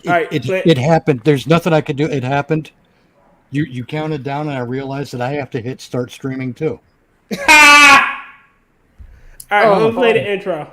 It happened. There's nothing I could do. It happened. You counted down, and I realized that I have to hit start streaming too. All right, we'll play the intro.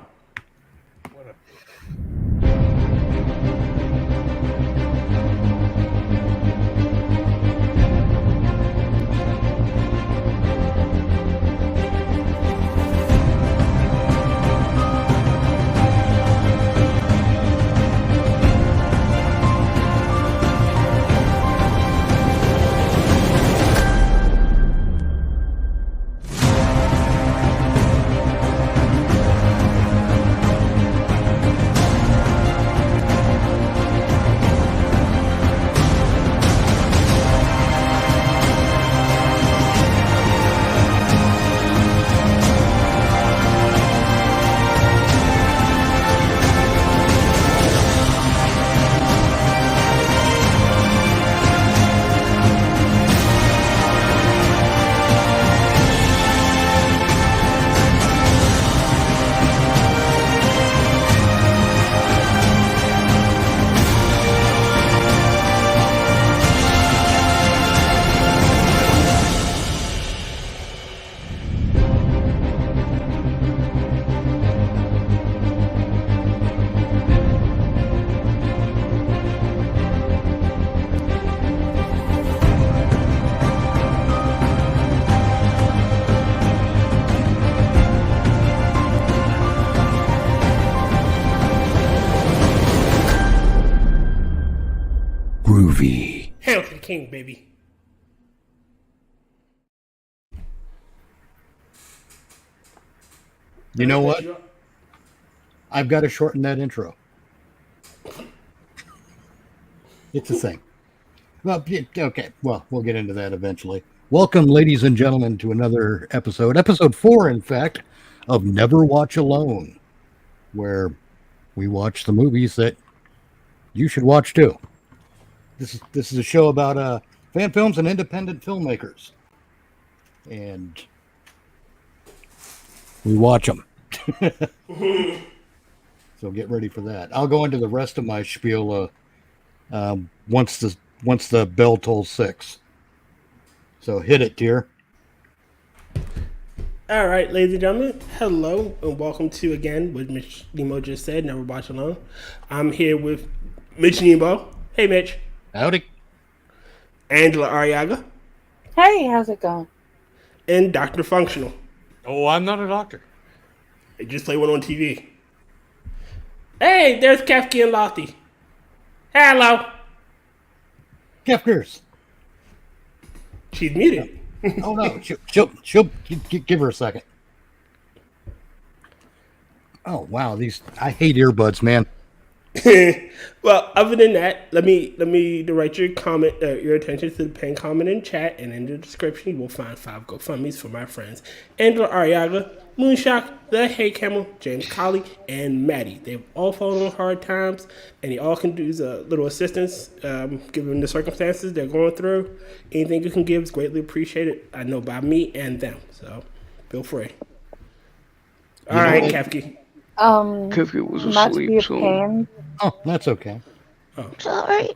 Groovy. Hail to the king, baby. You know what? I've got to shorten that intro. It's a thing. Well, okay. Well, we'll get into that eventually. Welcome, ladies and gentlemen, to another episode 4, in fact, of Never Watch Alone, where we watch the movies that you should watch too. This is a show about fan films and independent filmmakers, and we watch them. So get ready for that. I'll go into the rest of my spiel once the bell tolls 6. So hit it, dear. All right, ladies and gentlemen, hello and welcome to, again, what Mitch Nemo just said, Never Watch Alone. I'm here with Mitch Nemo. Hey, Mitch. Howdy. Angela Ariaga. Hey, how's it going? And Dr. Functional. Oh, I'm not a doctor. I just played one on TV. Hey, there's Kefk and Lottie. Hello. Kefkers. She's muted. Oh no, she'll give her a second. Oh wow, I hate earbuds, man. Well, other than that, let me direct your attention to the pinned comment in chat, and in the description you will find 5 GoFundMes for my friends Angela Ariaga, Moonshock, the Hey Camel, James Colley, and Maddy. They've all fallen on hard times, and you all can do a little assistance given the circumstances they're going through. Anything you can give is greatly appreciated. I know by me and them, so feel free. All right, Kefk. Kefk was asleep, so... Oh, that's okay. Oh. Sorry.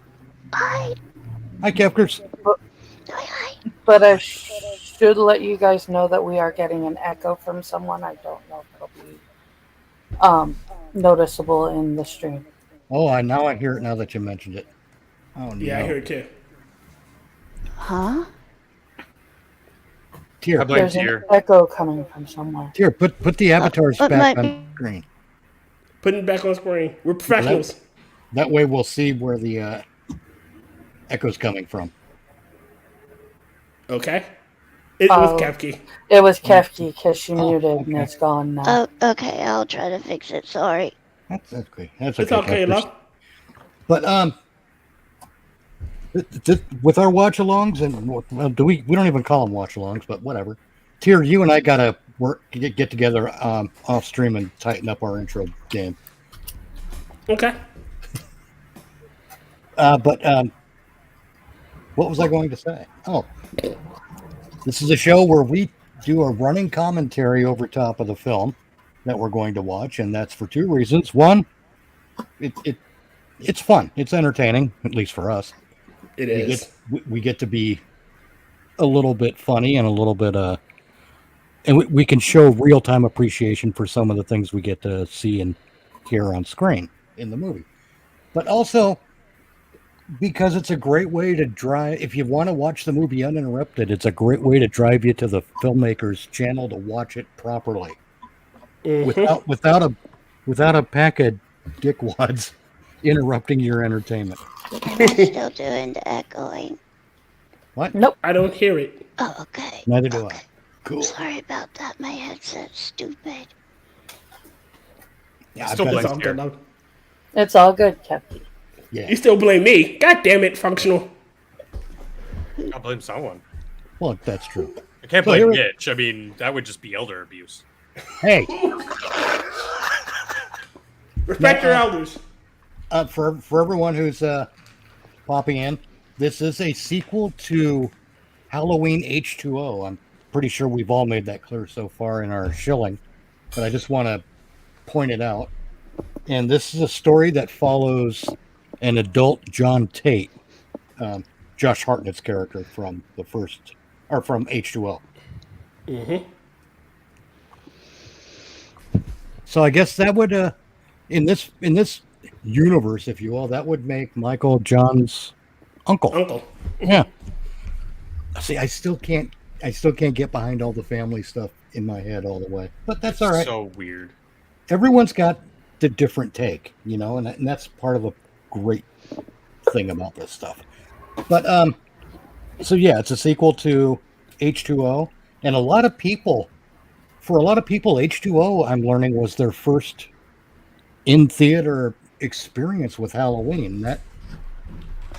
Bye. Hi, Kefkers. But I should let you guys know that we are getting an echo from someone. I don't know if it'll be noticeable in the stream. Oh, now I hear it now that you mentioned it. Oh, no. Yeah, I hear it too. Huh? Here, there's an echo coming from somewhere. Here, put the avatars back on screen. Putting it back on screen. We're professionals. That way we'll see where the echo's coming from. Okay. It was Kefk. It was Kefk because she muted and it's gone now. Oh, okay, I'll try to fix it. Sorry. That's okay. It's okay, love. But with our watch-alongs, and we don't even call them watch-alongs, but whatever. Tier, you and I gotta get together off stream and tighten up our intro game. Okay. But what was I going to say? Oh, this is a show where we do a running commentary over top of the film, that we're going to watch, and that's for two reasons. One, it's fun. It's entertaining, at least for us. It is. We get to be a little bit funny and a little bit and we can show real-time appreciation for some of the things we get to see and hear on screen in the movie. But also because it's a great way to drive, if you want to watch the movie uninterrupted, it's a great way to drive you to the filmmaker's channel to watch it properly. Mm-hmm. Without a pack of dickwads interrupting your entertainment. Am I still doing the echoing? What? Nope. I don't hear it. Oh, okay. Neither do I. Cool. Sorry about that. My headset's stupid. Yeah, Still It's blank all here. good. It's all good, Kefk. Yeah. You still blame me. God damn it, functional. I'll blame someone. Well, that's true. I can't So blame here- Mitch. I mean, that would just be elder abuse. Hey, Respect your elders. for everyone who's popping in, this is a sequel to Halloween H2O. I'm pretty sure we've all made that clear so far in our shilling, but I just want to point it out. And this is a story that follows an adult John Tate, Josh Hartnett's character from from H2O. Mm-hmm. So I guess that would, in this universe, if you will, that would make Michael John's uncle. Yeah. See, I still can't get behind all the family stuff in my head all the way, but that's all right. So weird. Everyone's got the different take, and that's part of a great thing about this stuff. But so yeah, it's a sequel to H2O, and for a lot of people, H2O, I'm learning, was their first in theater experience with Halloween. That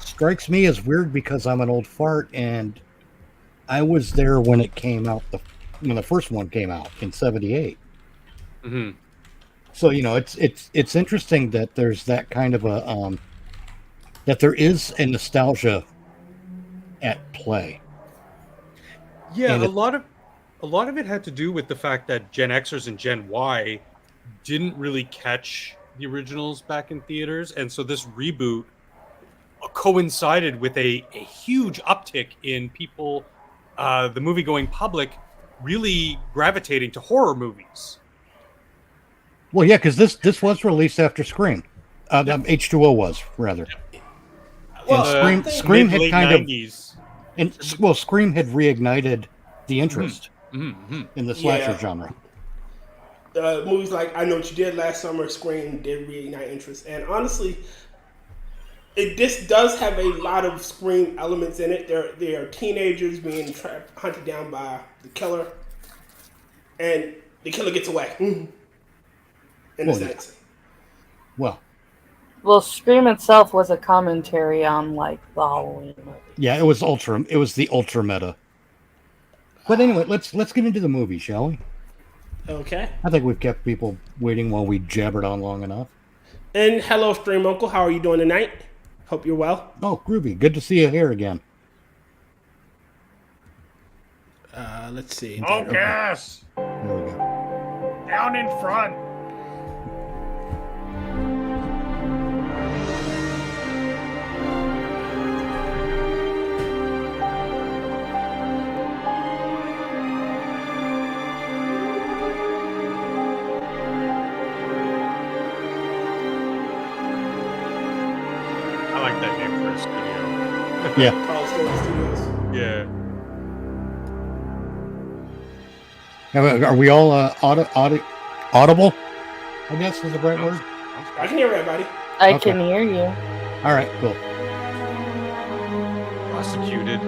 strikes me as weird because I'm an old fart, and I was there when it came out, when the first one came out in '78. Mm-hmm. So it's interesting that there's that kind of a that there is a nostalgia at play. Yeah, And a lot of it had to do with the fact that Gen Xers and Gen Y didn't really catch the originals back in theaters, and so this reboot coincided with a huge uptick in people, the movie-going public, really gravitating to horror movies. Well, yeah, because this was released after Scream. H2O was rather. Well, And Scream had mid-late kind 90s. of Scream had reignited the interest Mm-hmm. in the slasher Yeah. genre. Movies like I Know What You Did Last Summer, Scream did reignite interest, and honestly, this does have a lot of Scream elements in it. There are teenagers being hunted down by the killer, and the killer gets away. In a Well, yeah. sense. Well, Scream itself was a commentary on like the Halloween movie. yeah, it was the ultra meta. But anyway, let's get into the movie, shall we? Okay. I think we've kept people waiting while we jabbered on long enough. And hello, Stream Uncle. How are you doing tonight? Hope you're well. Oh, groovy. Good to see you here again. Let's see. Oh, gas! There we go. Down in front! I like that name for a studio. Yeah. Carl Story Studios. Yeah. Are we all audible? I guess is the right word. I can hear everybody. I Okay. can hear you. All right, cool. Prosecuted.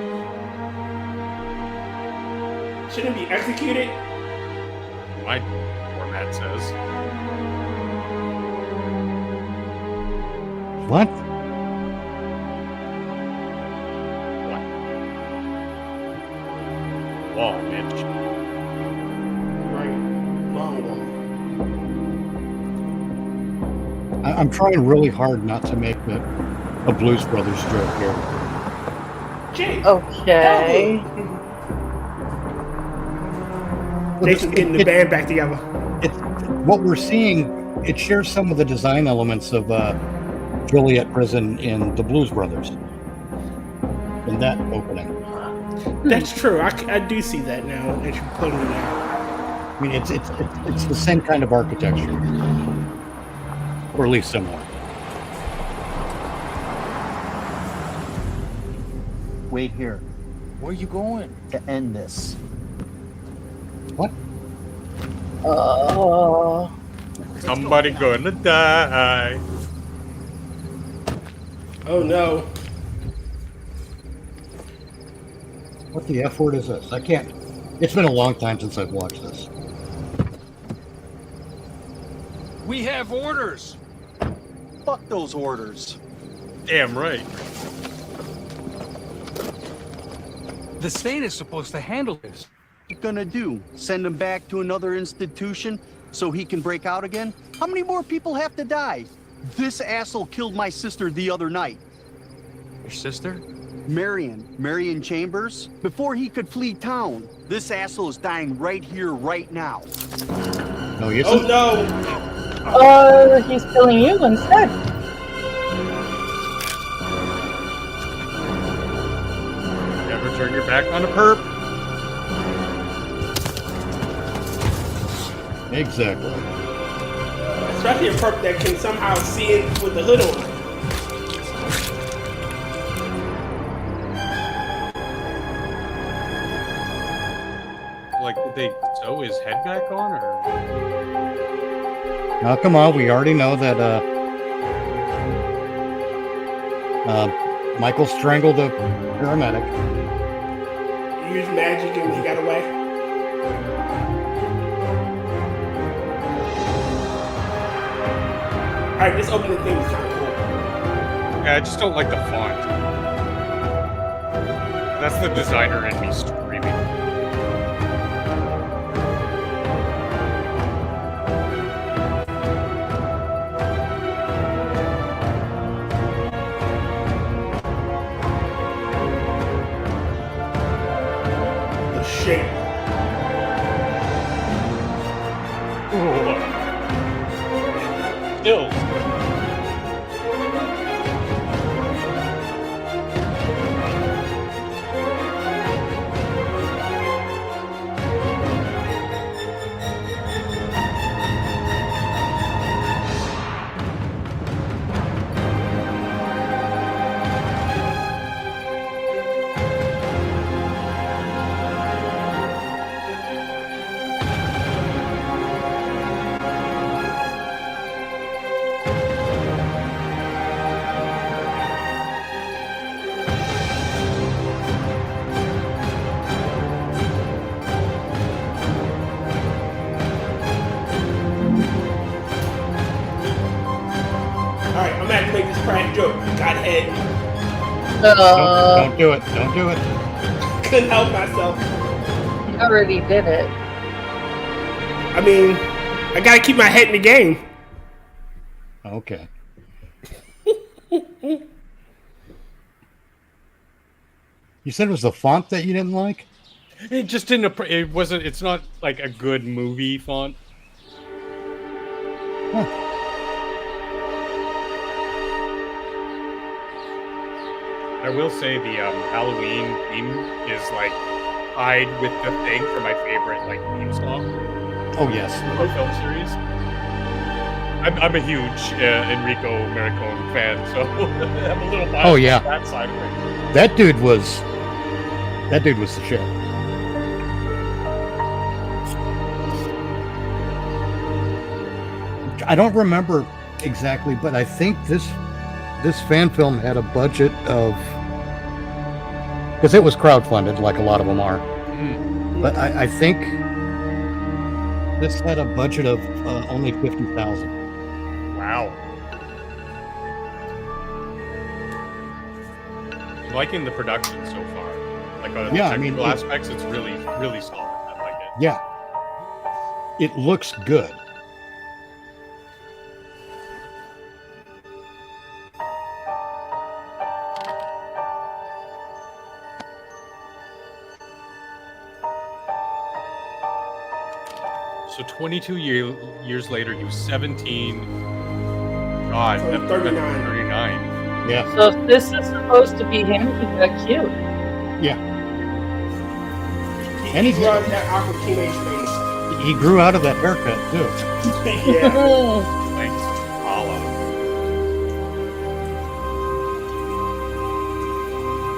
Shouldn't be executed. My format says. What? Wall, Mitch. Right. Wrong one. I'm trying really hard not to make a Blues Brothers joke here. Jake. Okay. Jason's getting the band back together. it's what we're seeing. It shares some of the design elements of Juliet Prison in the Blues Brothers. In that opening, That's true. I do see that now that you're putting it out. I mean, it's the same kind of architecture, or at least similar. Wait here. Where are you going to end this? What? Somebody gonna die. Oh no. What the F word is this? I can't. It's been a long time since I've watched this. We have orders. Fuck those orders. Damn right. The state is supposed to handle this. What you gonna do? Send him back to another institution so he can break out again? How many more people have to die? This asshole killed my sister the other night. Your sister? Marion Chambers, before he could flee town. This asshole is dying right here, right now. No, you. Oh no. He's killing you instead. Never turn your back on a perp. Exactly. Especially a perp that can somehow see it with the hood on. Like, did they sew his head back on, or? Now, come on. We already know that Michael strangled a paramedic. He used magic and he got away. Alright, this opening thing is kind of cool. Yeah, I just don't like the font. That's the designer in me screaming. The shape. Still. Alright, I'm gonna have to make this crash joke. Godhead. Don't do it. Don't do it. Couldn't help myself. You already did it. I mean, I gotta keep my head in the game. Okay. You said it was the font that you didn't like? It just didn't. It wasn't. It's not like a good movie font. Huh. I will say the Halloween theme is like tied with the thing for my favorite like theme song Oh, yes. for the film series. I'm a huge Enrico Morricone fan, so I'm a little biased Oh, yeah. on that side of it. That dude was the shit. I don't remember exactly, but I think this fan film had a budget of, because it was crowdfunded like a lot of them are, but I think this had a budget of only $50,000. Wow. I'm liking the production so far. Like on the Yeah, I mean, technical aspects, it's really, really solid. I like it. Yeah, it looks good. So 22 years later, he was 17. God, So that's 39. 39. Yeah. So if this is supposed to be him, he got cute. Yeah. He And he's got that awkward teenage face. He grew out of that haircut too. Yeah. Thanks, Allah.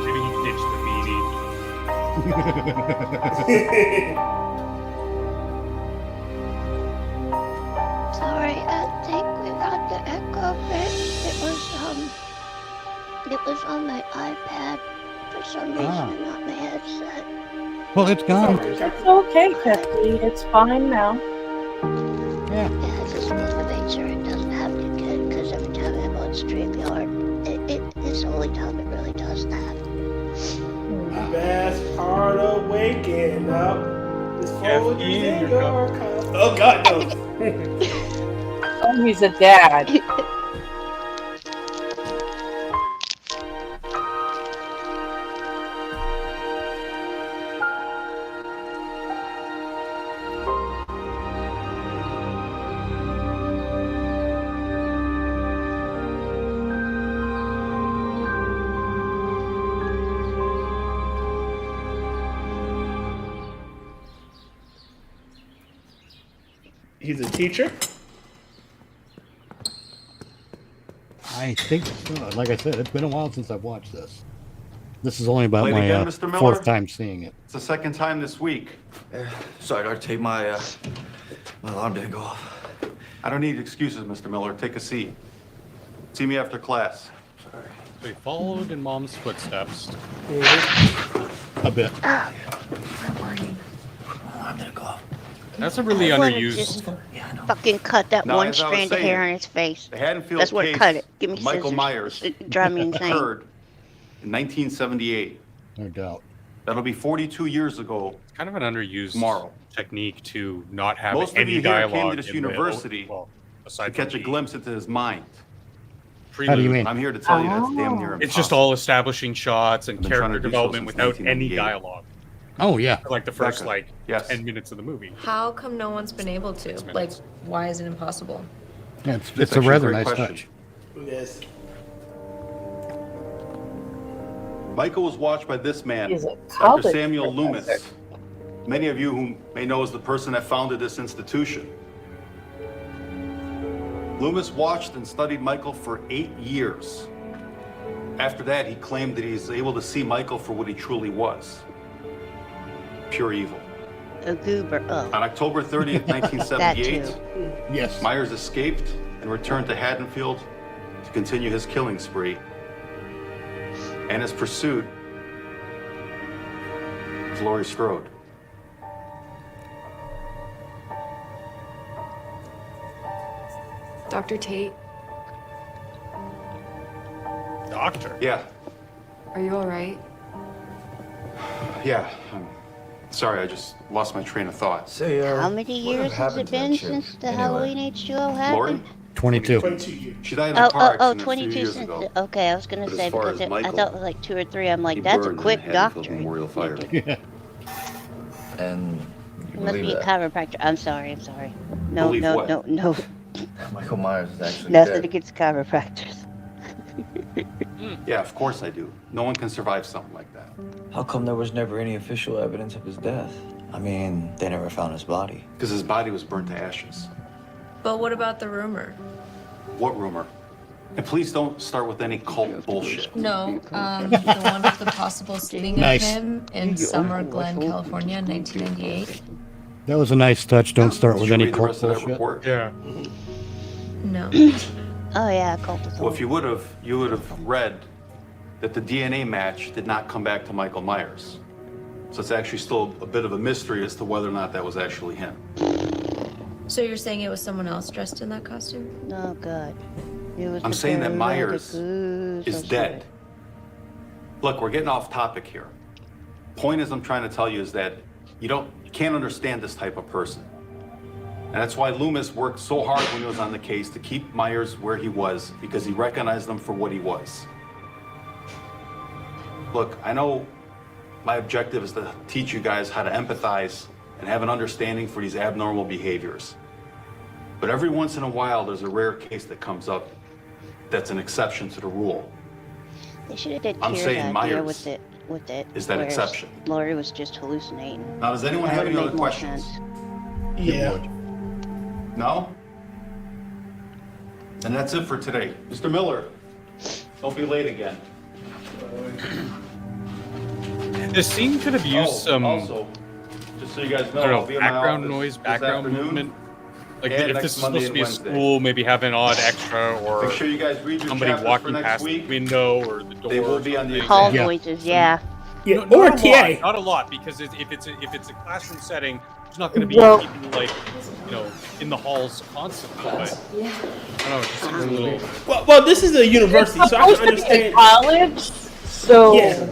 Maybe he ditched the beanie. Sorry, I think we got the echo bit. It was on my iPad for some reason, not my headset. Well, it's gone. It's okay, Kefk. It's fine now. Yeah. Yeah, just need to make sure it doesn't happen again, because every time I'm on StreamYard, it's the only time it really does that. Best part of waking up is Folgers in in your your cup. Oh God, no. Oh, he's a dad. He's a teacher. I think so. Like I said, it's been a while since I've watched this. This is only about Late my again, Mr. Miller? fourth time seeing it. It's the second time this week. Sorry, Dr. my alarm didn't go off. I don't need excuses, Mr. Miller. Take a seat. See me after class. Sorry. They followed in Mom's footsteps. A bit. My alarm didn't go off. That's a really I wanna underused. just Yeah, I know. fucking cut that Now, one as I was strand of hair saying, on his face. The Haddonfield That's what case, cut it. Give me Michael scissors. Myers, It drive me insane. occurred in 1978. No doubt. That'll be 42 years ago. It's kind of an underused Tomorrow. technique to not have Most of any you here dialogue. came to this in the- university well, To aside catch a from the glimpse into his mind. How do you prelude. mean? I'm here to tell you that's damn near It's just impossible. all establishing shots and I've been trying character to do so development since without any 1998. dialogue. Oh yeah. For like the first Becca. Yes. 10 minutes of the movie. How come no one's been able to? minutes. Like, why is it impossible? Yeah, it's That's a actually rather great nice question. touch. Yes. Michael was watched by this man, He's a Dr. college Samuel professor. Loomis. Many of you who may know as the person that founded this institution. Loomis watched and studied Michael for 8 years. After that, he claimed that he's able to see Michael for what he truly was. Pure evil. A goober. Oh, On October 30th, 1978, that Yes. Myers escaped and returned to Haddonfield to continue his killing spree and his pursuit of Laurie Strode. Dr. Tate, Doctor. Yeah, are you all right? yeah. I'm sorry, I just lost my train of thought. Say, How many years has it been since the Halloween H2O happened? Laurie? 22. 22 years. She died in a car accident a 22 few years since. ago. Okay, I was gonna But as say far because as I Michael, thought it was like 2 or 3. I'm like, He that's a burned in the quick Haddonfield doctor. Memorial Fire. Yeah. and It you must believe be a that chiropractor. I'm sorry. No, Believe no, what? no. Michael Myers is actually Nothing dead. against chiropractors. Yeah, of course I do. No one can survive something like that. How come there was never any official evidence of his death? I mean, they never found his body. Because his body was burnt to ashes. But what about the rumor? What rumor? And please don't start with any cult bullshit. No, the one of the possible sitting Nice. of him in Summer Glen, California, in 1998. That was a nice touch. Don't start Did with you any read the cult rest of that bullshit. report? Yeah. No. Oh yeah, cultism. Well, if you would have read that the DNA match did not come back to Michael Myers. So it's actually still a bit of a mystery as to whether or not that was actually him. So you're saying it was someone else dressed in that costume? Oh god. It was I'm the saying that bird, Myers the goose, is so dead. sorry. Look, we're getting off topic here. Point is, I'm trying to tell you is that you can't understand this type of person. And that's why Loomis worked so hard when he was on the case to keep Myers where he was, because he recognized him for what he was. Look, I know my objective is to teach you guys how to empathize and have an understanding for these abnormal behaviors. But every once in a while, there's a rare case that comes up that's an exception to the rule. They should have did I'm Kier's saying idea Myers with it. is that whereas exception. Lori was just hallucinating. Now, does anyone That have any would've other made more questions? sense. Yeah. No? And that's it for today. Mr. Miller, don't be late again. This scene could have used some Also, just so you guys know, I I'll don't be know, in my background office noise, this background afternoon movement. Like and if next this is Monday supposed to be a and Wednesday. school, maybe have an odd extra or Make sure you guys read your somebody chapters for walking next past week. the window or the door. They will or be on the something. Hall Yeah. noises, yeah. Yeah. No, Or not a TA. lot, not a lot, because if it's a classroom setting, there's not going to be Well- people like in the halls constantly. But I don't know, it just seems a little. Well, this is a university, It's so I can supposed to be a understand. college, so Yeah.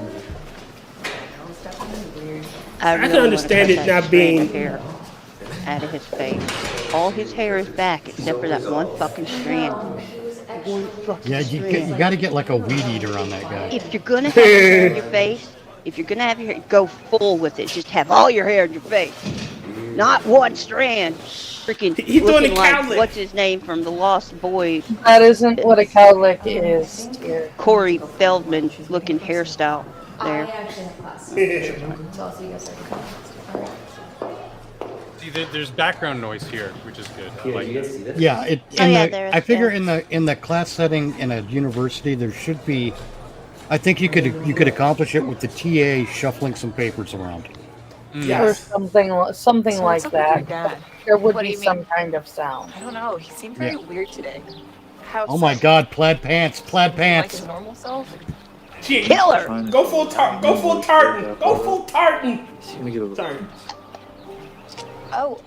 I can really understand wanna it cut not that strand being- of hair out of his face. All his hair is back except for that one fucking strand. One fucking Yeah, strand. you got to get like a weed eater on that guy. If you're gonna have your hair in your face, if you're gonna have your hair, go full with it. Just have all your hair in your face, not one strand. Freaking He's doing looking a like cowlick. what's his name from the Lost Boys, that isn't what a cowlick is. Here. Corey Feldman looking hairstyle there. I actually have class. So I'll see you guys later. See, there's background noise here, which is good. I like it. Yeah, there I is, figure yeah. in the class setting in a university there should be. I think you could accomplish it with the TA shuffling some papers around. Or Yes. something So like what's up with your that. dad? There would What do be you some mean? kind of sound. I don't know. He seemed very weird today. How Oh my so? God, plaid pants, plaid Like pants. his normal self? Tia, Killer. Go full tartan. Go full tartan. Go full tartan. Sorry. Oh,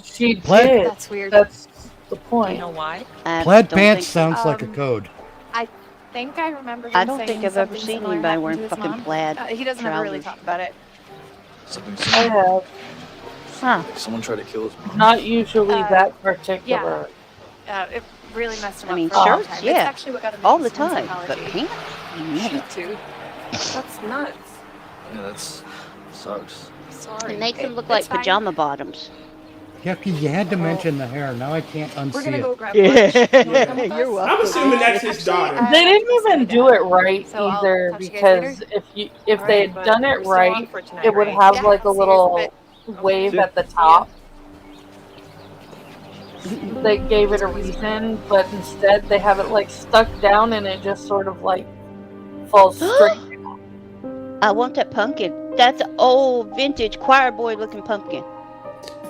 She Plaid- did. that's weird. That's the Do you point. know why? I Plaid don't pants think- sounds like a Um, code. I think I remember him I don't saying think I've ever something seen similar anybody happened wearing to his fucking mom. plaid He doesn't ever really trousers. talk about it. I have. Huh. Someone tried to kill us. Not usually that particular. It really messed him I up mean, for a long shirts, time. yeah, It's actually what got him all into the time, but psychology. pants? Shit, dude. That's nuts. Yeah, that's sucks. Sorry. It makes them look It's like fine. pajama bottoms. Yeah, you had to mention the hair. Now I can't We're unsee gonna it. go grab lunch. You wanna come with You're us? I'm assuming that's his daughter. They didn't even do it right So I'll either, talk to you guys because later? if they had Alright, done but it we're still on right, for tonight, it would right? have Yeah, like a I'll see you little in a bit. wave See. at the top. They gave it a reason, but instead they have it like stuck down and it just sort of like falls straight. I want that pumpkin. That's an old vintage choir boy looking pumpkin.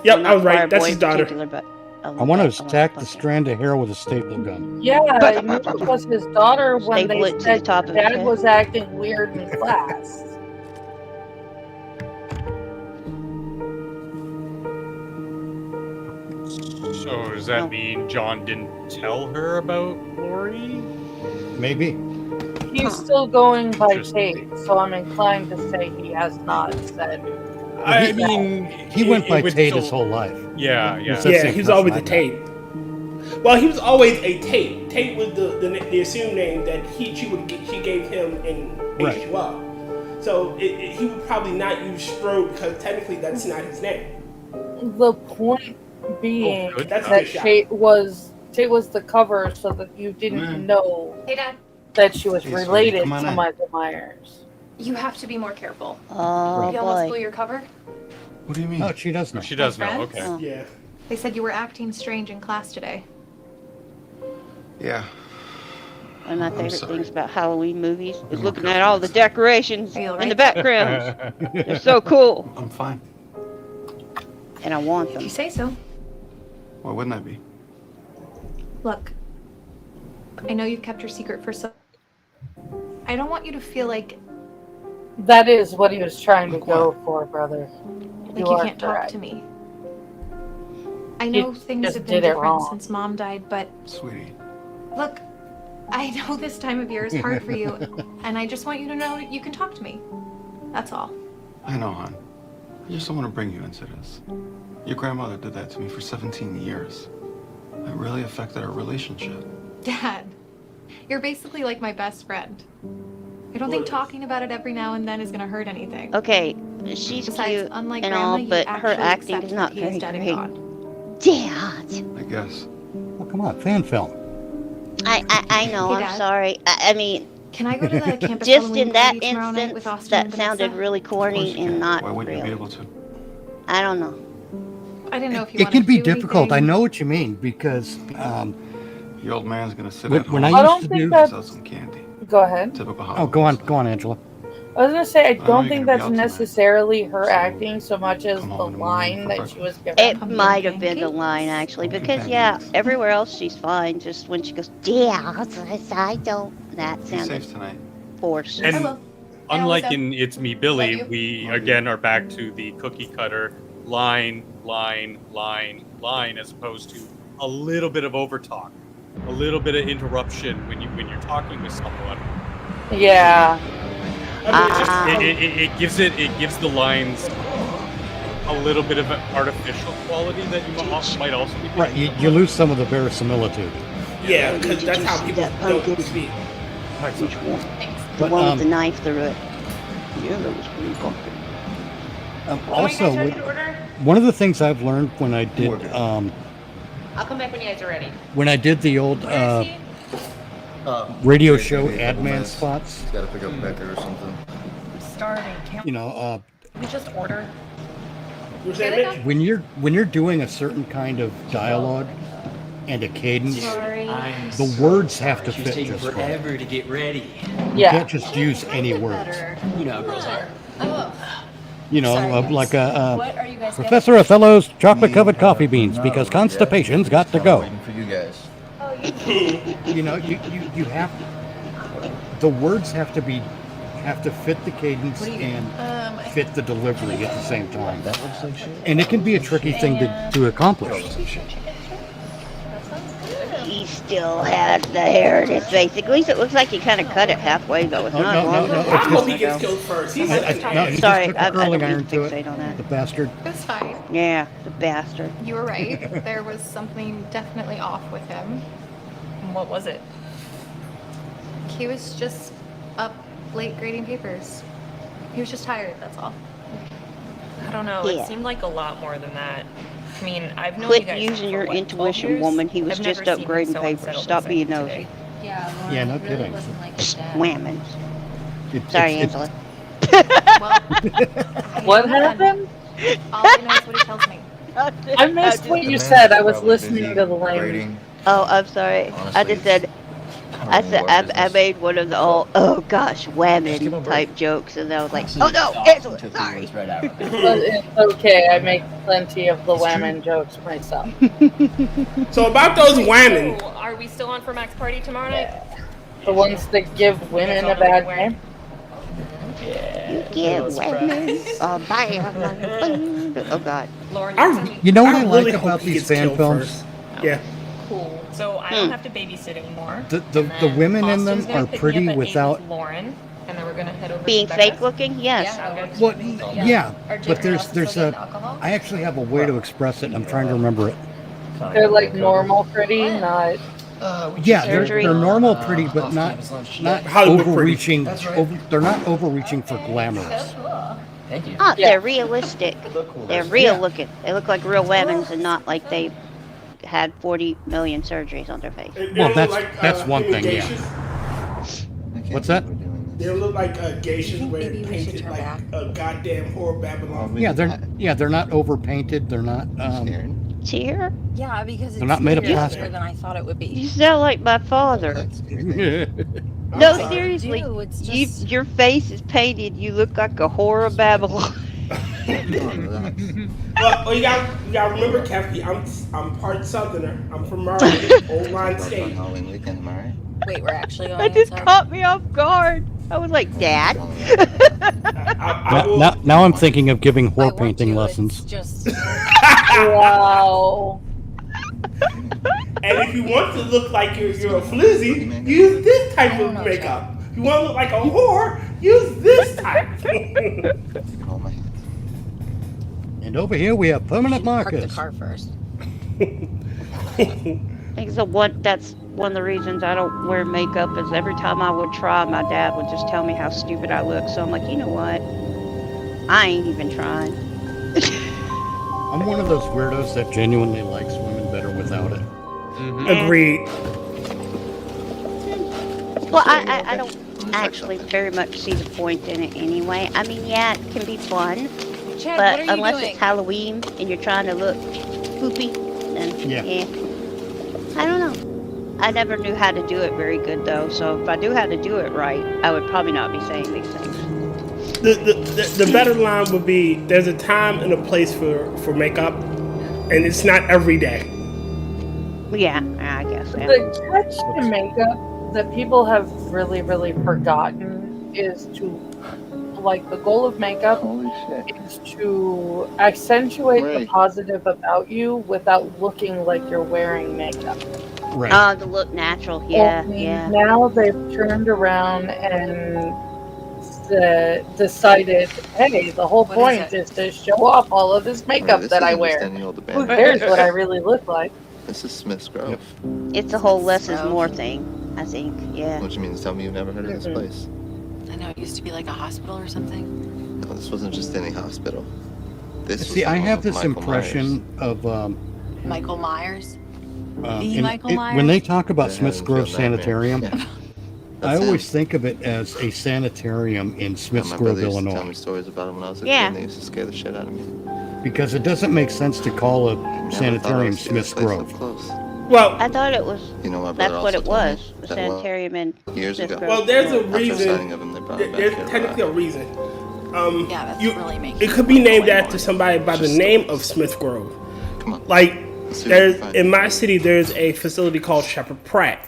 Yep, Well, I was not choir right. That's boy his in daughter. particular, but I want to that- attack the pumpkin. strand of hair with a staple gun. Yeah, I knew it was his daughter when Staple they it to the said top of his Dad head. was acting weird in class. So does that mean John didn't tell her about Lori? Maybe. He's still going by Interesting. Tate, so I'm inclined to say he has not said. I mean, He went by would Tate still- his whole life. Yeah, yeah. It's the Yeah, same he was always person a I met. Tate. Well, he was always a Tate. Tate was the assumed name that she gave him in Right. H2O. So he would probably not use Strode because technically that's not his name. The point being good. That's a that good shot. Tate was the cover, so that you didn't know Hey, Dad, that she was Hey, sweetie, related come on to in. Michael Myers. you have to be more careful. Oh You almost blew boy. your cover. What do you mean? Oh, she does know. She does My know. friends? Okay. Yeah. They said you were acting strange in class today. Yeah. One of my favorite sorry. things about Halloween movies is I'm looking okay. at all the decorations Are you all in the right? backgrounds. They're so cool, I'm fine. and I want If you them. say so. Why wouldn't I be? Look, I know you've kept your secret for so. I don't want you to feel like That is what he was trying to Like go what? for, brother. you are can't talk correct. to me. I know things just have been did it different wrong. since Mom died, but Sweetie. look, I know this time of year is hard for you, and I just want you to know you can talk to me. That's all. I know, hon. I just don't want to bring you into this. Your grandmother did that to me for 17 years. It really affected our relationship. Dad, you're basically like my best friend. I don't think talking about it every now and then is gonna hurt anything. Okay, she's Besides, cute unlike and Grandma, all, you but her actually acting accept is not that he is very dead and great. gone. Dad! I guess. Well, come on, fan film. I know, Hey, I'm Dad. sorry. I mean, Can I go to the campus just Halloween in that party tomorrow night with instance, Austin and that sounded Vanessa? really Of course corny you and can. not Why wouldn't you be real. able to? I don't know. I didn't know if you It wanted can to be do difficult. I anything. know what you mean because The old man's gonna sit when, at when home I I used don't to think do. that's- sell some candy. Go ahead. Typical Oh, go on, Halloween Angela. I was gonna say I know don't you're think gonna be that's out tonight. necessarily her acting so much as Come the home in the morning line for that she was breakfast. given. It might have been the line, actually, because, yeah, everywhere else she's fine. Just when she goes, Dad, I don't. That Be sounded safe tonight. forced. And I will. I unlike always in It's Me Love Billy, you. we again are back to the cookie cutter line, as opposed to a little bit of overtalk, a little bit of interruption when you're talking with someone. Yeah. It gives the lines a little bit of an artificial quality that you might also be Right, you lose some of the verisimilitude. Yeah, because that's how people don't speak. Which one? The But, one with the knife through it. Yeah, that was pretty pumpkin. Also, one of the things I've learned when I did I'll come back when you guys are ready. when I did the old radio show ad man spots, Got to pick up Becker or something. Starting. you know, We just order. when you're doing a certain kind of dialogue and a cadence, the words have to fit just right. Forever to get ready. You can't just use any words. You know how girls are. You know, Sorry, like What are you guys Professor Othello's chocolate-covered coffee beans because constipation's got to go. Waiting for you guys. You know, you have the words have to fit the cadence and fit the delivery at the same time. That looks like shit. And it can be a tricky thing to accomplish. He still has the hair in his face. At least it looks like he kind of cut it halfway, though. It's not long. I hope he gets killed first. He's No, he Sorry, just took I a curling don't iron mean to to it. fixate on that. The bastard. It's fine. Yeah, the bastard. You were right. There was something definitely off with him. What was it? He was just up late grading papers. He was just tired, that's all. I don't know. Yeah. It seemed like a lot more than that. I mean, I've known Quit you guys using for, your what, 12 intuition, years? woman. He was I've just never seen him upgrading so papers. unsettled Stop as I being am nosy. today. Yeah, Yeah, no kidding. Whammon. Sorry, Angela. What happened? All I know is what he tells me. I missed what you said. I was listening to the language. Oh, I'm sorry. I just said, I made one of the oh gosh, whammon type jokes, and I was like, oh no, Angela, sorry. But it's okay. I make plenty of the whammon jokes myself. So about those whammon. So, are we still on for Max Party tomorrow night? The ones that give women a bad name. Yeah, whammon. Oh god. Lauren, You know what I really like hope about he these gets fan killed films? first. Yeah. cool. So I don't have to babysit anymore. The women in them Austin's gonna are pick me pretty up at 8 without. with Lauren, and then we're gonna head over Being to fake Becca's. looking, yes. Yeah, Well, yeah, Are but Jake there's and a. alcohol? I actually have a way to express it, and I'm trying to remember it. They're like normal pretty, not. Yeah, they're normal pretty, but not Hollywood pretty. overreaching. That's right. They're not overreaching for glamorous. Thank you. Oh, Yeah. they're realistic. They're real looking. They look like real women's and not like they had 40 million surgeries on their face. Well, that's one thing, yeah. What's that? They look like geishas where they painted like a goddamn horror Babylon. Yeah, they're not overpainted. They're not. Tear? Yeah, because They're not made of easier plastic. than I thought it would be. You sound like my father. No, seriously. It's just... Your face is painted. You look like a horror Babylon. Well, you gotta remember, Kefk, I'm part Southerner. I'm from Maryland, Old Line State. Halloween weekend, am I right? Wait, we're actually going That just outside? caught me off guard. I was like, Dad? Now I'm thinking of giving I whore want painting to, lessons. It's just... Wow. And if you want to look like you're a floozy, use this type of makeup. If you want to look like a whore, use this type. Oh my. And over here we have permanent Park the markers. car first. I think the one that's one of the reasons I don't wear makeup is every time I would try, my dad would just tell me how stupid I look. So I'm like, you know what? I ain't even trying. I'm one of those weirdos that genuinely likes women better without it. Agreed. Well, I don't actually very much see the point in it anyway. I mean, yeah, it can be fun, Chad, but what are you unless doing? it's Halloween and you're trying to look poopy, then Yeah. I don't know. I never knew how to do it very good though, so if I knew how to do it right, I would probably not be saying these things. The better line would be, there's a time and a place for makeup, and it's not every day. Yeah, I guess. Yeah. The catch to makeup that people have really, really forgotten is to, like, the goal of makeup is to accentuate the positive about you without looking like you're wearing makeup. Right. To look natural. Yeah, Only yeah. Now they've turned around and decided, hey, the whole point is to show off all of this makeup that I wear. Who cares what I really look like? This is Smith's Grove. It's a whole less is more thing, I think. Yeah. What you mean? Tell me you've never heard of this place? I know it used to be like a hospital or something. No, this wasn't just any hospital. This See, was I the have home this of Michael impression Myers. of Michael Myers? when they talk about Smith's Grove Haddonfield Sanitarium, Nightmare. I always think of it as a sanitarium in Smith's My Grove, brother used to tell Illinois, me stories about him when I was a Yeah. kid, and they used to scare the shit out of me. because it doesn't make sense to call a Never thought I sanitarium would see this Smith's place up Grove. close. Well, I thought it was. You know, my brother That's what also it told me was. The that sanitarium in years Smith ago. Grove. well, there's a After the reason. signing of him, they brought him back There's here. technically a reason. Yeah, that's You, really making it could be named way after more. somebody by the name of Smith Grove. Come on. Like, Let's see what we there's can find. in my city, there's a facility called Shepherd Pratt.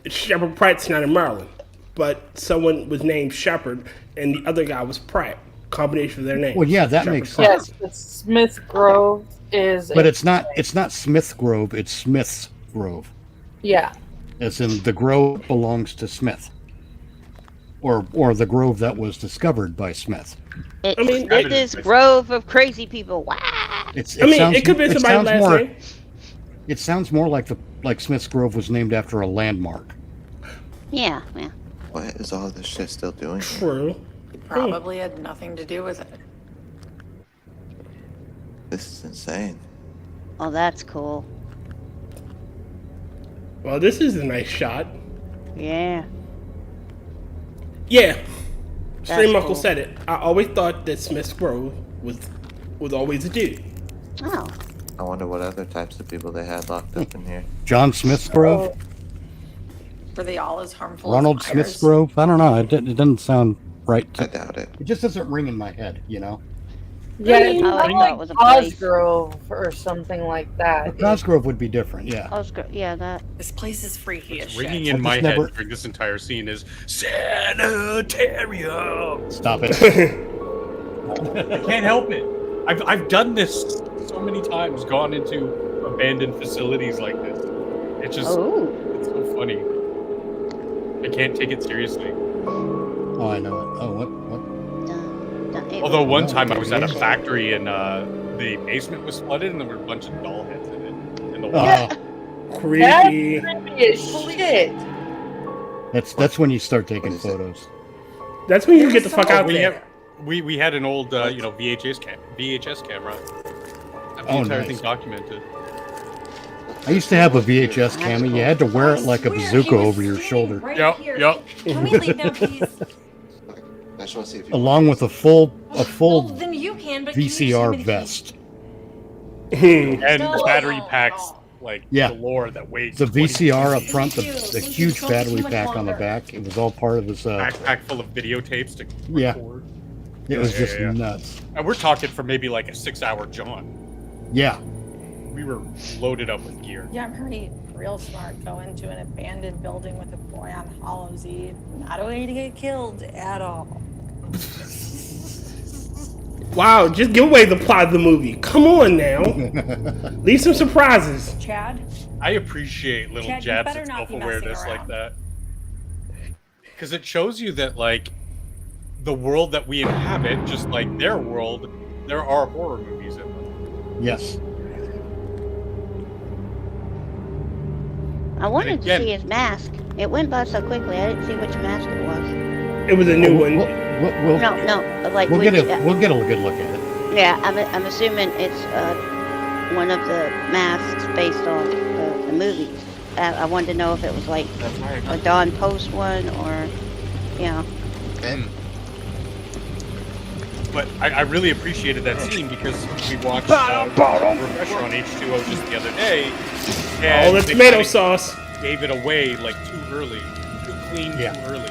Shepherd Pratt's not in Maryland, but someone was named Shepherd, and the other guy was Pratt. Combination of their names. Well, yeah, that Shepherd makes Pratt. sense. Yes, but Smith Grove is. But it's not Smith Grove, it's Smith's Grove. Yeah. As in the grove belongs to Smith. Or the grove that was discovered by Smith. It's I mean, this grove of crazy people. Wow. It could be somebody's last name. It sounds more like Smith's Grove was named after a landmark. Yeah, yeah. What is all this shit still doing? True. Probably had nothing to do with it. This is insane. Oh, that's cool. Well, this is a nice shot. Yeah. Yeah. Stream That's Uncle cool. said it. I always thought that Smith's Grove was always a dude. Oh. I wonder what other types of people they had locked up in here. John Smith's Grove? Were they all as harmful Ronald as Smith's fires? Grove? I don't know. It doesn't sound right. I doubt it. It just doesn't ring in my head, you know? Yeah, it's I not thought like it was a place. Cosgrove or something like that. Cosgrove would be different, yeah. Yeah, that. This place is freaky as shit. Ringing in I've my just head never- during this entire scene is sanitarium. Stop it. I can't help it. I've done this so many times, gone into abandoned facilities like this. It's just it's so funny. I can't take it seriously. Oh, I know it. Oh, what? Although one time I was at a factory and the basement was flooded and there were a bunch of doll heads in it. In the water. Creepy. That's creepy as shit. That's when you start taking photos. That's when you get the fuck out there. We had an old VHS camera. Have the Oh, entire nice. thing documented. I used to have a VHS camera. You had to wear it like a bazooka over your shoulder. Yep. Can we leave now, please? I just want to see if you Along with a full Then you can, but can you VCR show me the vest. And Stop. battery packs like Yeah. galore that weighs The 20 VCR up pounds. front, the huge battery pack on the back. It was all part of his. Backpack full of videotapes to Yeah. record. It was Yeah, just yeah. nuts. And we're talking for maybe like a 6-hour jaunt. Yeah. We were loaded up with gear. Yeah, I'm pretty real smart. Go into an abandoned building with a boy on Hallows Eve. Not a way to get killed at all. Wow, just give away the plot of the movie. Come on now. Leave some surprises. Chad? I appreciate little Chad, you jabs better at not be self-awareness messing like around. that. Because it shows you that, like, the world that we inhabit, just like their world, there are horror movies in them. Yes. I wanted to again- see his mask. It went by so quickly, I didn't see which mask it was. It was a new one. No, like we'll which, get a good look at it. Yeah, I'm assuming it's one of the masks based on the movies. I wanted to know if it was like a Dawn Post one or, you know. But I really appreciated that scene because we watched Refresher on H2O just the other day. And All the they tomato kinda sauce. Gave it away like too early, too clean, too early.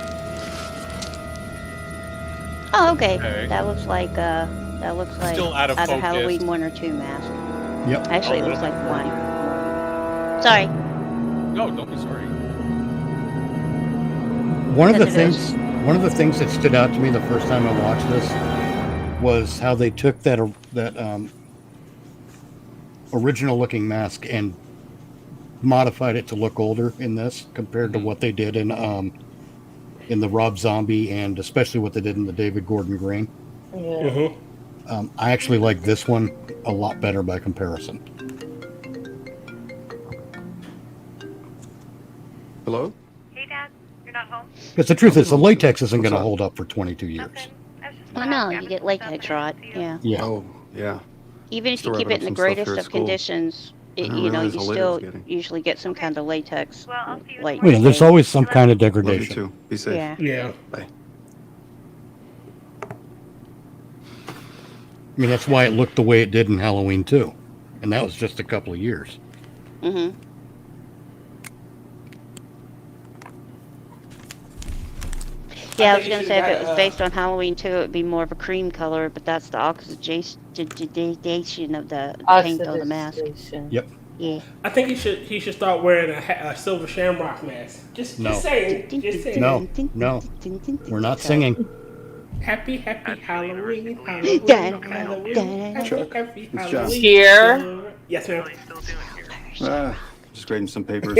Oh, okay. Okay. That looks like Still out of focus. Halloween 1 or 2 mask. Yep. Actually, Oh, it looks really? like 1. Sorry. No, don't be sorry. One of the Because it things that stood out to me the first time I watched this was how they took that original looking mask and modified it to look older in this compared to what they did in the Rob Zombie and especially what they did in the David Gordon Green. Yeah. I actually like this one a lot better by comparison. Hello? Hey, Dad. You're not home? Because the truth is, the latex isn't going to hold up for 22 years. Well, no, you get latex rot. Yeah. Yeah. Oh, yeah. Even if you Store keep it in the evidence and stuff here greatest at of school. conditions, I didn't you know, realize you how late it still was getting. usually get some kind of latex. Like, Well, yeah, there's always some kind of Love you degradation. too. Be safe. Yeah. Yeah. Bye. I mean, that's why it looked the way it did in Halloween 2. And that was just a couple of years. Mm-hmm. Yeah, I was going to say if it was based on Halloween 2, it would be more of a cream color, but that's the oxidation of the paint on the mask. Yep. Yeah. I think he should start wearing a silver shamrock mask. Just saying. Just saying. No, we're not singing. Happy Halloween, Halloween, Halloween. Happy It's John. Halloween. Here. Yes, ma'am. Just grading some papers.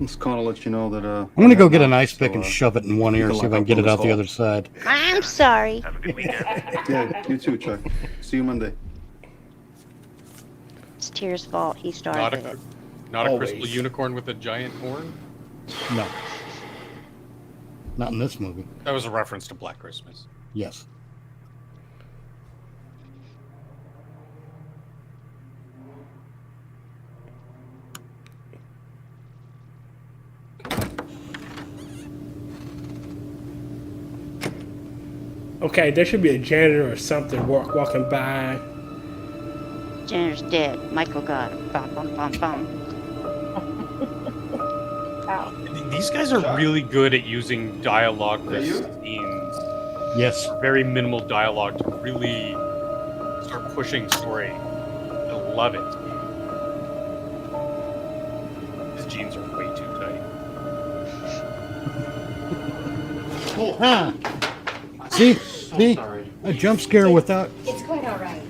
Just calling to let you know that I'm going to go get an ice pick and shove it in one ear and see if I can get it out the other side. I'm sorry. Yeah, you too, Chuck. See you Monday. It's Tyr's fault. He started it. Not a Always. crystal unicorn with a giant horn? No. Not in this movie. That was a reference to Black Christmas. Yes. Okay, there should be a janitor or something walking by. Janitor's dead. Michael got him. Bum, bum, bum, bum. These guys are really good at using dialogue for scenes. Yes. Very minimal dialogue to really start pushing story. I love it. His jeans are way too tight. Huh. See? A jump scare without It's quite all right.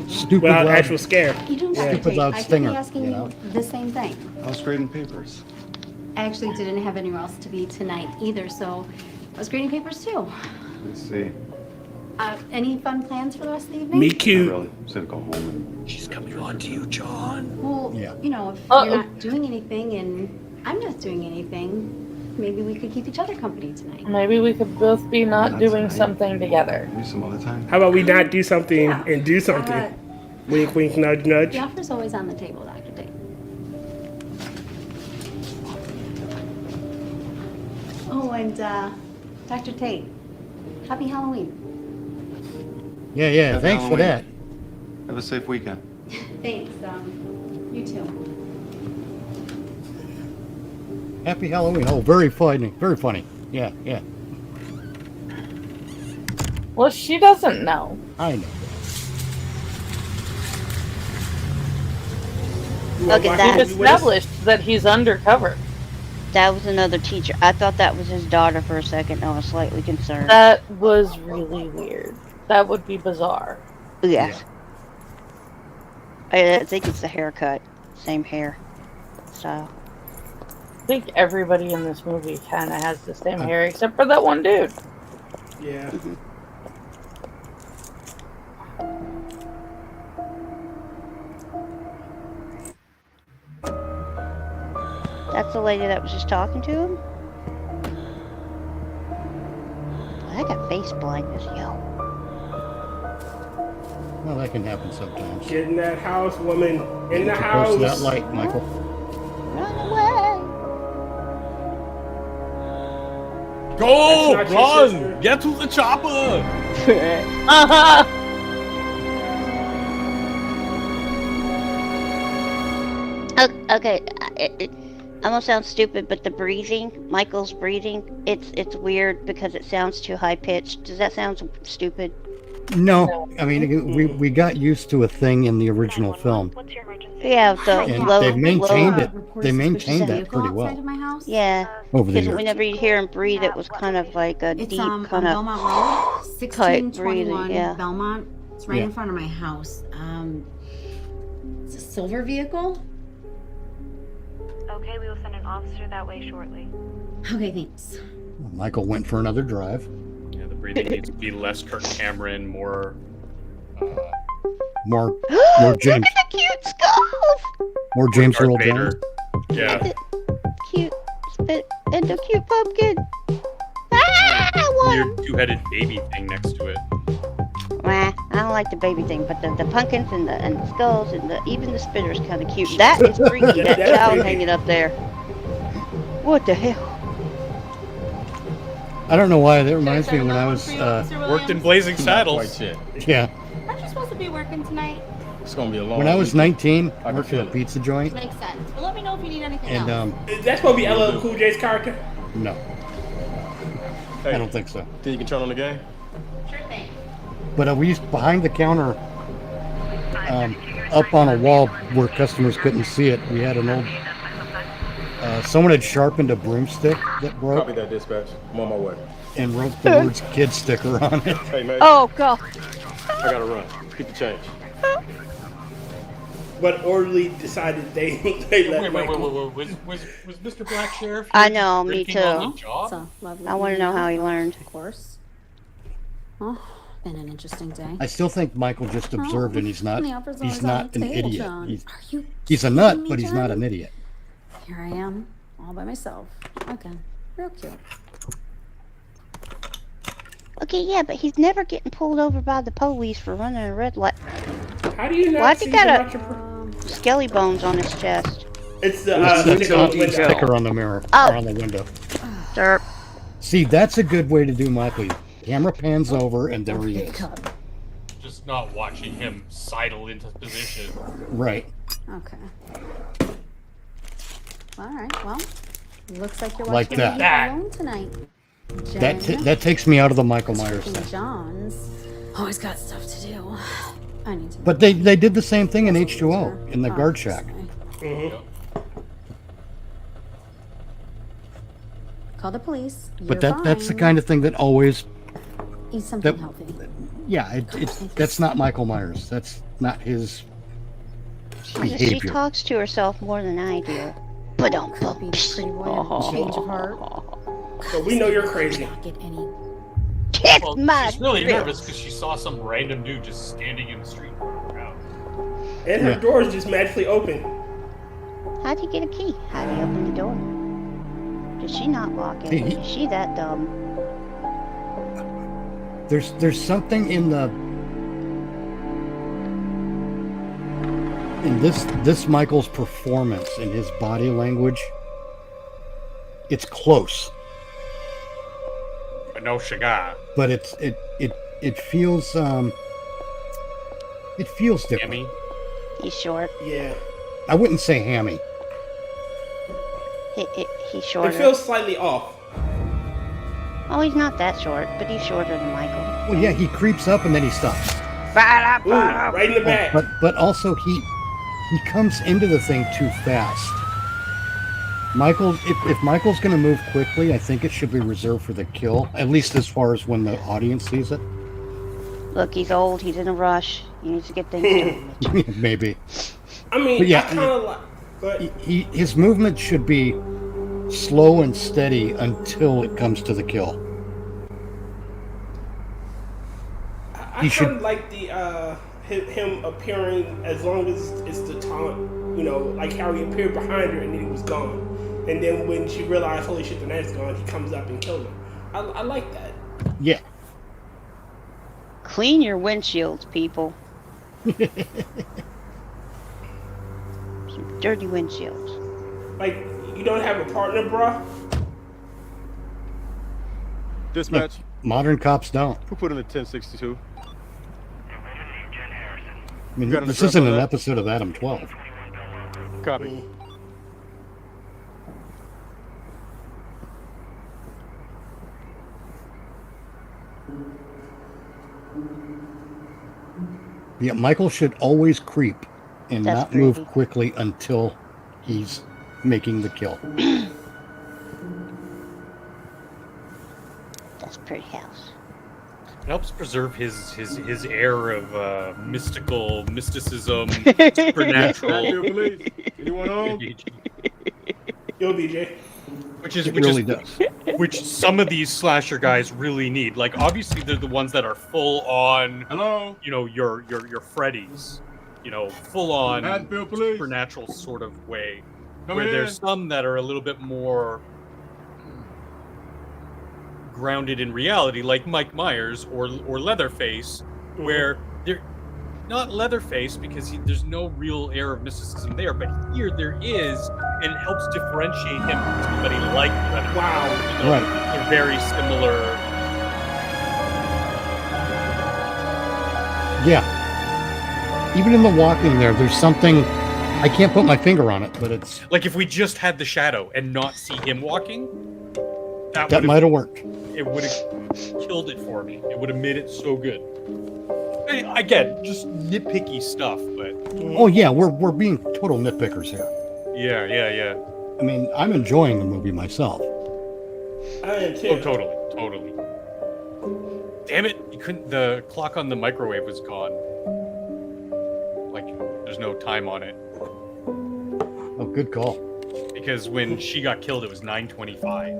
stupid Without loud, actual scare. You don't Yeah. have to Stupid take. loud I keep stinger, asking you you know? the same thing. I was grading papers. I actually didn't have anywhere else to be tonight either, so I was grading papers too. Let's see. Any fun plans for the rest of the evening? Me cute. Not really. I'm just gonna go home and... She's coming on to you, John. Well, Yeah. you know, if Uh-oh. you're not doing anything and I'm not doing anything, maybe we could keep each other company tonight. Maybe we could both be not Not doing tonight. something together. Maybe some other time. How about we not do something Yeah. and do something? Wink, wink, nudge, nudge. The offer's always on the table, Dr. Tate. Oh, and Dr. Tate, happy Halloween. Yeah, Happy thanks for that. Halloween. Have a safe weekend. Thanks. You too. Happy Halloween. Oh, very funny. Very funny. Yeah. Well, she doesn't know. I know. Look at that. We've established that he's undercover. That was another teacher. I thought that was his daughter for a second. I was slightly concerned. That was really weird. That would be bizarre. Yes. I think it's the haircut. Same hair style. I think everybody in this movie kind of has the same hair except for that one dude. Yeah. That's the lady that was just talking to him? I got face blindness, yo. Well, that can happen sometimes. Get in that house, woman. In the Get house. close to that light, Michael. Run away! Go! That's not your Run! sister. Get to the chopper! Okay, I'm gonna sound stupid, but the breathing, Michael's breathing, it's weird because it sounds too high pitched. Does that sound stupid? No, I mean we got used to a thing in the original film, Yeah, the and low, they've maintained low, it. They maintained that pretty well Yeah, over the because years. whenever you hear him breathe, it was kind of like a deep on kind of Belmont Road, tight breathing. 1621 Yeah. Belmont. It's right Yeah. in front of my house. It's a silver vehicle. Okay, we will send an officer that way shortly. Okay, thanks. Michael went for another drive. Yeah, the breathing needs to be less Kirk Cameron, more. More James. Look at the cute skulls! More James Darth Earl Vader. Jones. Yeah. Cute, and the cute pumpkin. Ah, Weird two-headed baby thing next to it. Nah, I don't like the baby thing, but the pumpkins and the skulls and even the spitter's kind of cute. That is freaky. That That's child creepy. hanging up there. What the hell? I don't know why that reminds me when I was Worked in Blazing Saddles. yeah Aren't you supposed to be working tonight? It's gonna be a long when I was 19, I can worked at feel a it. pizza joint, Makes sense. But let me know if you need anything and else. That's supposed to be LL Cool J's character. no, I don't think so. Think you can turn on the game? Sure thing. But we used behind the counter, up on a wall where customers couldn't see it. We had an old. Someone had sharpened a broomstick that broke Copy that, dispatch. I'm on my way. and wrote the words "kid" sticker on it. Hey, man. Oh god. I gotta run. Keep the change. But orderly decided they let Wait, Michael. was Mr. Black Sheriff? I know, me drinking on too. the job? It's a lovely I want to know how he learned. Of course. Oh, been an interesting day. I still think Michael just observed, and he's not. The upper's He's always not on an the table, idiot. John. He's, Are you he's a nut, kidding me, but he's not John? an idiot. Here I am, all by myself. Okay, real cute. Okay, yeah, but he's never getting pulled over by the police for running a red light. How do you not Why'd see he got about a your... skelly bones on his chest? It's the There's sticker on a the window. sticker on the mirror Oh. or on the window. Derp. See, that's a good way to do Michael. Camera pans over, and there he is. Just not watching him sidle into position. Right. Okay. All right. Well, looks like you're Like watching that. me alone tonight. Jen. That takes me out of the Michael Myers Speaking of thing. John's, always got stuff to do. I need to. But they did the same thing in H2O in the guard shack. Call the police. But You're that's the fine. kind of thing that always. Eat something that- healthy. Yeah, it's that's not Michael Myers. That's not his She behavior. talks to herself more than I do. But don't Be pretty boy. Change of heart. So we know you're crazy. Get any. Kick Well, my she's really ribs. nervous because she saw some random dude just standing in the street. And her Yeah. door is just magically open. How'd he get a key? How'd he open the door? Did she not lock it? Is she that dumb? There's something in this Michael's performance and his body language. It's close, But no cigar. but it feels it feels different. Hammy. He's short. Yeah. I wouldn't say hammy. He's shorter. It feels slightly off. Oh, he's not that short, but he's shorter than Michael. Well, yeah, he creeps up and then he stops. Ooh, right in the back. But also he comes into the thing too fast. Michael, if Michael's going to move quickly, I think it should be reserved for the kill, at least as far as when the audience sees it. Look, he's old. He's in a rush. He needs to get things done. Maybe. I mean, But yeah, I kind of like... But his movement should be slow and steady until it comes to the kill. I kind of like the him appearing as long as it's the taunt, you know, like how he appeared behind her and then he was gone. And then when she realized, holy shit, the knife's gone, he comes up and kills her. I like that. Yeah. Clean your windshields, people. Some dirty windshields. Like, you don't have a partner, bruh? Dispatch. Modern cops don't. Who put in the 1062? I mean, Got an this address isn't on an that? episode of Adam 12. Copy. Yeah, Michael should always creep and That's not move creepy. quickly until he's making the kill. That's a pretty house. It helps preserve his air of mysticism, supernatural. Police. Anyone home? Yo, BJ. It really does. Which some of these slasher guys really need. Like, obviously, they're the ones that are full on. Hello. You know, your Freddy's. You know, full on Haddonfield Police. supernatural sort of way. Come where in. there's some that are a little bit more grounded in reality, like Mike Myers or Leatherface, where they're not Leatherface because there's no real air of mysticism there, but here there is, and it helps differentiate him from somebody like Leatherface. Wow. You know, Right. They're very similar. Yeah. Even in the walking there's something, I can't put my finger on it, but it's... Like if we just had the shadow and not see him walking, That might have worked. It would have killed it for me. It would have made it so good. Again, just nitpicky stuff, but Oh yeah, we're being total nitpickers here. yeah. I mean, I'm enjoying the movie myself. I am too. Oh, totally. Damn it! You couldn't. The clock on the microwave was gone. Like, there's no time on it. Oh, good call. Because when she got killed, it was 9:25.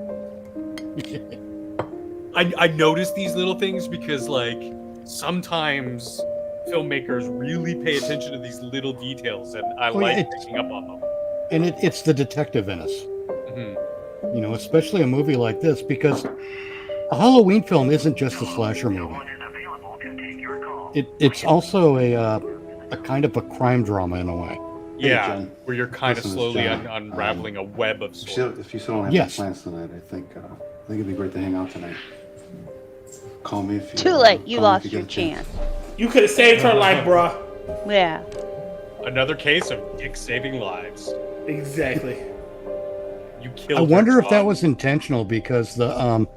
I noticed these little things because, like, sometimes filmmakers really pay attention to these little details, and I like picking up on them. And it's the detective in us. Mm-hmm. You know, especially a movie like this, because a Halloween film isn't just a slasher movie. It's also a kind of a crime drama in a way. Yeah, John. where you're kind of Listen, slowly John. unraveling a web of sorts. If you still don't have Yes. any plans tonight, I think it'd be great to hang out tonight. Call me if you. Too late. You call me lost if you your get a chance. chance. You could have saved her life, bruh. Yeah. Another case of Dick saving lives. Exactly. You killed. I wonder her if that son. was intentional because the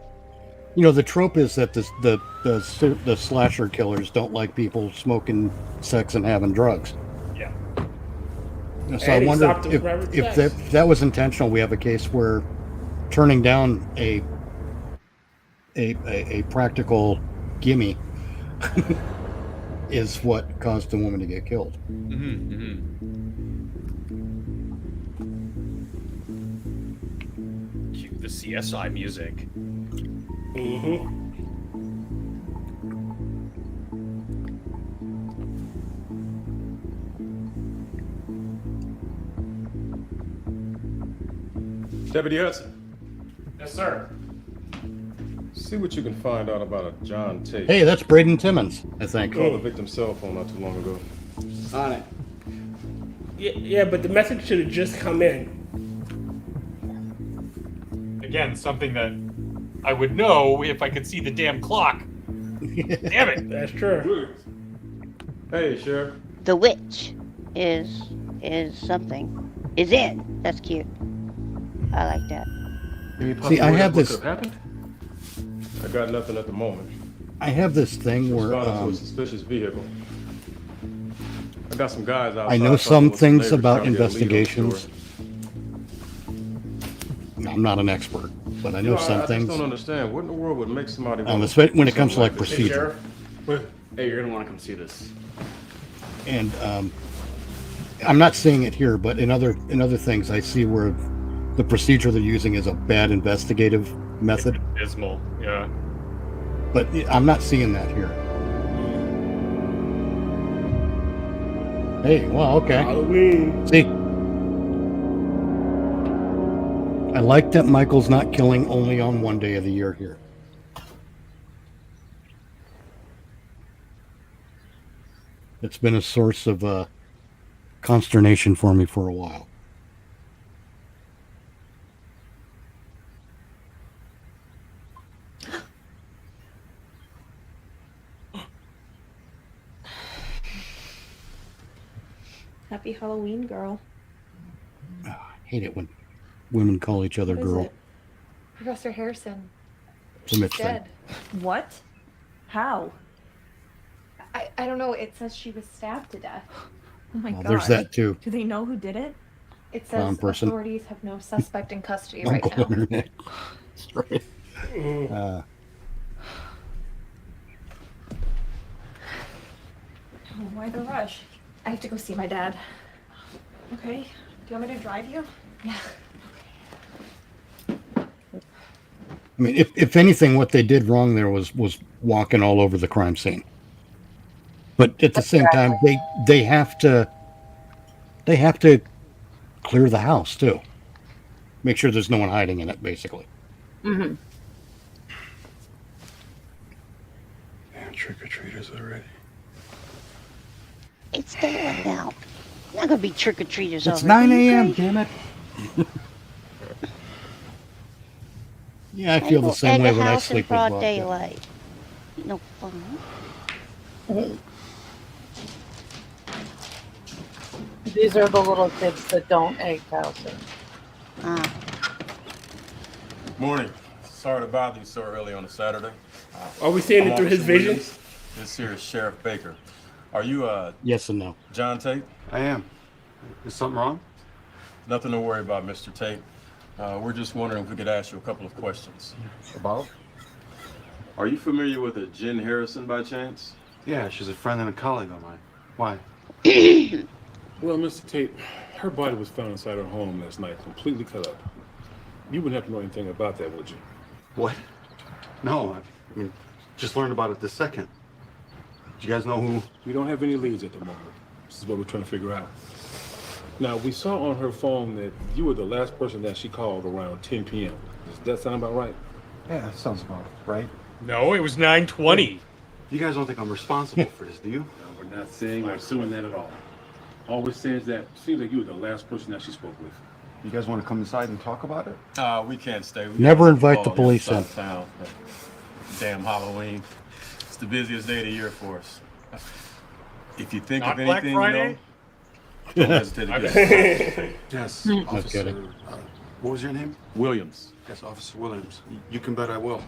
you know, the trope is that the slasher killers don't like people smoking, sex, and having drugs. Yeah. So I And he wonder stopped him from having if sex. that was intentional. We have a case where turning down a practical gimme is what caused the woman to get killed. Cue the CSI music. Deputy Hudson, Yes, sir. see what you can find out about a John Tate. Hey, that's Braden Timmons, I think. Called the victim's cell phone not too long ago. On it. Yeah, but the message should have just come in. Again, something that I would know if I could see the damn clock. Damn it! That's true. Hey, Sheriff. The witch is something. Is in. That's cute. I like that. See, I have What this. could have happened? I got nothing at the moment. I have this thing where Responded to a suspicious vehicle. I got some guys outside. I know talking some with some things neighbors about trying to get a lead on the investigations. story. I'm not an expert, but I know some I things. just don't understand. What in the world would make somebody When want it comes to like this? procedure. Hey, you're gonna want to come see this. And I'm not seeing it here, but in other things, I see where the procedure they're using is a bad investigative method. Dismal, yeah. But I'm not seeing that here. Hey, well, okay. Halloween. See, I like that Michael's not killing only on one day of the year here. It's been a source of consternation for me for a while. Happy Halloween, girl. I hate it when women call each other What is girl. it? Professor Harrison. It's a Mitch She's thing. dead. What? How? I don't know. It says she was stabbed to death. Oh my Well, god. there's that too. Do they know who did it? It Wrong says person. authorities have no suspect in custody right Uncle now. Internet. That's right. Oh, why the rush? I have to go see my dad. Okay. Do you want me to drive you? Yeah. I mean, if anything, what they did wrong there was walking all over the crime scene. But at the same time, they have to clear the house too. Make sure there's no one hiding in it, basically. Mm-hmm. Damn trick-or-treaters already. It's daylight now. Not gonna be trick-or-treaters It's already. 9 a.m. Okay? Damn it. Yeah, I feel the go same egg way a when I house in sleep with broad vodka. daylight. No fun. These are the little kids that don't egg houses. Morning. Sorry to bother you so early on a Saturday. Are we seeing I'm it through his Officer vision? Williams. This here is Sheriff Baker. Are you Yes and no. John Tate? I am. Is something wrong? Nothing to worry about, Mr. Tate. We're just wondering if we could ask you a couple of questions. About? Are you familiar with a Jen Harrison by chance? Yeah, she's a friend and a colleague of mine. Why? Well, Mr. Tate, her body was found inside her home last night, completely cut up. You wouldn't have to know anything about that, would you? What? No, I mean, just learned about it this second. Do you guys know who? We don't have any leads at the moment. This is what we're trying to figure out. Now, we saw on her phone that you were the last person that she called around 10 p.m. Does that sound about right? Yeah, that sounds about right. No, it was 9:20. You guys don't think I'm responsible for this, do you? No, we're not saying or assuming that at all. All we're saying is that it seems like you were the last person that she spoke with. You guys want to come inside and talk about it? We can't stay. We Never got invite call the on police other in. side of town. Damn Halloween. It's the busiest day of the year for us. If you think Not of Black anything, Friday? don't hesitate to get it. Yes, No Officer. kidding. What was your name? Williams. Yes, Officer Williams. You can bet I will.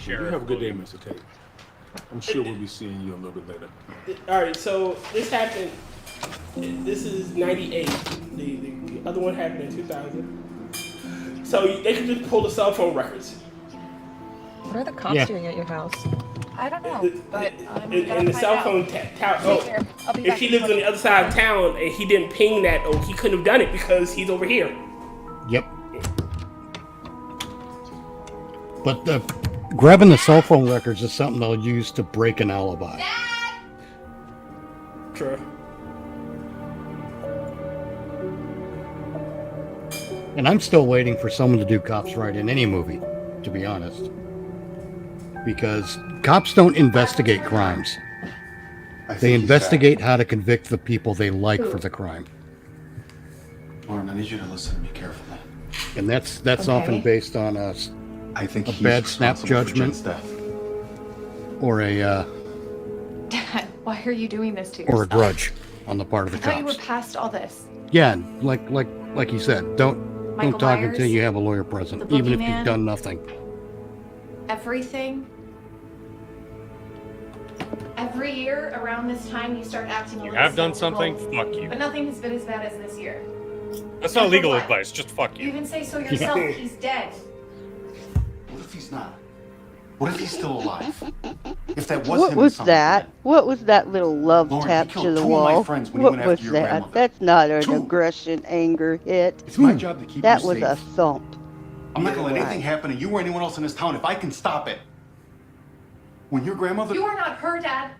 You have a good day, Mr. Tate. I'm sure we'll be seeing you a little bit later. All right, so this happened. This is '98. The other one happened in 2000. So they can just pull the cell phone records. What are the cops Yeah. doing at your house? I don't know, but I'm gonna And the find cell out. phone Take tower. care. I'll be If back he in lives on 20. the other side of town and he didn't ping that, he couldn't have done it because he's over here. Yep. But grabbing the cell phone records is something they'll use to break an alibi. True. And I'm still waiting for someone to do cops right in any movie, to be honest. Because cops don't investigate crimes. They investigate how to convict the people they like for the crime. Lauren, I need you to listen to me carefully. And that's often based on I think a he's bad snap responsible for judgment Jen's death. or a Dad, why are you doing this to or a yourself? grudge on the part of I the thought you were cops. past all this. Yeah, like you said, don't Michael talk Myers, until you have a lawyer present, the even if boogeyman. you've done nothing. Everything. Every year around this time, you start acting. You a have little done something? cynical, Fuck you. But nothing has been as bad as this year. That's not And legal for what? advice. Just fuck You you. even say so yourself. He's dead. What if he's not? What if he's still alive? If that was What him was in something that? What was that little love Lauren, tap he to killed the 2 of my wall? friends when he What went after was your that? grandmother. That's not an 2. aggression, anger hit. It's my job to keep That you was safe. a thump. I'm not gonna let Right. anything happen to you or anyone else in this town if I can stop it. When your grandmother... You are not her dad.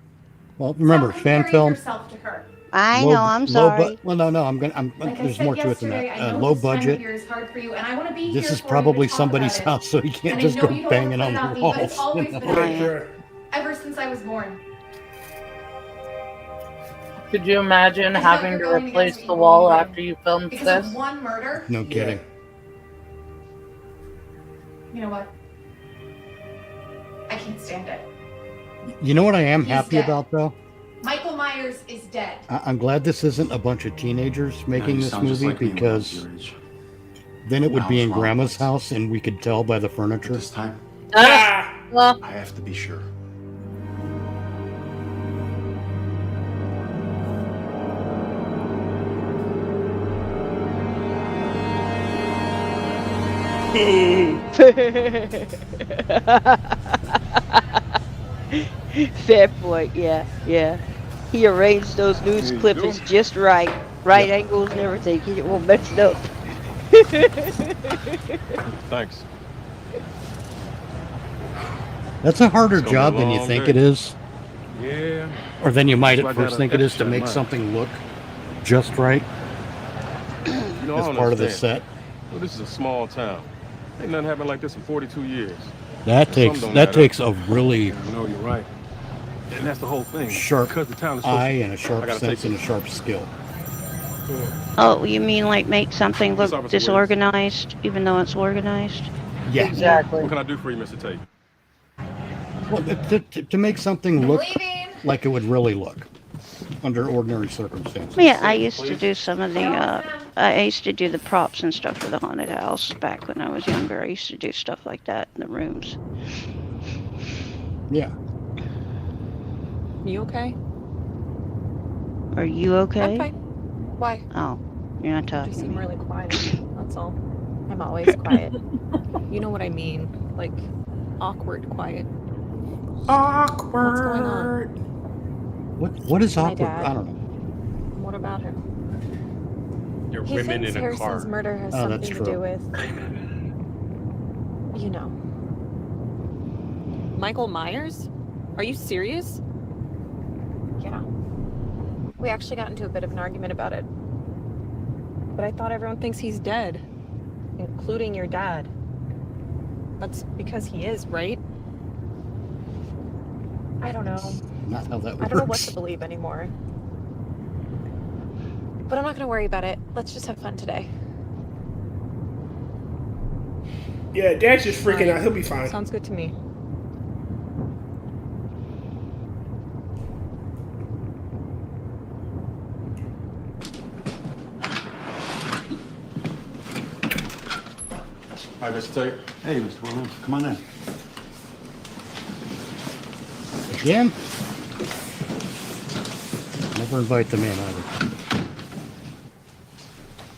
Well, remember, Stop fan comparing film. yourself to her. I know. I'm sorry. Well, no, I'm gonna. Like I There's said more to it than yesterday, I that. know Low this time of budget. year is hard for you, and I want to be This here is for probably you to talk somebody's about it. house, so he can't And just I go know you don't banging want on to put it the me, walls. but it's always been you know? like this ever since I was born. Could you imagine It's like having you're to going replace against the me wall when you after you filmed because this? of one murder. No kidding. You know what? I can't stand it. You know what I am He's happy dead. about though? Michael Myers is dead. I'm glad this isn't a bunch of teenagers making you this sound just movie like me when I was because your age. then it would Now be it's in wrong. Grandma's house and we could tell by the furniture. This time, Well, I have to be sure. Fair point, yeah. He arranged those news There you clippings go. just right. Right angles and everything. He didn't want to mess it up. Thanks. That's a harder It's gonna be a job than you long think day. it is. Yeah. Or than you might So I at first got think an it is to extra make mind. something look just right You know, I as don't part of the understand. set. Well, this is a small town. Ain't nothing happened like this in 42 years. That Some takes don't that add takes up. a really You know, you're right. And that's the whole thing. sharp Because the town is supposed eye to- and a I sharp gotta sense take and a sharp skill. Oh, you mean like make something This look officer wins. disorganized, even though it's organized? Yeah. exactly. What can I do for you, Mr. Tate? Well, to make something look Leaving. like it would really look under ordinary circumstances. Yeah, I used to do some of the, I used to do the props and stuff for the haunted house back when I was younger. I used to do stuff like that in the rooms. Yeah. You okay? Are you okay? I'm fine. Why? Oh, you're not You talking just to seem me. really quiet. That's all. I'm always quiet. You know what I mean? Like awkward quiet. Awkward. What's going on? What is My awkward? dad. I don't know. What about him? There are He women thinks in a Harrison's car. murder has Oh, that's something to do true. with, you know. Michael Myers? Are you serious? Yeah. We actually got into a bit of an argument about it. But I thought everyone thinks he's dead, including your dad. That's because he is, right? I don't know. Not how that I works. don't know what to believe anymore. But I'm not gonna worry about it. Let's just have fun today. Yeah, Dad's just freaking Alright. out. He'll be fine. Sounds good to me. Hi, Mr. Tate. Hey, Mr. Williams, come on in. Again? Never invite them in either.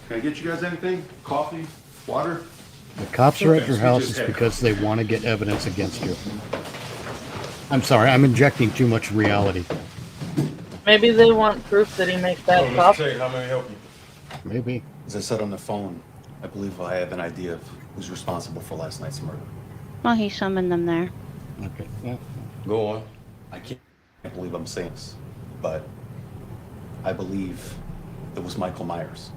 Can I get you guys anything? Coffee? Water? The cops are at your We house just is had because they want to get evidence against you. I'm sorry, I'm injecting too much reality. Maybe they want proof that he makes Oh, bad Mr. coffee. Tate, how may I help you? Maybe. As I said on the phone, I believe I have an idea of who's responsible for last night's murder. Well, he summoned them there. Okay. Yeah. Go on. I can't believe I'm saying this, but I believe it was Michael Myers.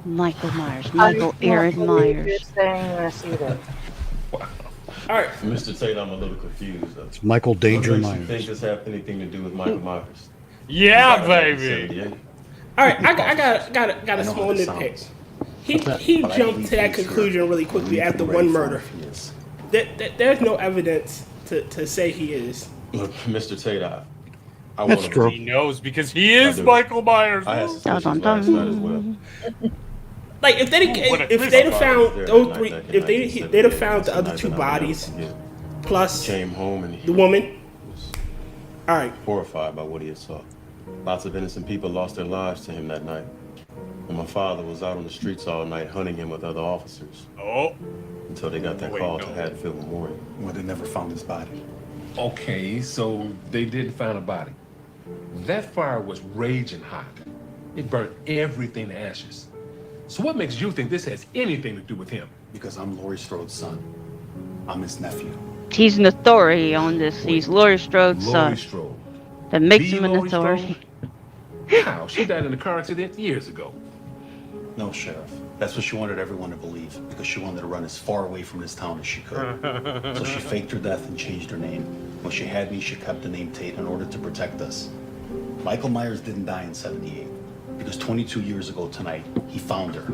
Michael Myers. I Michael can't Aaron believe Myers. You're saying this either. All right. Mr. Tate, I'm a little confused. It's Michael Danger What makes you Myers. think this have anything to do with Michael Myers? Yeah, baby. 78. All right, I got a I know small how this nitpick. sounds. He But I jumped believe to that he's here. conclusion really quickly Believe after him one right murder. from if he is. There's no evidence to say he is. Look, Mr. Tate, I That's want true. He knows because he is I do. Michael Myers. I had Dun, suspicions dun, last night as well. dun. Like if they What a if twist. they'd have My father found was there those that three, night back in if they'd have 1978. found the That's other night two that I'll never bodies forget. plus Came home and he the woman. was All right, horrified by what he had saw. Lots of innocent people lost their lives to him that night. And my father was out on the streets all night hunting him with other officers Oh, until they got that Wait, call no. to Haddonfield Memorial. Well, they never found his body. Okay, so they didn't find a body. That fire was raging hot. It burnt everything to ashes. So what makes you think this has anything to do with him? Because I'm Laurie Strode's son. I'm his nephew. He's an authority on this. He's Laurie Strode's Laurie son. Strode. That makes The him an Laurie authority. Strode? How? gal. She died in a car accident years ago. No, Sheriff. That's what she wanted everyone to believe, because she wanted to run as far away from this town as she could. So she faked her death and changed her name. When she had me, she kept the name Tate in order to protect us. Michael Myers didn't die in '78, because 22 years ago tonight, he found her.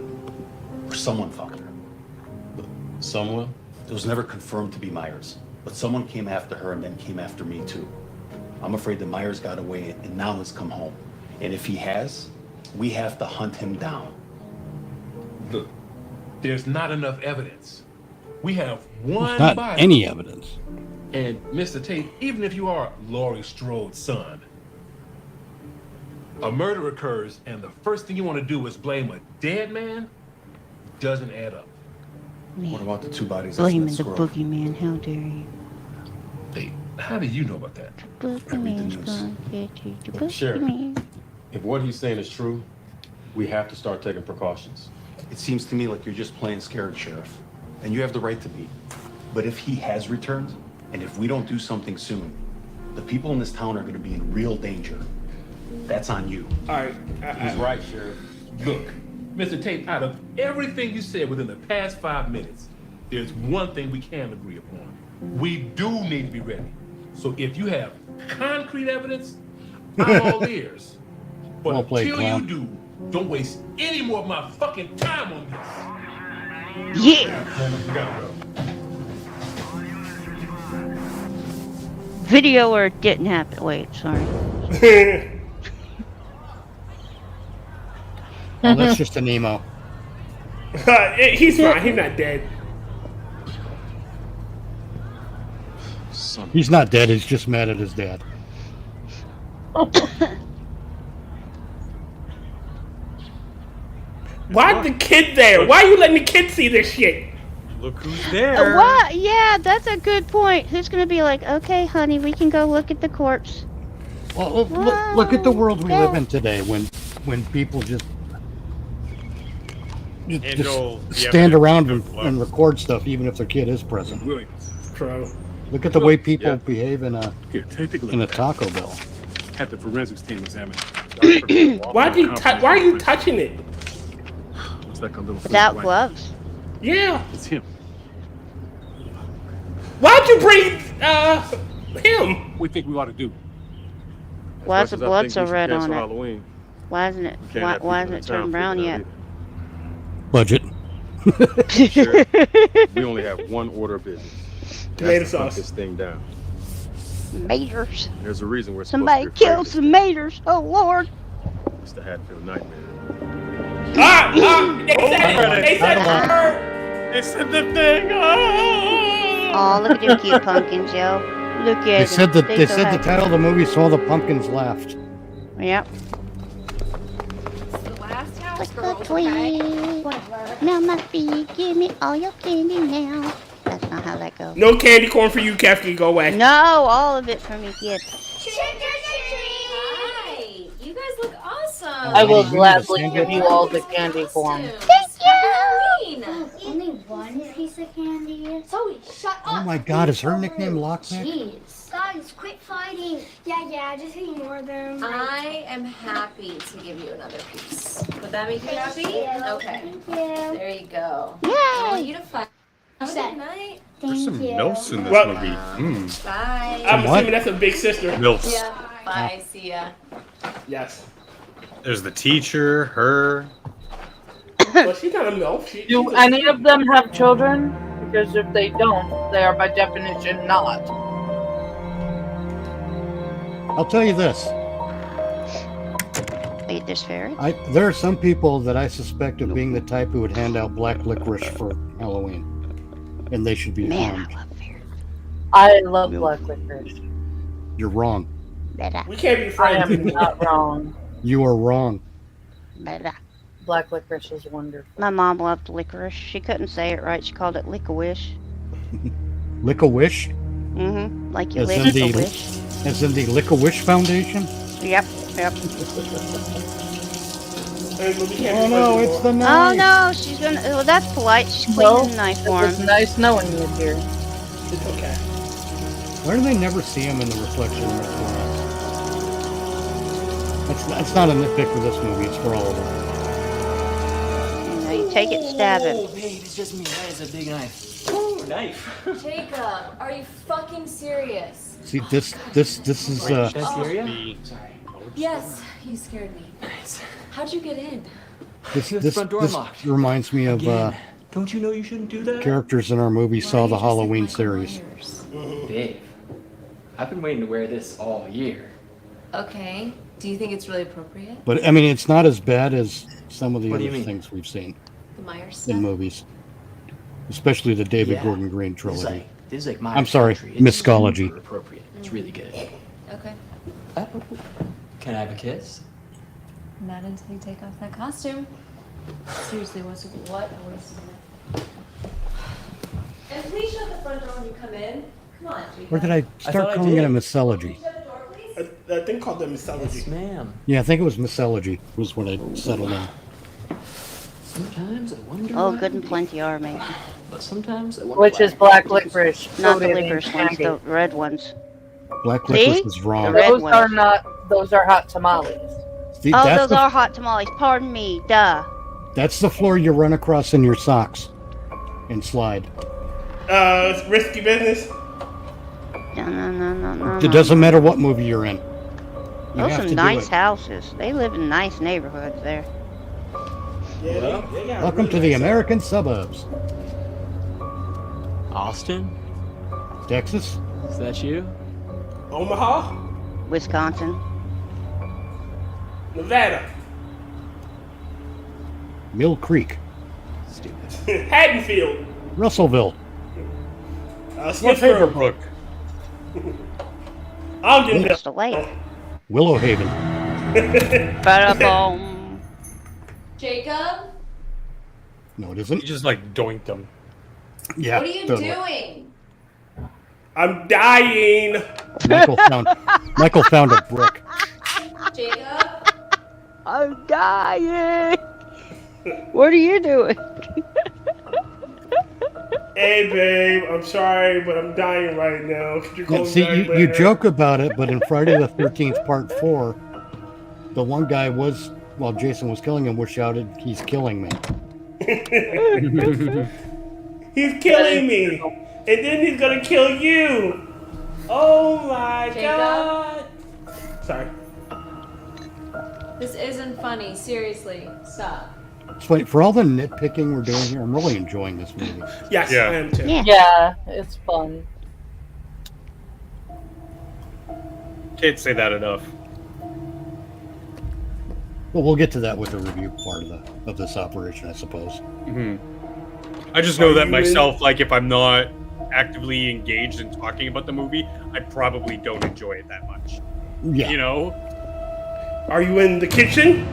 Or someone found her. Someone? It was never confirmed to be Myers, but someone came after her and then came after me too. I'm afraid that Myers got away and now has come home. And if he has, we have to hunt him down. Look, there's not enough evidence. We have one Not body. any evidence. And Mr. Tate, even if you are Laurie Strode's son, a murder occurs and the first thing you want to do is blame a dead man doesn't add up. What about the two bodies? Blaming the boogeyman, how dare you? Hey, how do you know about that? Boogeyman's gonna get you. The Sheriff, boogeyman. if what he's saying is true, we have to start taking precautions. It seems to me like you're just playing scared, Sheriff. And you have the right to be. But if he has returned, and if we don't do something soon, the people in this town are going to be in real danger. That's on you. All right. He's right, Sheriff. Look, Mr. Tate, out of everything you said within the past 5 minutes, there's one thing we can agree upon. We do need to be ready. So if you have concrete evidence, I'm all ears. But Well played, until clown. you do, don't waste any more of my fucking time on this. Yeah! You gotta go. Video or it didn't happen. Wait, sorry. Oh, that's just an emo. He's fine. He's not dead. He's not dead. He's just mad at his dad. Why the kid there? Why are you letting the kid see this shit? Look who's there. What? Yeah, that's a good point. Who's gonna be like, okay, honey, we can go look at the corpse? Well, look at the world we live in today, when people just stand around and record stuff, even if their kid is present. True. Look at the way people behave in a a Taco Bell. Have the forensics team examine it. Why are you touching it? Looks like a little Without gloves. Yeah. It's him. Why'd you bring him? We think we ought to do. Why is the As much as I blood think so we should red cancel on it? Halloween, Why isn't it? can't have Why people isn't in it town turned brown figuring yet? Budget. Sheriff, we only have one order of business. Tomato That's to hunt sauce. this thing down. Maters. There's a reason we're Somebody supposed to be killed some maters. Oh Lord. It's the Haddonfield Nightmare. They said the thing. Oh, look at them cute pumpkins, yo. Look at They them. said that they so said the happy. title of the movie, so all the pumpkins laughed. Yep. The last house, Click girls, the tweet. okay? Now my feet, give me all your candy now. That's not how that goes. No candy corn for you, Kefk. Go away. No, all of it for me, kid. Hi, you guys look awesome. I will gladly give you all the candy corn. Only one piece of candy. Zoe, shut up. Oh my God, is her nickname Lockneck? Jeez. Guys, quit fighting. Yeah, just ignore them. I am happy to give you another piece. Would that make you happy? you. Okay. Thank you. There you go. Yay! I want you to fight. Have a good night. There's some you. notes in this Well- movie. Bye. I'm What? assuming that's a big sister. Milfs. Yeah. Bye. See ya. Yes. There's the teacher, her. Well, she's not a MILF. Do any of them have children? Because if they don't, they are by definition not. I'll tell you this. Wait, this fairy? There are some people that I suspect of being the type who would hand out black licorice for Halloween, and they should be Man, harmed. I love black licorice. You're wrong. Better. We can't be I friends. am not wrong. You are wrong. Better. Black licorice is wonderful. My mom loved licorice. She couldn't say it right. She called it lick-a-wish. Lick-a-wish? Mm-hmm. Like you As lick in a the wish. as in the Lick-a-Wish Foundation? Yep. Oh no, it's the Oh knife. no, she's gonna. Well, that's polite. She's No, cleaning the knife for It was him. nice knowing you, dear. It's okay. Why do they never see him in the reflection of the glass? That's not a nitpick for this movie. It's for all of them. You know, you take it, stab him. Babe, it's just me. That is a big knife. Ooh, knife. Jacob, are you fucking serious? See, this is. Did I scare you? Sorry. Yes, you scared me. Nice. How'd you get in? This reminds me of Don't you know you shouldn't do that? characters in our movie Saw the Halloween series. Babe, I've been waiting to wear this all year. Okay. Do you think it's really appropriate? But I mean, it's not as bad as some of the What do you other mean? things we've seen The Myers in stuff? movies, especially the David Yeah. Gordon Green trilogy. This is like my I'm sorry, country. It's Miscology. super appropriate. It's really good. Okay. Can I have a kiss? Not until you take off that costume. Seriously, what a waste of it. And please shut the front door when you come in. Come on, Jacob. Or did I start calling it a misology? I think called them mythology. Yes, ma'am. Yeah, I think it was misology was when I settled in. Sometimes I wonder. Oh, good and plenty are, mate. But sometimes I wonder. Which is black licorice. Not the coated in licorice ones, candy. the red ones. Black See? licorice is wrong. red Those ones. are not. Those are hot tamales. See, Oh, that's those are hot tamales. Pardon me. Duh. That's the floor you run across in your socks and slide. It's risky business. No. It doesn't matter what movie you're in. You Those have are to nice do it. houses. They live in nice neighborhoods there. Yeah, Welcome to the American suburbs. Austin? Texas? Is that you? Omaha? Wisconsin. Nevada? Mill Creek. Haddonfield? Russellville. Smithfield? Brook. Ogdenville? Just a lake. Willow Haven. Ba-da-boom. Jacob? No, it isn't. You just like doinked them. Yeah. What are you totally. doing? I'm dying. Michael found a brick. Jacob? I'm dying. What are you doing? Hey, babe, I'm sorry, but I'm dying right now. Could you call Yeah, me see, back you later? joke about it, but in Friday the 13th Part 4, the one guy was, while Jason was killing him, was shouted, "He's killing me." He's killing me, and then he's gonna kill you. Oh my Jacob? god! Sorry. This isn't funny. Seriously, stop. It's funny, for all the nitpicking we're doing here, I'm really enjoying this movie. Yes, Yeah. I am too. Yeah, it's fun. Can't say that enough. Well, we'll get to that with the review part of this operation, I suppose. Mm-hmm. I just know that myself, like, if I'm not actively engaged in talking about the movie, I probably don't enjoy it that much. Yeah. You know? Are you in the kitchen?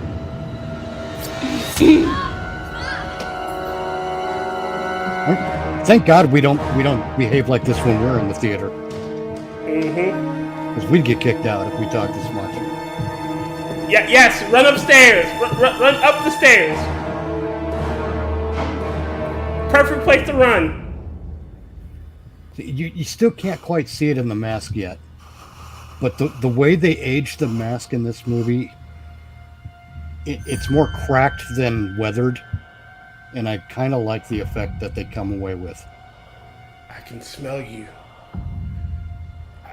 Thank God we don't behave like this when we're in the theater, Mm-hmm. because we'd get kicked out if we talked this much. Yeah, yes, run upstairs. Run up the stairs. Perfect place to run. You still can't quite see it in the mask yet, but the way they aged the mask in this movie, it's more cracked than weathered, and I kind of like the effect that they come away with. I can smell you.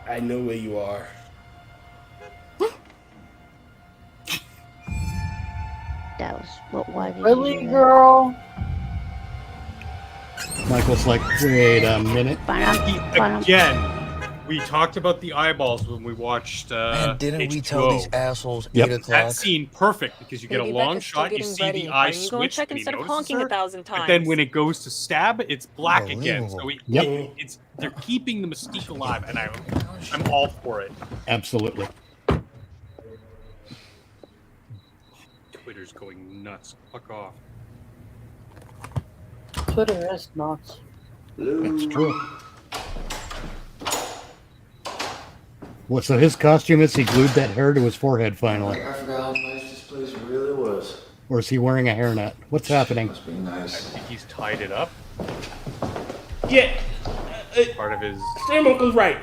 I know where you are. That was why did Really, you do that? girl? Michael's like, wait a minute. Again, we talked about the eyeballs when we watched Man, didn't we tell H2O. these assholes Yep. 8 o'clock? That scene perfect because you get Baby a long Becca's still shot, you getting see ready. the Why eye don't you go and switch check and he instead of notices honking her, 1,000 but then times? when it goes to stab, it's black again. So Yep. it's they're keeping the mystique alive, and I'm all for it. Absolutely. Twitter's going nuts. Fuck off. Twitter is nuts. That's true. What? So his costume is he glued that hair to his forehead finally, I forgot how nice this place really was. or is he wearing a hairnet? What's happening? Must be nice. I think he's tied it up. Yeah. part of his. Stream Uncle's right.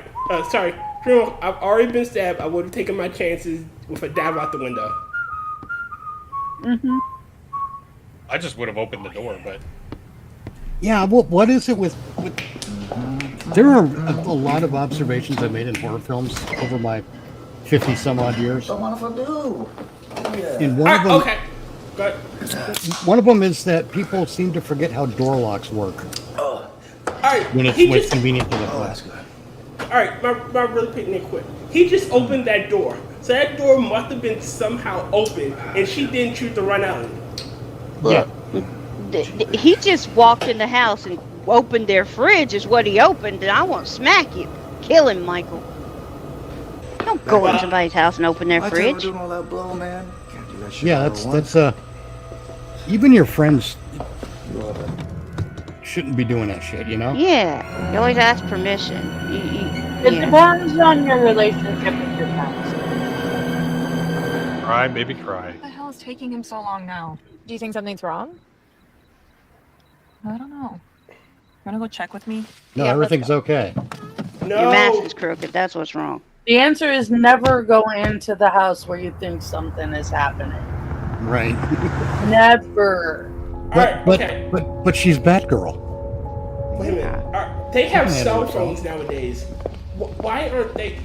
Sorry, Stream Uncle, I've already been stabbed. I would have taken my chances with a dive out the window. Mm-hmm. I just would have opened the door, but. Yeah, what is it with there are a lot of observations I made in horror films over my 50 some odd years. What if I do? And one of them, Okay. Go ahead. one of them is that people seem to forget how door locks work All right. when it's convenient to the class. All right, my really picking it quick. He just opened that door, so that door must have been somehow open, and she didn't choose to run out. Yeah. He just walked in the house and opened their fridge is what he opened, and I want to smack you. Kill him, Michael. Don't go in somebody's house and open their Why you fridge. doing all that blow, man? Can't do that shit Yeah, all that's at once. even your friends shouldn't be doing that shit, you know? Yeah, you always ask permission. It depends on your relationship with your friends. Cry, baby, cry. What the hell is taking him so long now? Do you think something's wrong? I don't know. Wanna go check with me? No, everything's okay. No. Your mask is crooked. That's what's wrong. The answer is never go into the house where you think something is happening. Right. Never. But she's Batgirl. Wait a minute. They have cell phones nowadays. Why aren't they?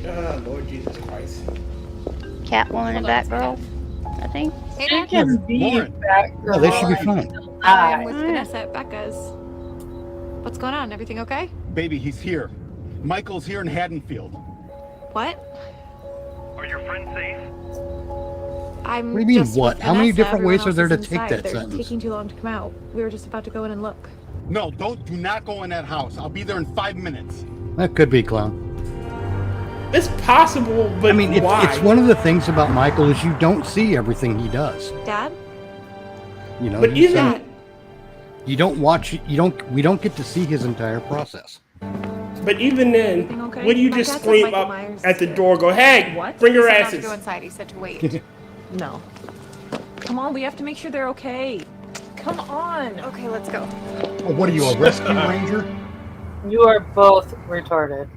Lord Jesus Christ. Catwoman and Batgirl, I think. She can be Batgirl. No, they should be fine. I'm with Vanessa at Becca's. What's going on? Everything okay? Baby, he's here. Michael's here in Haddonfield. What? Are your friends safe? I'm What do you mean, just what? with How many Vanessa. different ways Everyone are there to else is take inside. that They're sentence? taking too long to come out. We were just about to go in and look. No, do not go in that house. I'll be there in 5 minutes. That could be, clown. It's possible, but I mean, why? it's one of the things about Michael is you don't see everything he does. Dad? You know, But even you don't watch. We don't get to see his entire process. But even then, Okay. would you My just dad said scream Michael up Myers at the is door? Go, hey, What? bring your He said not to asses. go inside. He said to wait. No. Come on, we have to make sure they're okay. Come on. Okay, let's go. Well, what are you, a rescue ranger? You are both retarded.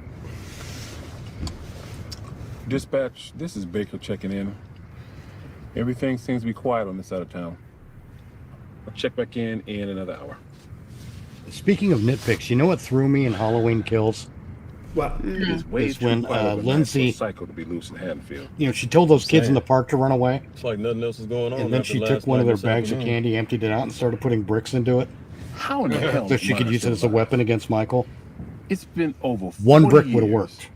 Dispatch, this is Baker checking in. Everything seems to be quiet on this side of town. I'll check back in another hour. Speaking of nitpicks, you know what threw me in Halloween Kills? What? It is way Is too when quiet overnight for a Lindsay, psycho to be loose in Haddonfield. you know, she told those kids in the park to run away, It's like nothing else is going on. and then after she last took one of night their this bags of afternoon. candy, emptied it out, and started putting bricks into it, How in the hell? so she could use it as a weapon against Michael. It's been over 40 One brick would have years. worked.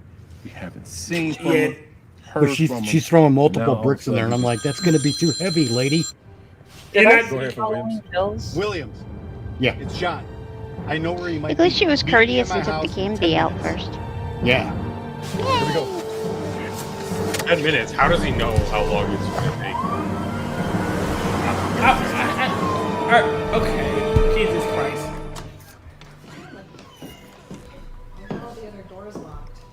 We haven't seen from Yeah. her, But heard she's from her. she's throwing Now multiple all of a bricks in there, and I'm sudden- like, that's going to be too heavy, lady. Did And I I- see Go ahead, Halloween Kills? Williams, Yeah, it's John. I know where he might At least be. she was Meet me at courteous my and took the house in candy 10 out minutes. first. yeah. 10 minutes. How does he know how long it's going to take? Okay, Jesus Christ.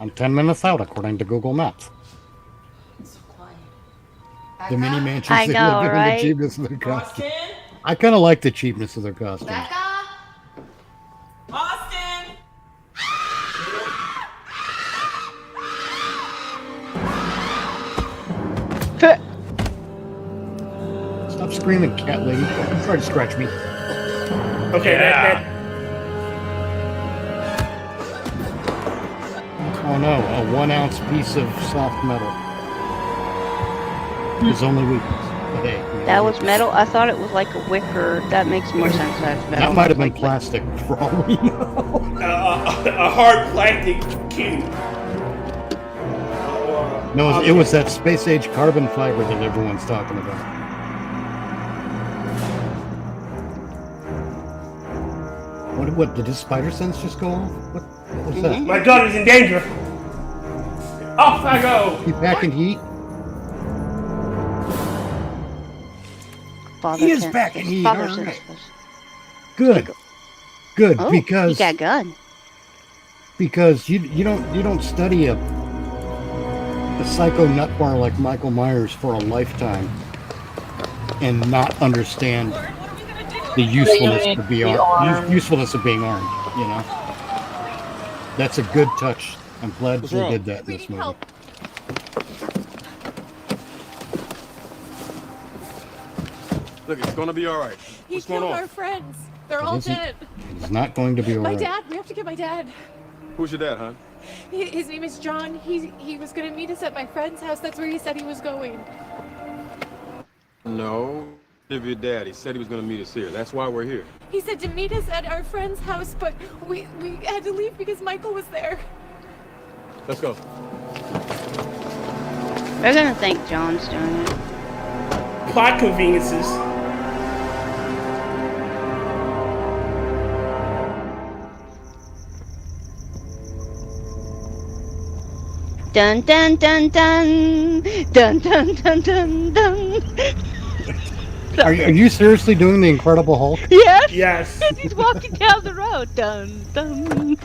I'm 10 minutes out, according to Google Maps. The mini mansions I they know, live in, and right? the cheapness of their costume. I kind of like the cheapness of their costumes. Austin! Stop screaming, cat lady. Don't try to scratch me. Okay, that Oh no, a 1 ounce piece of soft metal. His only weakness. But hey, That was metal? I thought it was like a wicker. That makes more sense. That's metal. that might have been plastic for all we know. a hard plastic cube. No, it was that space age carbon fiber that everyone's talking about. What did his spider sense just go off? What was that? My daughter's in danger. Off I go. He packing heat? Father He is sense- back in heat, father all right. sense- Good. Good, Oh, because he got a gun. because you don't study a psycho nut bar like Michael Myers for a lifetime and not understand the usefulness need of to be armed. usefulness of being armed, you know. That's a good touch. I'm glad What's they wrong? did that in We this need movie. help. Look, it's gonna be all right. He What's going killed on? our friends. They're It all isn't- dead. It's not going to be all My right. dad. We have to get my dad. Who's your dad, hon? His name is John. He was gonna meet us at my friend's house. That's where he said he was going. No. Of your dad. He said he was gonna meet us here. That's why we're here. He said to meet us at our friend's house, but we had to leave because Michael was there. Let's go. They're gonna think John's doing it. Plot conveniences. Dun dun dun dun dun dun dun dun dun. Are you seriously doing the Incredible Hulk? Yes. Yes. He's walking down the road. Dun dun.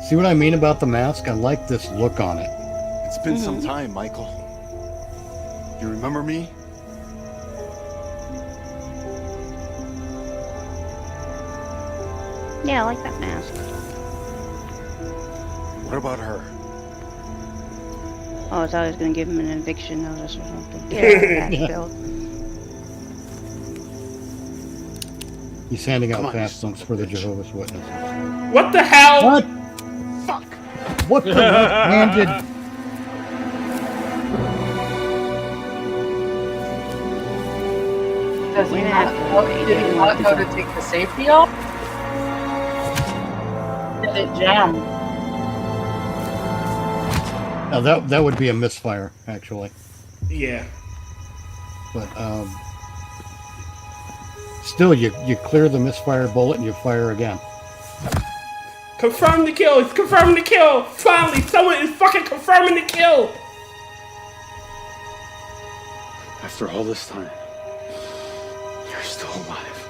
See what I mean about the mask? I like this look on it. It's been some time, Michael. You remember me? Yeah, I like that mask. What about her? Oh, I thought I was gonna give him an eviction notice or something. Get out of He's handing out fast links for the Jehovah's Witnesses. What the hell? What? Fuck! What the left-handed? Does he not know? Did he not know to take the safety off? Did it jam? Now that would be a misfire, actually. Yeah. But still, you clear the misfire bullet and you fire again. Confirm the kill. It's confirming the kill. Finally, someone is fucking confirming the kill. After all this time, you're still alive.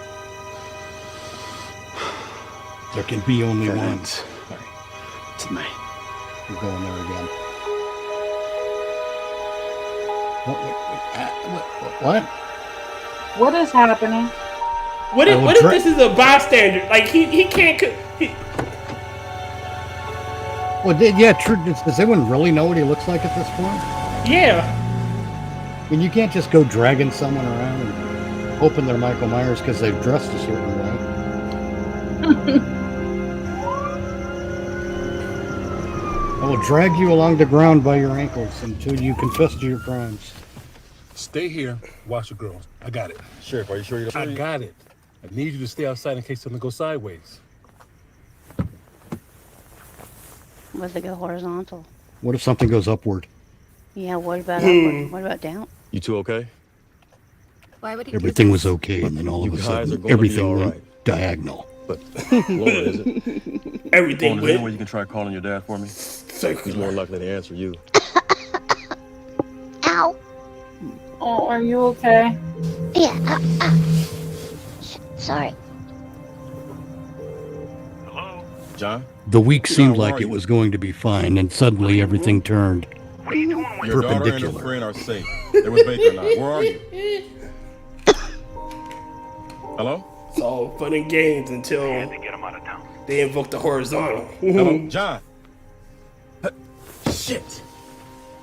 There can be only That one. ends tonight. We're going there again. What? What is happening? What if this is a bystander? Like he can't. Well, yeah, true. Does anyone really know what he looks like at this point? Yeah. I mean, you can't just go dragging someone around and hoping they're Michael Myers because they've dressed a certain way. I will drag you along the ground by your ankles until you confess to your crimes. Stay here, watch the girls. I got it. Sheriff, are you sure you're... I got it. I need you to stay outside in case something goes sideways. What if they go horizontal? What if something goes upward? Yeah, what about upward? What about down? You two okay? Why would he? Everything was okay, and then all of a You guys are sudden, gonna everything be all went right. diagonal. But Lord, is it? Everything Is there any way you can try calling your dad for me? He's more likely to answer you. Ow! Oh, are you okay? Yeah. Sorry. John? The week seemed where like are it you? was going to be fine, and suddenly everything turned Your daughter and her perpendicular. friend are safe. They're with Baker now. Where are you? Hello? It's all fun and games until they invoke the horizontal. Hello? John? Shit.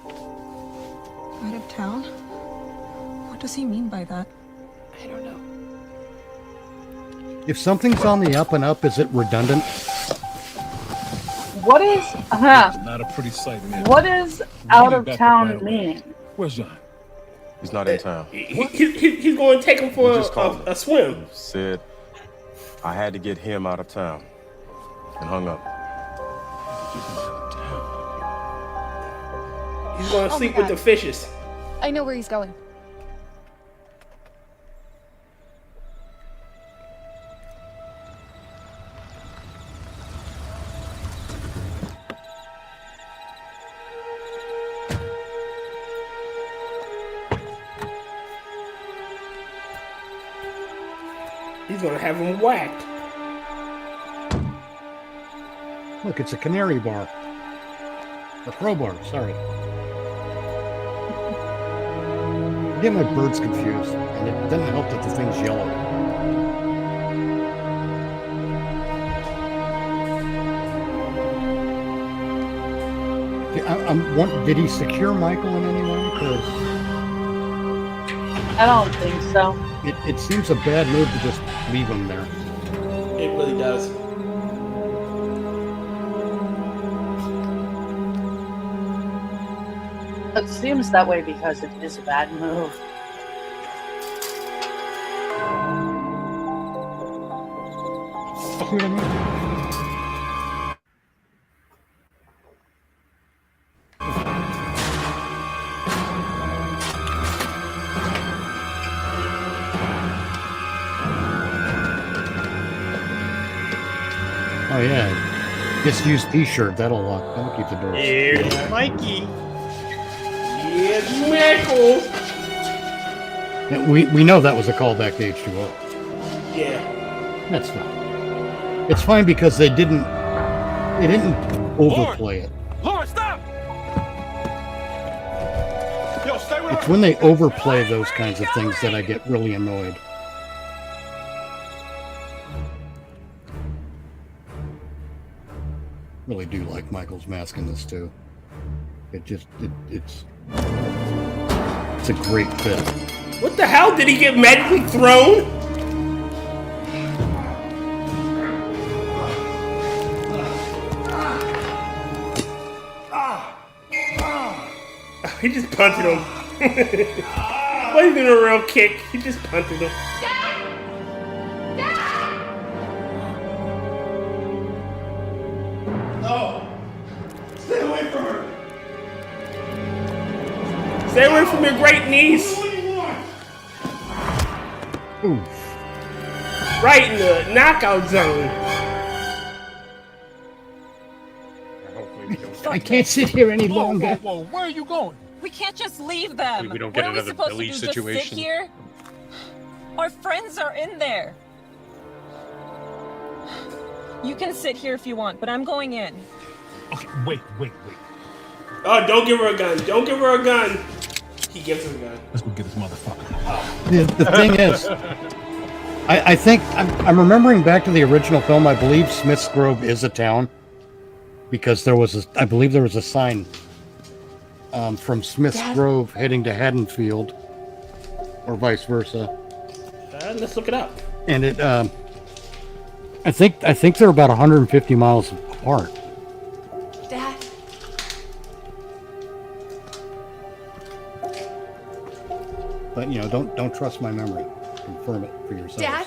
Out of town? What does he mean by that? I don't know. If something's on the up and up, is it redundant? What is Not a pretty sight, man. what is out of town meaning? Where's John? He's not in town. He's going to take him for a swim. Said I had to get him out of town. And hung up. He's going to Oh sleep my with God. the fishes. I know where he's going. He's going to have him whacked. Look, it's a canary bar. A crowbar, sorry. I get my birds confused, and it doesn't help that the thing's yellow. Did he secure Michael in any way? Because I don't think so. it seems a bad move to just leave him there. It really does. It seems that way because it is a bad move. Oh yeah, disused T-shirt. That'll keep the door. Here's Mikey. Here's Michael. Yeah, we know that was a callback to H2O. Yeah. That's fine. It's fine because they didn't overplay it. Lord, stop! Yo, stay with It's when they overplay those kinds of things that I get really annoyed. Really do like Michael's mask in this too. It's a great fit. What the hell? Did he get magically thrown? He just punted him. Wasn't even a real kick. He just punted him. No! Stay away from her! Stay away from your great niece. Ooh. Right in the knockout zone. I can't sit here any longer. Whoa, where are you going? We can't just leave them. We don't What get are we another supposed Billy to do? situation. Just sit here? Our friends are in there. You can sit here if you want, but I'm going in. Okay, wait. Oh, don't give her a gun. Don't give her a gun. He gives her a gun. Let's go get this motherfucker. The thing is, I think I'm remembering back to the original film. I believe Smith's Grove is a town because I believe there was a sign from Smith's Grove heading to Haddonfield, or vice versa. Let's look it up. And it, I think they're about 150 miles apart. Dad. But you know, don't trust my memory. Confirm it for yourself. Dad.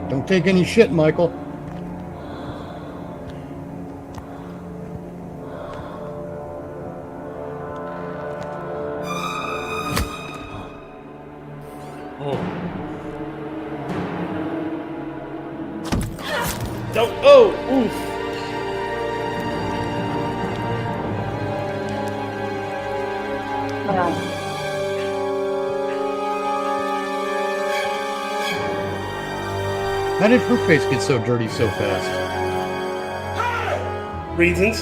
Don't take any shit, Michael. Don't. Oh, oof. How did her face get so dirty so fast? Reasons.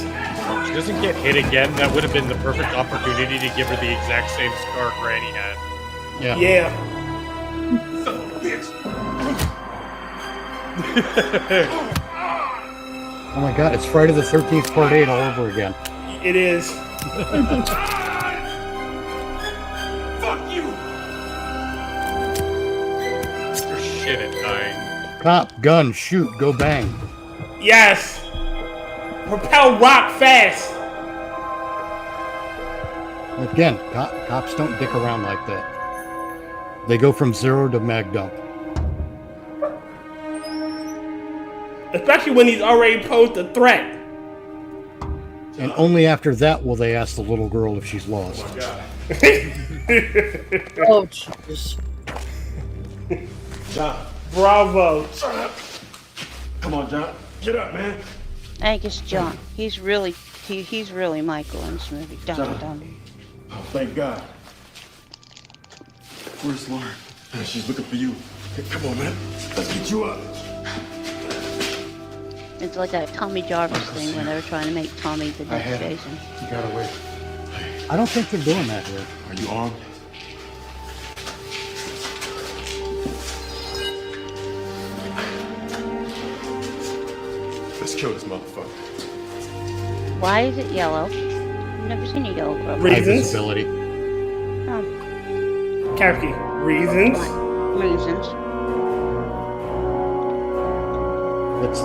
She doesn't get hit again. That would have been the perfect opportunity to give her the exact same scar Granny had. Yeah. Yeah. Son of a bitch. Oh my god, it's Friday the 13th Part 8 all over again. It is. Fuck you! You're shit at dying. Cop, gun, shoot, go bang. Yes. Propel rock fast. Again, cops don't dick around like that. They go from zero to mag dump. Especially when he's already posed a threat. And only after that will they ask the little girl if she's lost. Oh, jeez. John. Bravo. Come on, John. Get up, man. I think it's John. He's really Michael in this movie. Dum. Oh, thank God. Where's Lauren? She's looking for you. Hey, come on, man. Let's get you up. It's like that Tommy Jarvis thing when they were trying to make Tommy the next Jason. You got away. I don't think they're doing that here. Are you armed? Let's kill this motherfucker. Why is it yellow? I've never seen a yellow crow. Reasons. Visibility. Oh. Kefk, reasons. Reasons.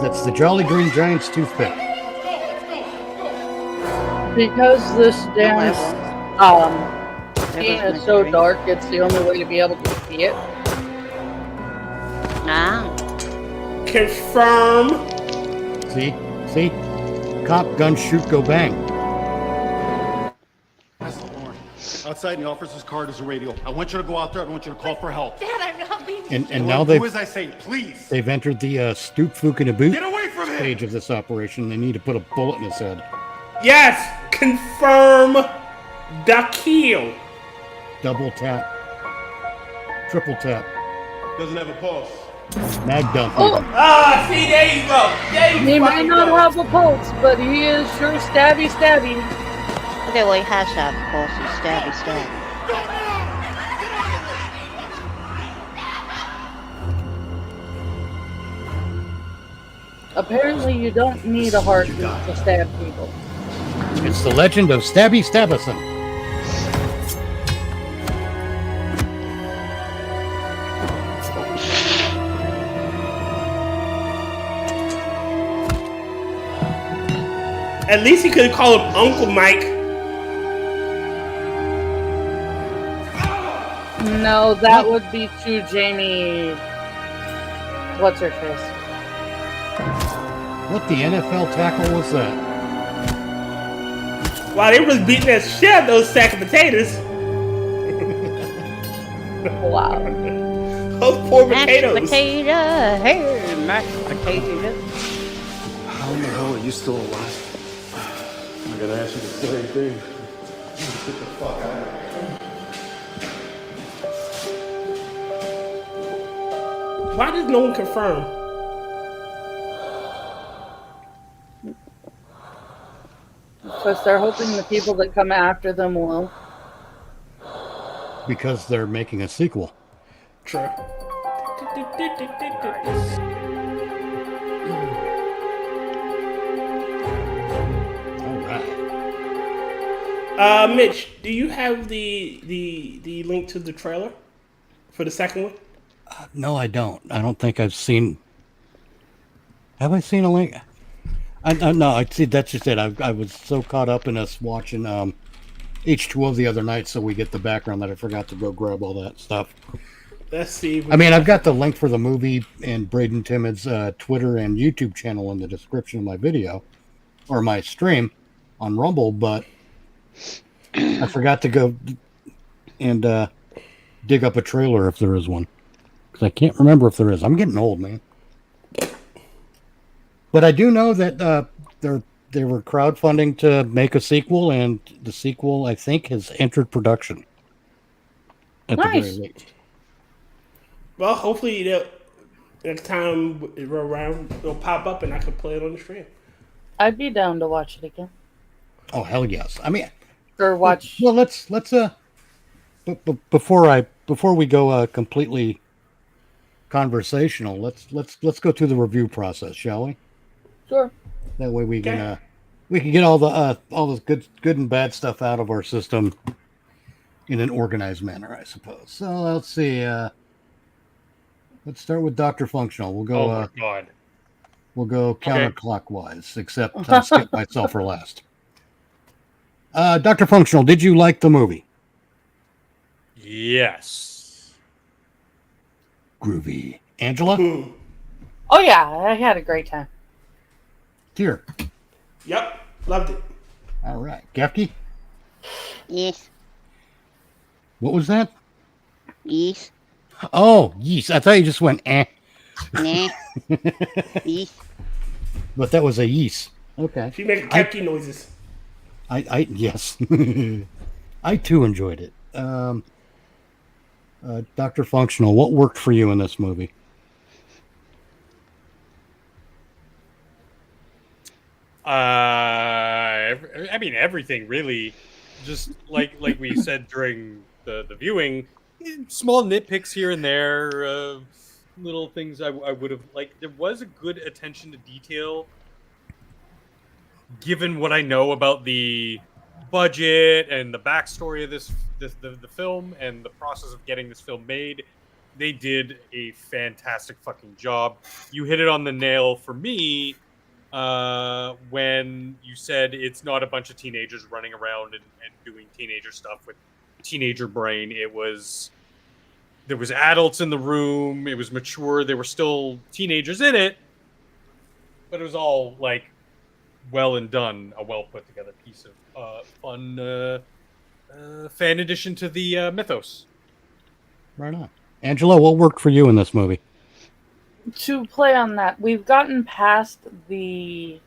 That's the Jolly Green Giant's toothpick. Because this damn scene is so dark, it's the only way to be able to see it. Ah. Confirm. See? Cop, gun, shoot, go bang. Outside in the officer's car, there's a radio. I want you to go out there. I want you to call for help. Dad, I'm not leaving. And now they've do as I say, please. They've entered the Stoop Fook in a boot Get away from him! stage of this operation. They need to put a bullet in his head. Yes, confirm the kill. Double tap. Triple tap. Doesn't have a pulse. Mag dump. Ah, see, there you go. There you He may fucking not go. have a pulse, but he is sure stabby. Okay, well, he has to have a pulse. He's stabby. Apparently, you don't need a heartbeat to stab people. It's the legend of Stabby Stabison. At least he could have called him Uncle Mike. No, that would be too Jamie. What's her face? What the NFL tackle was that? Wow, they was beating that shit out of those sack of potatoes. Wow. Those poor Mashed potatoes. potato, hey, mashed potato. How in the hell are you still alive? I gotta ask you the same thing. Get the fuck out of here. Why does no one confirm? Because they're hoping the people that come after them will. Because they're making a sequel. True. Mitch, do you have the link to the trailer for the second one? No, I don't. I don't think I've seen. Have I seen a link? No, I see. That's just it. I was so caught up in us watching H2O the other night, so we get the background, that I forgot to go grab all that stuff. Let's see. I mean, I've got the link for the movie and Braden Timmons' Twitter and YouTube channel in the description of my video or my stream on Rumble, but I forgot to go and dig up a trailer if there is one, because I can't remember if there is. I'm getting old, man. But I do know that they were crowdfunding to make a sequel, and the sequel, I think, has entered production. At the very least. Well, hopefully next time we're around, it'll pop up and I can play it on the stream. I'd be down to watch it again. Oh, hell yes! I mean, or watch. Well, let's before we go completely conversational, let's go through the review process, shall we? Sure. That way we can get all the good and bad stuff out of our system in an organized manner, I suppose. So let's see. Let's start with Dr. Functional. We'll go. Oh my god. We'll go counterclockwise, except I'll skip myself for last. Dr. Functional, did you like the movie? Yes. Groovy. Angela? Oh yeah, I had a great time. Here. Yep, loved it. All right. Kefk? Yes. What was that? Yes. Oh, yes. I thought you just went, eh. Nah. Yes. But that was a yes. Okay. She making Kefk noises. Yes. I too enjoyed it. Dr. Functional, what worked for you in this movie? I mean, everything really. Just like we said during the viewing, small nitpicks here and there, little things I would have liked. There was a good attention to detail given what I know about the budget and the backstory of the film and the process of getting this film made, they did a fantastic fucking job. You hit it on the nail for me when you said it's not a bunch of teenagers running around and doing teenager stuff with teenager brain. There was adults in the room. It was mature. There were still teenagers in it, but it was all like well and done, a well put together piece of fun fan addition to the mythos. Right on. Angela, what worked for you in this movie? To play on that, we've gotten past the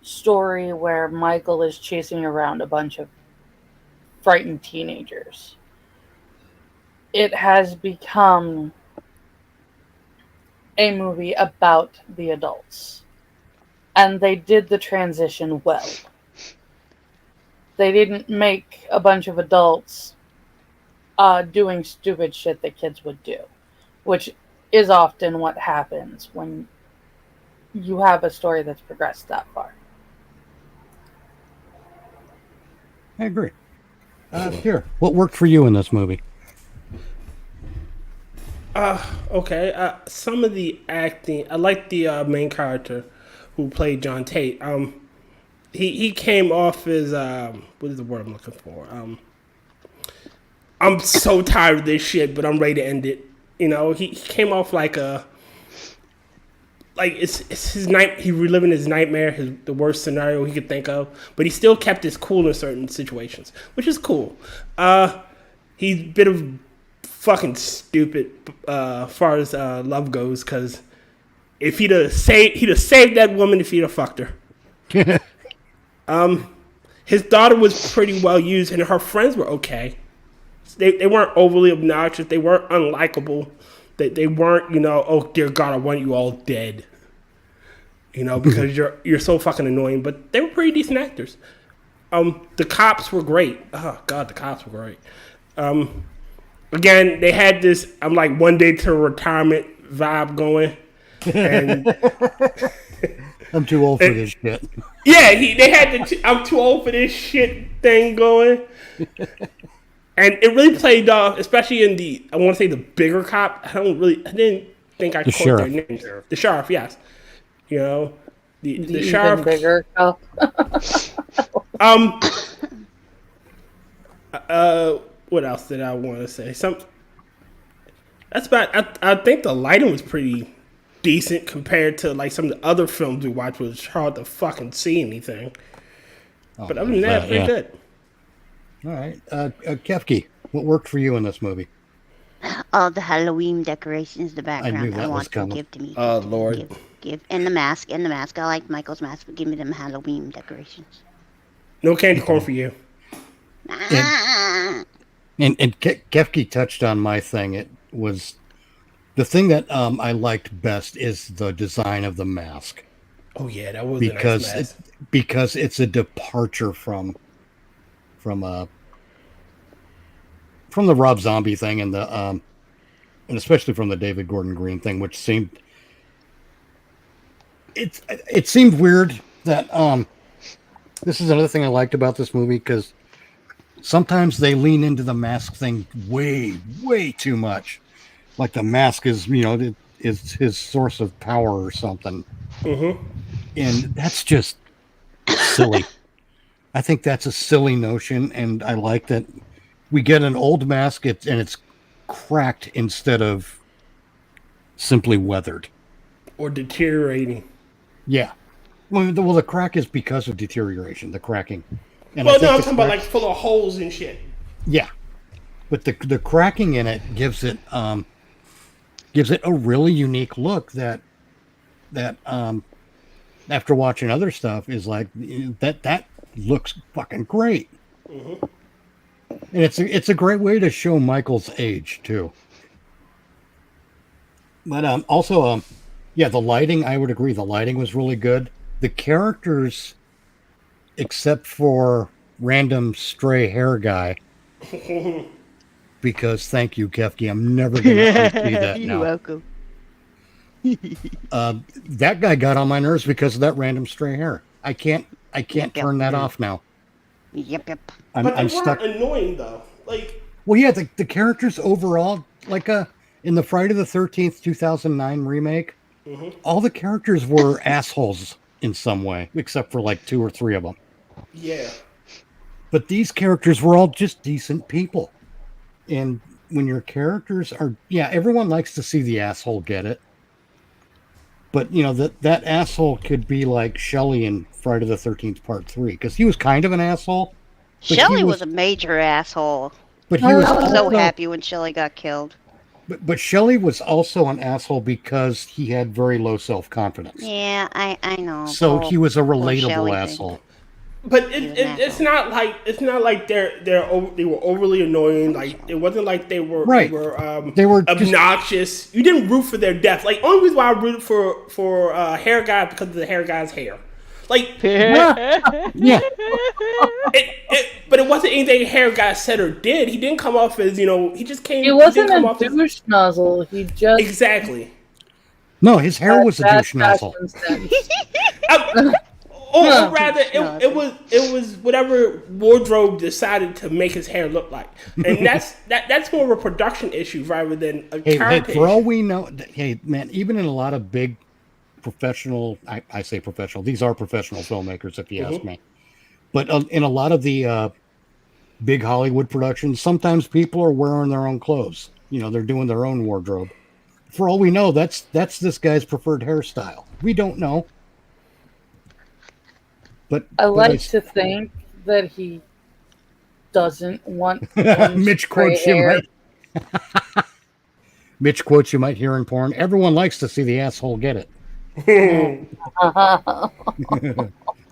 story where Michael is chasing around a bunch of frightened teenagers. It has become a movie about the adults. And they did the transition well. They didn't make a bunch of adults doing stupid shit that kids would do, which is often what happens when you have a story that's progressed that far. I agree. Here, what worked for you in this movie? Okay. Some of the acting, I like the main character who played John Tate. He came off as what is the word I'm looking for? I'm so tired of this shit, but I'm ready to end it. You know, he came off like it's his night. He reliving his nightmare, the worst scenario he could think of, but he still kept his cool in certain situations, which is cool. He's a bit of fucking stupid far as love goes, because if he'd have saved that woman if he'd have fucked her. His daughter was pretty well used, and her friends were okay. They weren't overly obnoxious. They weren't unlikable. They weren't, you know, oh dear God, I want you all dead. You know, because you're so fucking annoying. But they were pretty decent actors. The cops were great. Oh God, the cops were great. Again, they had this I'm like one day to retirement vibe going. And I'm too old for this shit. Yeah, they had the I'm too old for this shit thing going. And it really played off, especially in I want to say the bigger cop. I didn't think I caught their names. The sheriff, yes. You know, the sheriff. Bigger cop. What else did I want to say? That's about. I think the lighting was pretty decent compared to like some of the other films we watched, where it's hard to fucking see anything. But other than that, pretty good. All right. Kefk, what worked for you in this movie? All the Halloween decorations, the I knew background. that I was want to coming. give to me. Oh, Lord. Give. And the mask. I like Michael's mask, but give me them Halloween decorations. No candy corn for you. And Kefk touched on my thing. It was the thing that I liked best is the design of the mask. Oh yeah, that was a nice mask. Because it's a departure from the Rob Zombie thing and and especially from the David Gordon Green thing, which seemed it seemed weird that this is another thing I liked about this movie, because sometimes they lean into the mask thing way too much, like the mask is is his source of power or something, and that's just silly. I think that's a silly notion, and I like that we get an old mask and it's cracked instead of simply weathered or deteriorating. Yeah, well, the crack is because of deterioration, the cracking. And Well, no, I'm talking about like full of holes and shit. Yeah, but the cracking in it gives it a really unique look that after watching other stuff is like that looks fucking great. Mm-hmm. And it's a great way to show Michael's age too. But also yeah, the lighting, I would agree, the lighting was really good. The characters, except for random stray hair guy, because thank you, Kefk, I'm never gonna see that now. You're welcome. That guy got on my nerves because of that random stray hair. I can't turn that off now. Yep. I'm stuck. Annoying though. Like, well, yeah, the characters overall, like in the Friday the 13th 2009 remake, all the characters were assholes in some way, except for like 2 or 3 of them. Yeah. But these characters were all just decent people. And when your characters are, everyone likes to see the asshole get it. But, that asshole could be like Shelley in Friday the 13th Part 3, because he was kind of an asshole. Shelley was a major asshole. But he was I was so also happy when Shelley got killed. But Shelley was also an asshole because he had very low self-confidence. Yeah, I know. So he was a relatable asshole. But it's not like they were overly annoying. Like, it wasn't like they were obnoxious. You didn't root for their death. Like, only reason why I rooted for Hair Guy because of the Hair Guy's hair. Like, yeah. But it wasn't anything Hair Guy said or did. He didn't come off as, he just came. He wasn't a douche nozzle. He just exactly. No, his hair was a douche nozzle. Or rather, it was whatever wardrobe decided to make his hair look like, and that's more of a production issue rather than a character. For all we know, man, even in a lot of big professional, I say professional, these are professional filmmakers, if you ask me. But in a lot of the big Hollywood productions, sometimes people are wearing their own clothes. They're doing their own wardrobe. For all we know, that's this guy's preferred hairstyle. We don't know. But I like to think that he doesn't want Mitch quotes you might. Mitch quotes you might hear in porn. Everyone likes to see the asshole get it.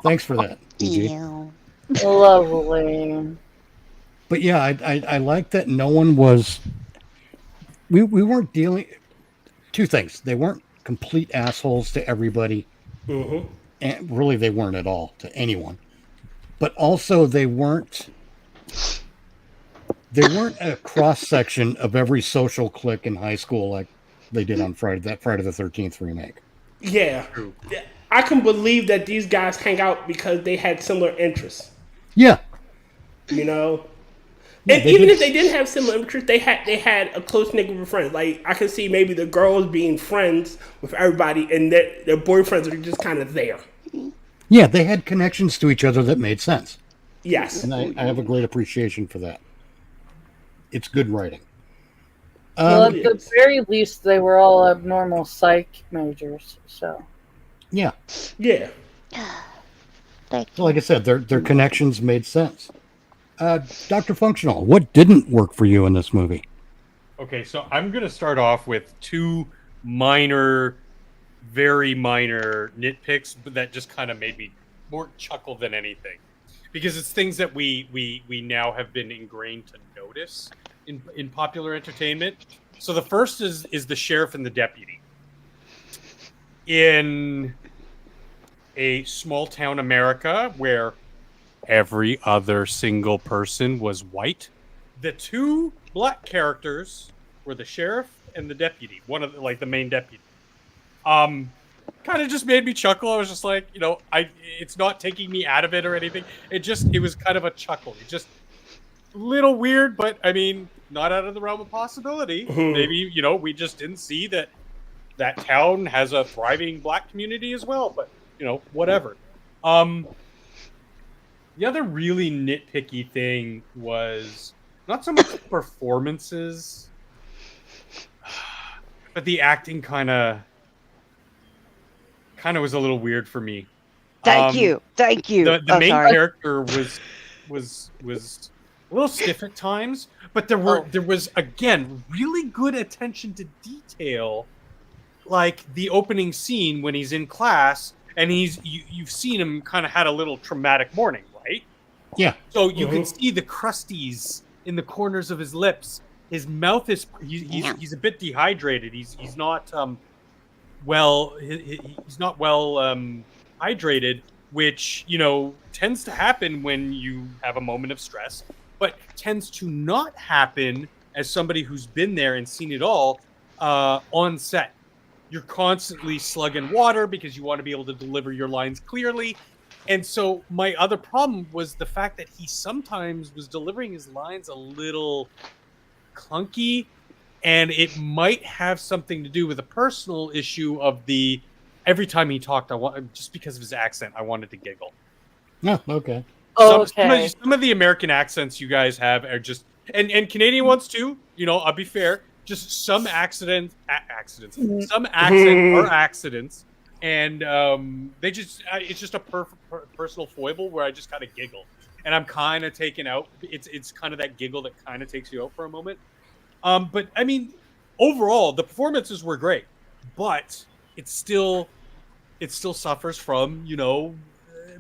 Thanks for that, DG. Lovely. But yeah, I like that no one was. We weren't dealing. 2 things. They weren't complete assholes to everybody. And really, they weren't at all to anyone. But also, they weren't a cross section of every social clique in high school like they did on Friday the 13th remake. Yeah, I can believe that these guys hang out because they had similar interests. Yeah, and even if they didn't have similar interests, they had a close knit group of friends. Like, I could see maybe the girls being friends with everybody, and their boyfriends are just kind of there. Yeah, they had connections to each other that made sense. Yes. And I have a great appreciation for that. It's good writing. Well, at the very least, they were all abnormal psych majors, so. Yeah. Yeah. So like I said, their connections made sense. Dr. Functional, what didn't work for you in this movie? Okay, so I'm going to start off with 2 very minor nitpicks, but that just kind of made me more chuckle than anything, because it's things that we now have been ingrained to notice in popular entertainment. So the first is the sheriff and the deputy in a small town America where every other single person was white. The 2 black characters were the sheriff and the deputy, one of the main deputy. Kind of just made me chuckle. I was just like, it's not taking me out of it or anything. It was kind of a chuckle. It just a little weird, but I mean, not out of the realm of possibility. Maybe, we just didn't see that town has a thriving black community as well, but whatever. The other really nitpicky thing was not so much performances, but the acting kind of was a little weird for me. Thank you. The main character was a little stiff at times, but there was again really good attention to detail, like the opening scene when he's in class and you've seen him kind of had a little traumatic morning, right? Yeah. So you can see the crusties in the corners of his lips. His mouth is he's a bit dehydrated. He's not he's not well hydrated, which tends to happen when you have a moment of stress, but tends to not happen as somebody who's been there and seen it all on set. You're constantly slugging water because you want to be able to deliver your lines clearly. And so my other problem was the fact that he sometimes was delivering his lines a little clunky, and it might have something to do with a personal issue of the every time he talked, just because of his accent, I wanted to giggle. No, okay. Some of the American accents you guys have are just, and Canadian ones too. You know, I'll be fair. Just some accidents, some accent or accidents, and they just it's just a personal foible where I just kind of giggle, and I'm kind of taken out. It's kind of that giggle that kind of takes you out for a moment. But I mean, overall, the performances were great, but it still suffers from, you know,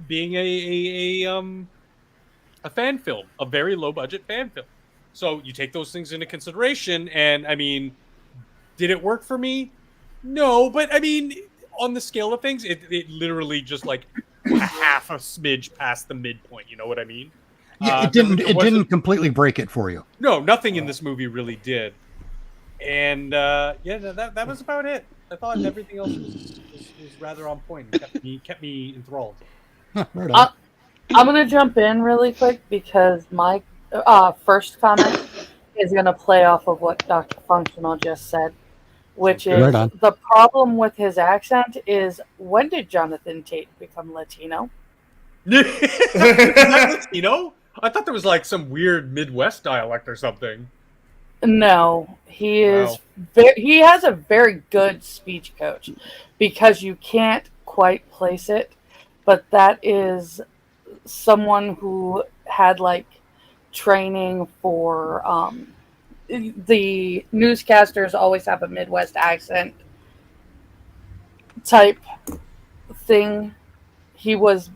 being a fan film, a very low budget fan film. So you take those things into consideration, and I mean, did it work for me? No, but I mean, on the scale of things, it literally just like half a smidge past the midpoint. You know what I mean? Yeah, it didn't completely break it for you. No, nothing in this movie really did. And that was about it. I thought everything else was rather on point. And kept me enthralled. Right on. I'm gonna jump in really quick because my first comment is gonna play off of what Dr. Functional just said, which is the problem with his accent is, when did Jonathan Tate become Latino? Is that Latino? I thought there was like some weird Midwest dialect or something. No, he is. He has a very good speech coach, because you can't quite place it, but that is someone who had like training for the newscasters always have a Midwest accent type thing. He was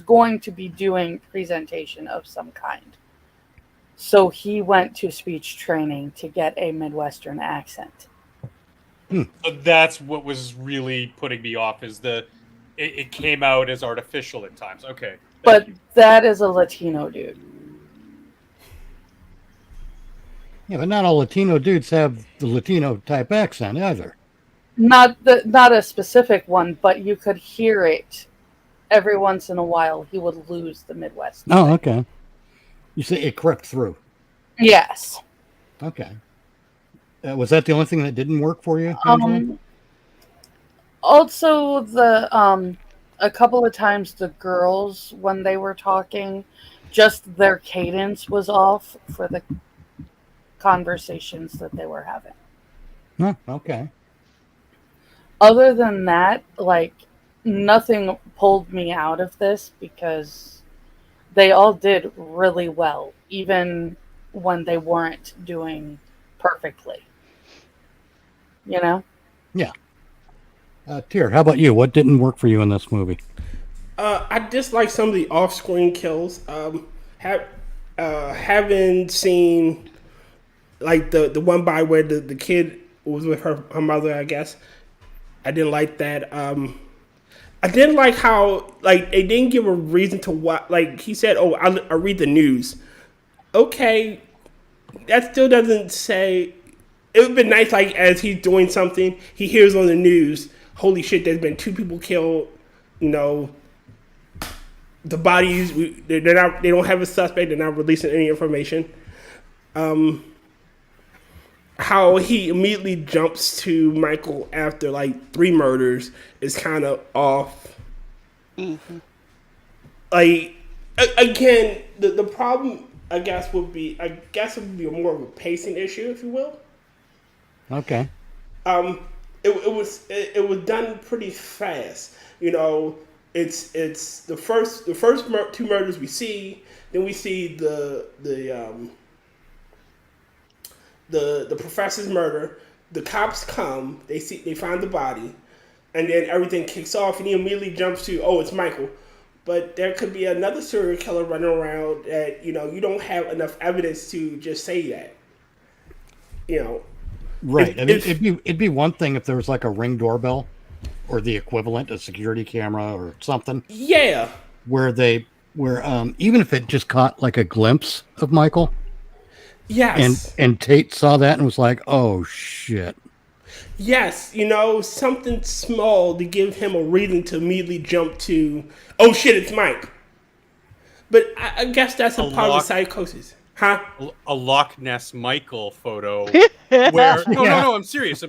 going to be doing presentation of some kind. So he went to speech training to get a Midwestern accent. So that's what was really putting me off, is it came out as artificial at times. Okay. But that is a Latino dude. Yeah, but not all Latino dudes have the Latino type accent either. Not a specific one, but you could hear it every once in a while. He would lose the Midwest. Oh, okay. You say it crept through. Yes. Okay. Was that the only thing that didn't work for you, Angela? Also, a couple of times the girls, when they were talking, just their cadence was off for the conversations that they were having. Oh, okay. Other than that, like, nothing pulled me out of this, because they all did really well, even when they weren't doing perfectly. You know? Yeah. Tyr, how about you? What didn't work for you in this movie? I dislike some of the off-screen kills. Having seen like the one by where the kid was with her mother, I guess. I didn't like that. I didn't like how like they didn't give a reason to what. Like he said, "Oh, I read the news." Okay, that still doesn't say. It would be nice, like as he's doing something, he hears on the news, "Holy shit! There's been 2 people killed." You know, the bodies. They don't have a suspect. They're not releasing any information. How he immediately jumps to Michael after like 3 murders is kind of off. Mm-hmm. Like again, the problem I guess would be more of a pacing issue, if you will. Okay. It was done pretty fast. You know, it's the first 2 murders we see, then we see the professor's murder. The cops come, they find the body, and then everything kicks off, and he immediately jumps to, oh, it's Michael. But there could be another serial killer running around that, you know, you don't have enough evidence to just say that. You know. Right. It'd be one thing if there was like a Ring doorbell or the equivalent, a security camera or something. Yeah. Where even if it just caught like a glimpse of Michael. Yes. And Tate saw that and was like, "Oh shit." Yes, something small to give him a reason to immediately jump to, oh shit, it's Mike. But I guess that's a part of psychosis. Huh? A Loch Ness Michael photo where no, I'm serious.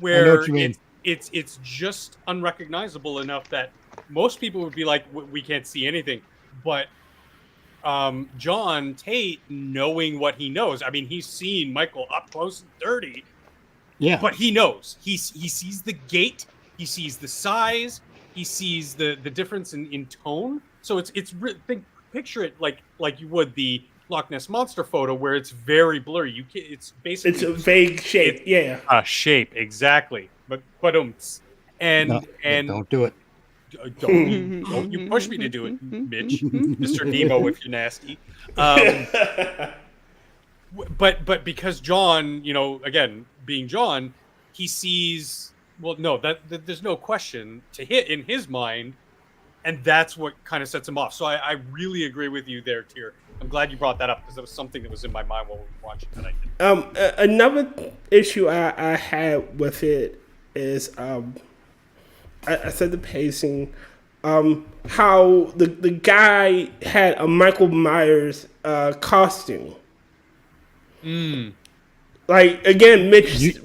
Where I know what you mean. It's just unrecognizable enough that most people would be like, we can't see anything. But John Tate, knowing what he knows, I mean, he's seen Michael up close and dirty. Yeah. But he knows. He sees the gait, he sees the size, he sees the difference in tone. So it's picture it like you would the Loch Ness Monster photo where it's very blurry. It's basically it's a vague shape. Yeah, a shape exactly. But and don't do it. Don't you push me to do it, Mitch, Mr. Nemo, if you're nasty. But because John, again being John, he sees. Well, no, that there's no question to hit in his mind. And that's what kind of sets him off. So I really agree with you there, Tyr. I'm glad you brought that up because it was something that was in my mind while we were watching tonight. Another issue I had with it is I said the pacing. How the guy had a Michael Myers costume. Like again, Mitch.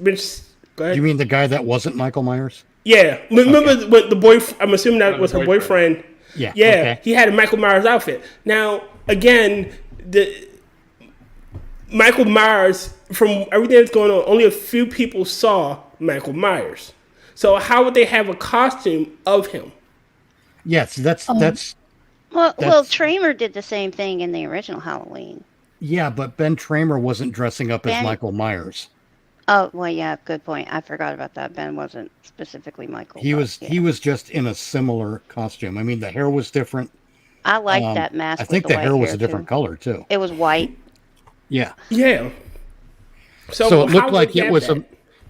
Go ahead. You mean the guy that wasn't Michael Myers? Yeah, remember when the boyfriend? I'm assuming that was her boyfriend. Yeah, okay. He had a Michael Myers outfit. Now, again, the Michael Myers, from everything that's going on, only a few people saw Michael Myers. So how would they have a costume of him? Yes, that's Well, Tremere did the same thing in the original Halloween. Yeah, but Ben Tremere wasn't dressing up as Michael Myers. Oh, well, yeah, good point. I forgot about that. Ben wasn't specifically Michael. He was just in a similar costume. I mean, the hair was different. I liked that mask. I think the hair was a different color too. It was white. Yeah. Yeah. So it looked like it was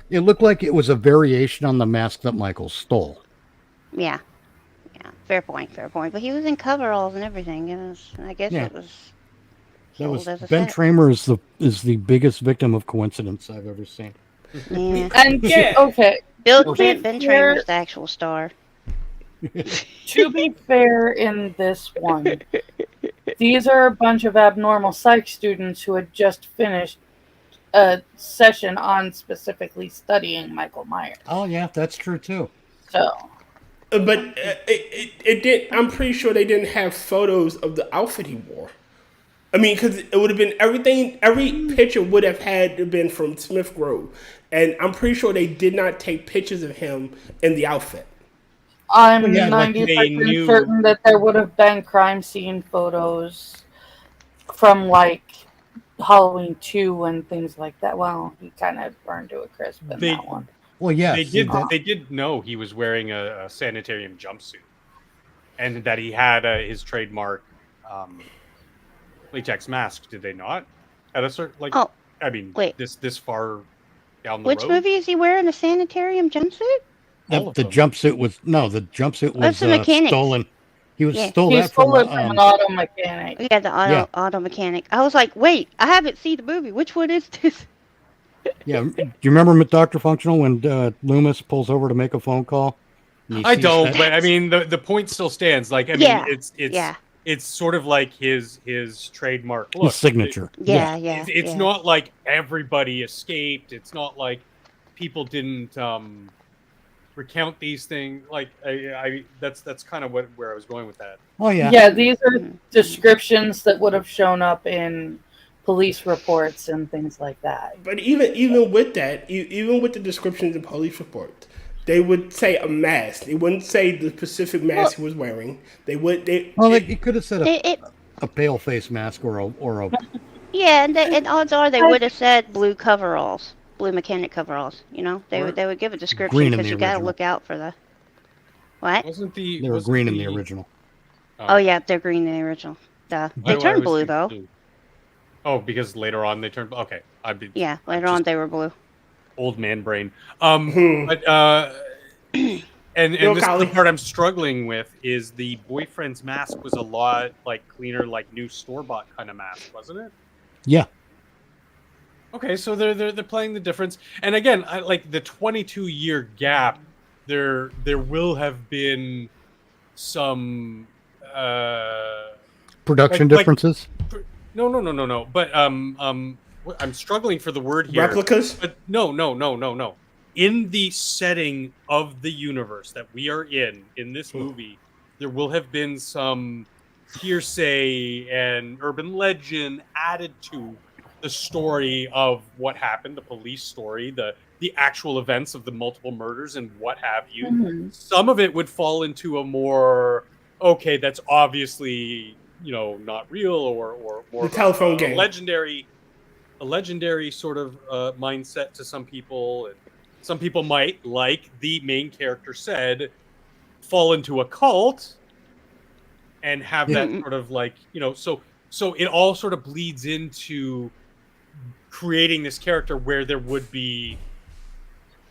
it looked like it was a variation on the mask that Michael stole. Yeah. Yeah. Fair point. But he was in coveralls and everything. I guess it was. That was Ben Tremere is the biggest victim of coincidence I've ever seen. Yeah. And okay, Ben Tremer's the actual star. To be fair, in this one, these are a bunch of abnormal psych students who had just finished a session on specifically studying Michael Myers. Oh yeah, that's true too. So, but it did. I'm pretty sure they didn't have photos of the outfit he wore. I mean, because it would have been everything. Every picture would have had to been from Smith Grove, and I'm pretty sure they did not take pictures of him in the outfit. I'm 90% certain that there would have been crime scene photos from like Halloween 2 and things like that. Well, he kind of burned to a crisp in that one. Well, yeah, they did know he was wearing a sanitarium jumpsuit, and that he had his trademark latex mask. Did they not? At a certain I mean, this far down the road. Which movie is he wearing a sanitarium jumpsuit? The jumpsuit was the mechanics. stolen. He stole that from an auto mechanic. Yeah, the auto mechanic. I was like, wait, I haven't seen the movie. Which one is this? Yeah, do you remember Dr. Functional when Loomis pulls over to make a phone call? I don't, but I mean the point still stands. Like I mean, it's sort of like his trademark look. His signature. It's not like everybody escaped. It's not like people didn't recount these things. Like that's kind of where I was going with that. Oh yeah. Yeah, these are descriptions that would have shown up in police reports and things like that. But even with that, even with the descriptions in police reports, they would say a mask. They wouldn't say the specific mask he was wearing. They could have said a pale face mask or a. Yeah, and odds are they would have said blue coveralls, blue mechanic coveralls. You know, they would give a description because you got to look out for the. What? They were green in the original. Oh yeah, they're green in the original. They turned blue though. Oh, because later on they turned. Okay, later on they were blue. Old man brain. But and this is the part I'm struggling with is the boyfriend's mask was a lot like cleaner, like new store bought kind of mask, wasn't it? Yeah. Okay, so they're playing the difference, and again, like the 22-year gap, there will have been some Production differences. No. But I'm struggling for the word here. Replicas? But no. In the setting of the universe that we are in this movie, there will have been some hearsay and urban legend added to the story of what happened, the police story, the actual events of the multiple murders and what have you. Mhm. Some of it would fall into a more, okay, that's obviously, not real or more The of telephone a game. legendary sort of mindset to some people. And some people might, like the main character said, fall into a cult and have that sort of like, so it all sort of bleeds into creating this character where there would be,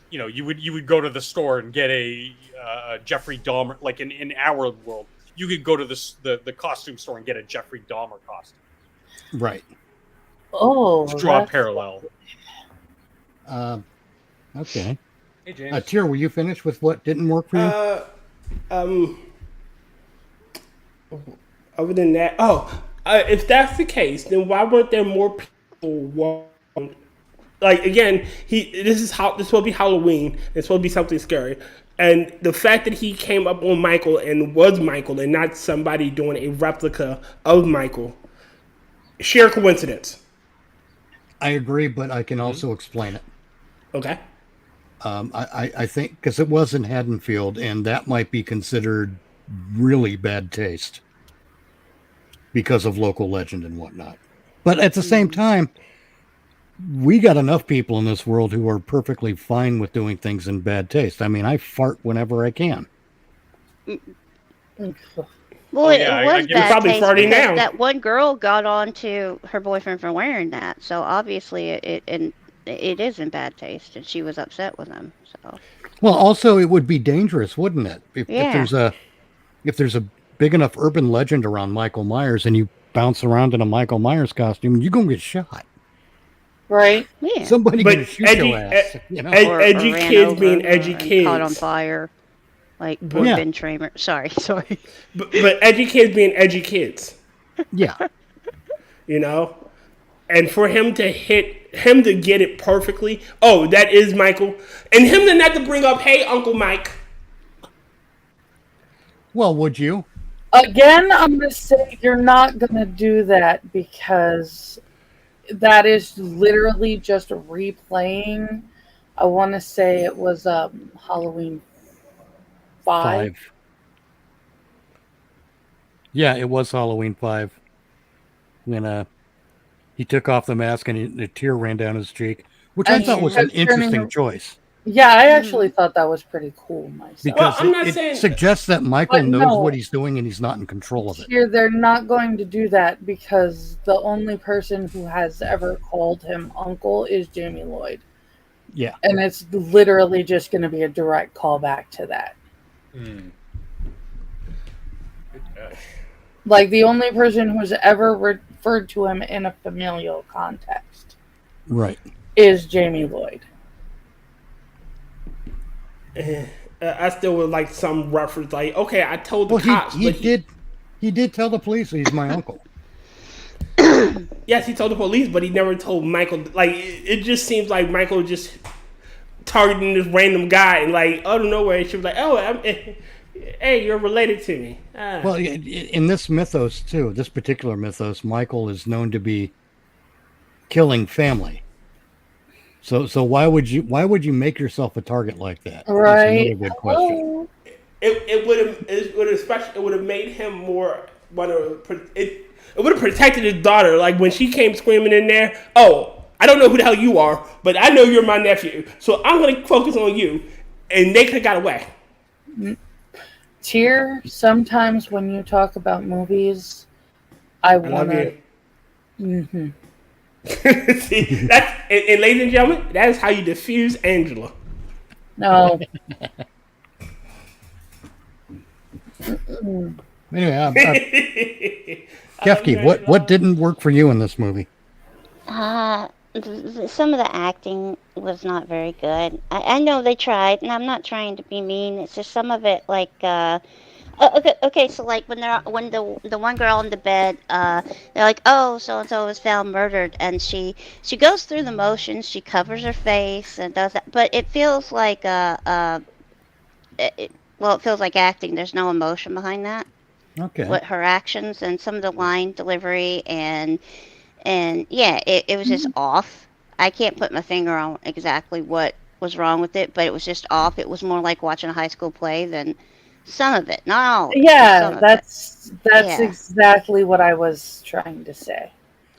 you would go to the store and get a Jeffrey Dahmer, like in our world, you could go to the costume store and get a Jeffrey Dahmer costume. Right. Oh, To draw a parallel. Okay. Hey, James. Tyr, were you finished with what didn't work for you? Other than that, if that's the case, then why weren't there more people? Like again, this will be Halloween. It's supposed to be something scary, and the fact that he came up on Michael and was Michael and not somebody doing a replica of Michael, sheer coincidence. I agree, but I can also explain it. Okay. I think because it was in Haddonfield, and that might be considered really bad taste because of local legend and whatnot. But at the same time, we got enough people in this world who are perfectly fine with doing things in bad taste. I mean, I fart whenever I can. Well, Oh, it yeah, was you're bad probably taste farting because now. that one girl got on to her boyfriend for wearing that. So obviously it is in bad taste, and she was upset with him. So Well, also it would be dangerous, wouldn't it? If there's a big enough urban legend around Michael Myers and you bounce around in a Michael Myers costume, you're gonna get shot. Right? Yeah. Somebody But gonna shoot your ass. Or edgy ran kids over being edgy and kids. caught on fire, like poor Yeah. Ben Tramer. Sorry. But edgy kids being edgy kids. Yeah. And for him to get it perfectly. Oh, that is Michael. And him to not to bring up, hey, Uncle Mike. Well, would you? Again, I'm going to say you're not going to do that because that is literally just replaying. I want to say it was Halloween 5. Yeah, it was Halloween 5 when he took off the mask and a tear ran down his cheek, which I And thought she was an kept turning interesting her- choice Yeah, I actually thought that was pretty cool myself. because I'm not it saying- suggests that Michael But knows no. what he's doing and he's not in control of it. Here, they're not going to do that because the only person who has ever called him uncle is Jamie Lloyd. Yeah. And it's literally just going to be a direct callback to that. Like, the only person who's ever referred to him in a familial context Right. is Jamie Lloyd. I still would like some reference, like, okay, I told the Well, cops. he did tell the police he's my uncle. Yes, he told the police, but he never told Michael. Like, it just seems like Michael just targeting this random guy, and like, out of nowhere, she was like, "Oh, hey, you're related to me." Well, in this mythos too, this particular mythos, Michael is known to be killing family. So why would you make yourself a target like that? Right. That's another good question. It would have made him more want to. It would have protected his daughter. Like when she came screaming in there, oh, I don't know who the hell you are, but I know you're my nephew, so I'm gonna focus on you. And they could have got away. Tyr, sometimes when you talk about movies, I want to. Mm-hmm. See, and ladies and gentlemen, that is how you diffuse Angela. No. Anyway, Kefk, what didn't work for you in this movie? some of the acting was not very good. I know they tried, and I'm not trying to be mean. It's just some of it, like, okay. So like when the one girl in the bed, they're like, oh, so and so was found murdered, and she goes through the motions. She covers her face and does that, but it feels like it feels like acting. There's no emotion behind that. Okay. What her actions and some of the line delivery and yeah, it was just off. I can't put my finger on exactly what was wrong with it, but it was just off. It was more like watching a high school play than some of it, not all of it, just Yeah, some of it. that's Yeah. exactly what I was trying to say.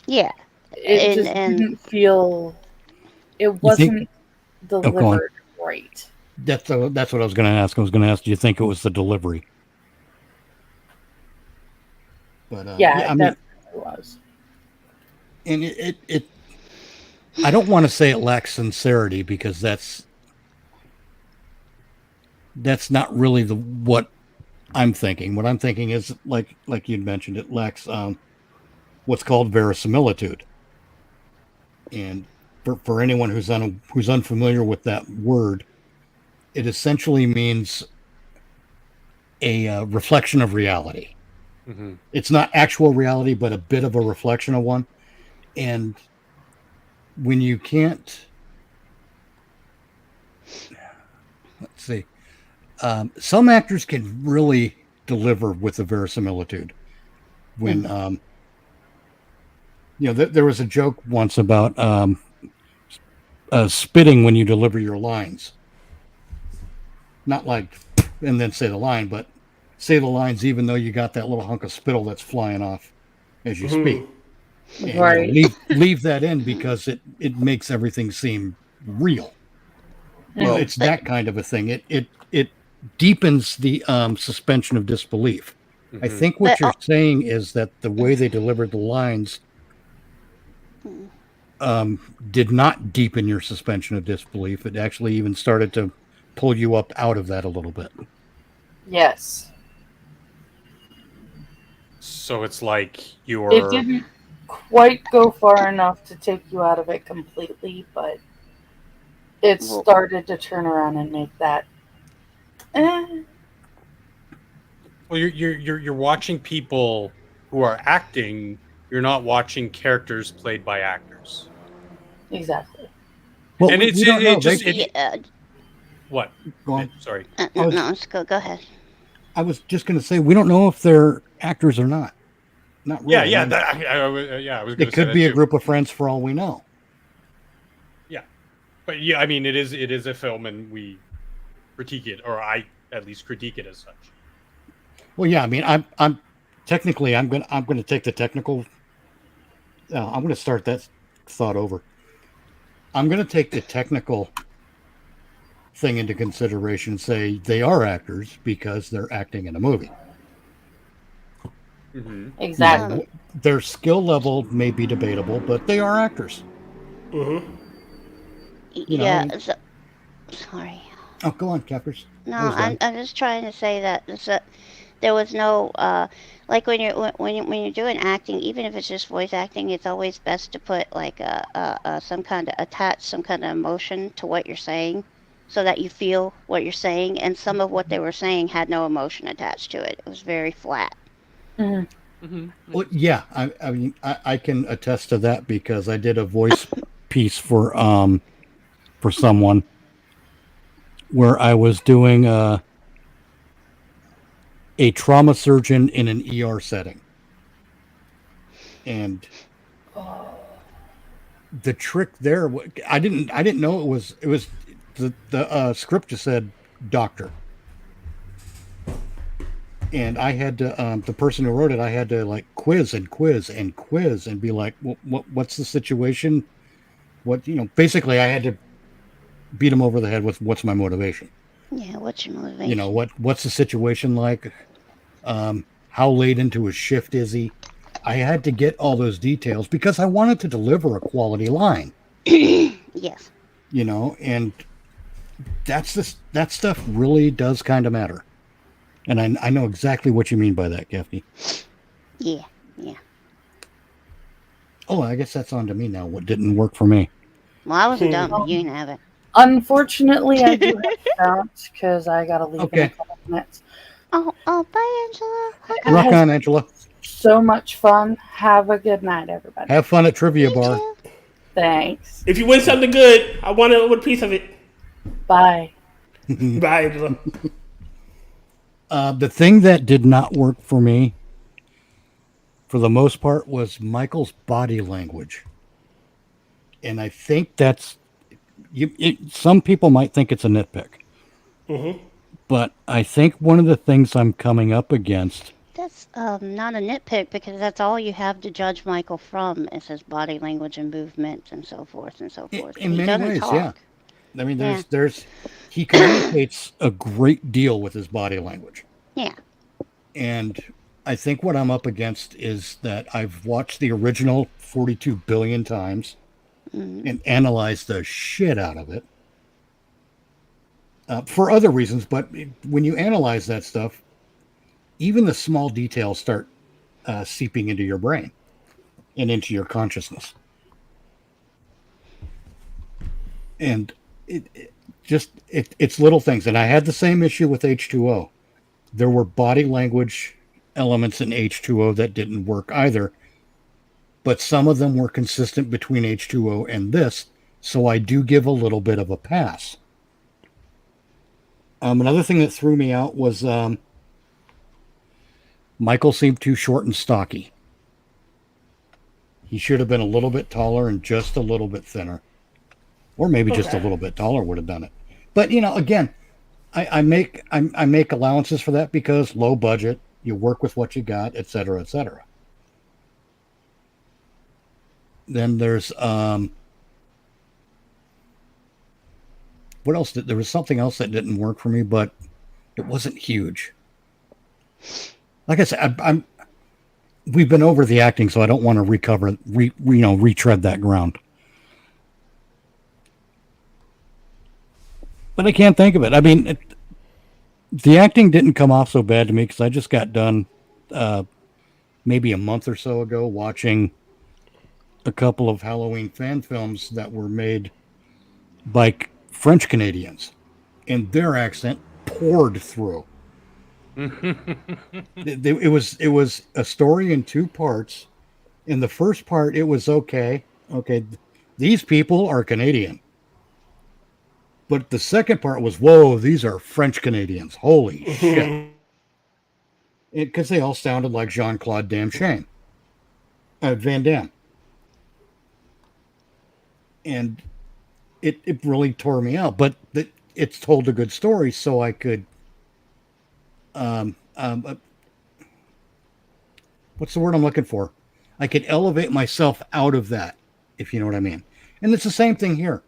Yeah. It just didn't feel. It wasn't go on. delivered right. That's what I was going to ask. I was going to ask, do you think it was the delivery? But Yeah, I it mean, definitely was. and it I don't want to say it lacks sincerity because that's not really what I'm thinking. What I'm thinking is like you'd mentioned, it lacks what's called verisimilitude. And for anyone who's unfamiliar with that word, it essentially means a reflection of reality. Mm-hmm. It's not actual reality, but a bit of a reflection of one. And when you can't, let's see, some actors can really deliver with the verisimilitude. When there was a joke once about spitting when you deliver your lines. Not like and then say the line, but say the lines even though you got that little hunk of spittle that's flying off as you speak. And, Right. leave that in because it makes everything seem real. Well, It's that kind of a thing. It deepens the suspension of disbelief. I think what you're saying is that the way they delivered the lines did not deepen your suspension of disbelief. It actually even started to pull you up out of that a little bit. Yes. So it's like you're. It didn't quite go far enough to take you out of it completely, but it started to turn around and make that. Well, you're watching people who are acting. You're not watching characters played by actors. Exactly. Well, and we don't know. What? Go on. Sorry. No, let's go ahead. I was just going to say we don't know if they're actors or not. Not really. Yeah. I was. It could be a group of friends for all we know. Yeah, but yeah, I mean, it is a film, and we critique it, or I at least critique it as such. Well, yeah. I mean, I'm technically I'm going to take the technical. I'm going to start that thought over. I'm going to take the technical thing into consideration and say they are actors because they're acting in a movie. Mm-hmm. Exactly. Their skill level may be debatable, but they are actors. Mm-hmm. Sorry. Oh, go on, Kefk. No, I'm just trying to say that there was no like when you're doing acting, even if it's just voice acting, it's always best to put like some kind of emotion to what you're saying, so that you feel what you're saying. And some of what they were saying had no emotion attached to it. It was very flat. Well, yeah, I mean, I can attest to that because I did a voice piece for someone where I was doing a trauma surgeon in an ER setting, and the trick there, I didn't know it was the script just said doctor. And I had to, the person who wrote it, I had to like quiz and be like, what's the situation? Basically I had to beat him over the head with what's my motivation. Yeah, what's your motivation? What's the situation like? How late into his shift is he? I had to get all those details because I wanted to deliver a quality line. Yes. And that stuff really does kind of matter. And I know exactly what you mean by that, Kefk. Yeah. Oh, I guess that's on to me now. What didn't work for me? Well, I wasn't done, but you can have it. Unfortunately, I do have to bounce because I gotta leave in a couple minutes. Oh, bye, Angela. It Rock has on, Angela. So much fun. Have a good night, everybody. Have fun at Trivia Bar. Thanks. If you win something good, I want a piece of it. Bye. Bye, Angela. The thing that did not work for me, for the most part, was Michael's body language. And I think that's... some people might think it's a nitpick. Mm-hmm. But I think one of the things I'm coming up against... That's not a nitpick, because that's all you have to judge Michael from is his body language and movements and so forth and so forth. In He many doesn't ways, talk. yeah. I mean, he communicates a great deal with his body language. Yeah. And I think what I'm up against is that I've watched the original 42 billion times and analyzed the shit out of it. For other reasons, but when you analyze that stuff, even the small details start seeping into your brain and into your consciousness. And it's little things. And I had the same issue with H2O. There were body language elements in H2O that didn't work either, but some of them were consistent between H2O and this, so I do give a little bit of a pass. Another thing that threw me out was Michael seemed too short and stocky. He should have been a little bit taller and just a little bit thinner. Or maybe just a little bit taller would have done it. But, again, I make allowances for that because low budget, you work with what you got, et cetera, et cetera. Then there's what else? There was something else that didn't work for me, but it wasn't huge. Like I said, we've been over the acting, so I don't want to retread that ground. But I can't think of it. I mean, the acting didn't come off so bad to me because I just got done maybe a month or so ago watching a couple of Halloween fan films that were made by French Canadians, and their accent poured through. It was a story in two parts. In the first part, it was okay. These people are Canadian. But the second part was, whoa, these are French Canadians. Holy shit. Because they all sounded like Jean-Claude Van Damme. And it really tore me out. But it's told a good story, so I could... what's the word I'm looking for? I could elevate myself out of that, if you know what I mean. And it's the same thing here.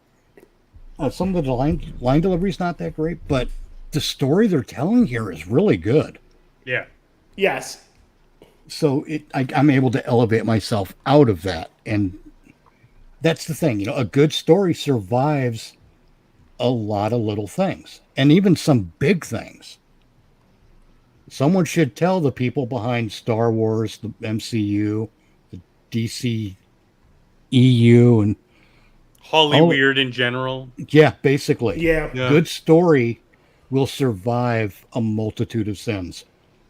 Some of the line delivery is not that great, but the story they're telling here is really good. Yeah. Yes. So I'm able to elevate myself out of that, and that's the thing. A good story survives a lot of little things, and even some big things. Someone should tell the people behind Star Wars, the MCU, the DC EU, and Hollyweird in general. Yeah, basically. Yeah. Good story will survive a multitude of sins.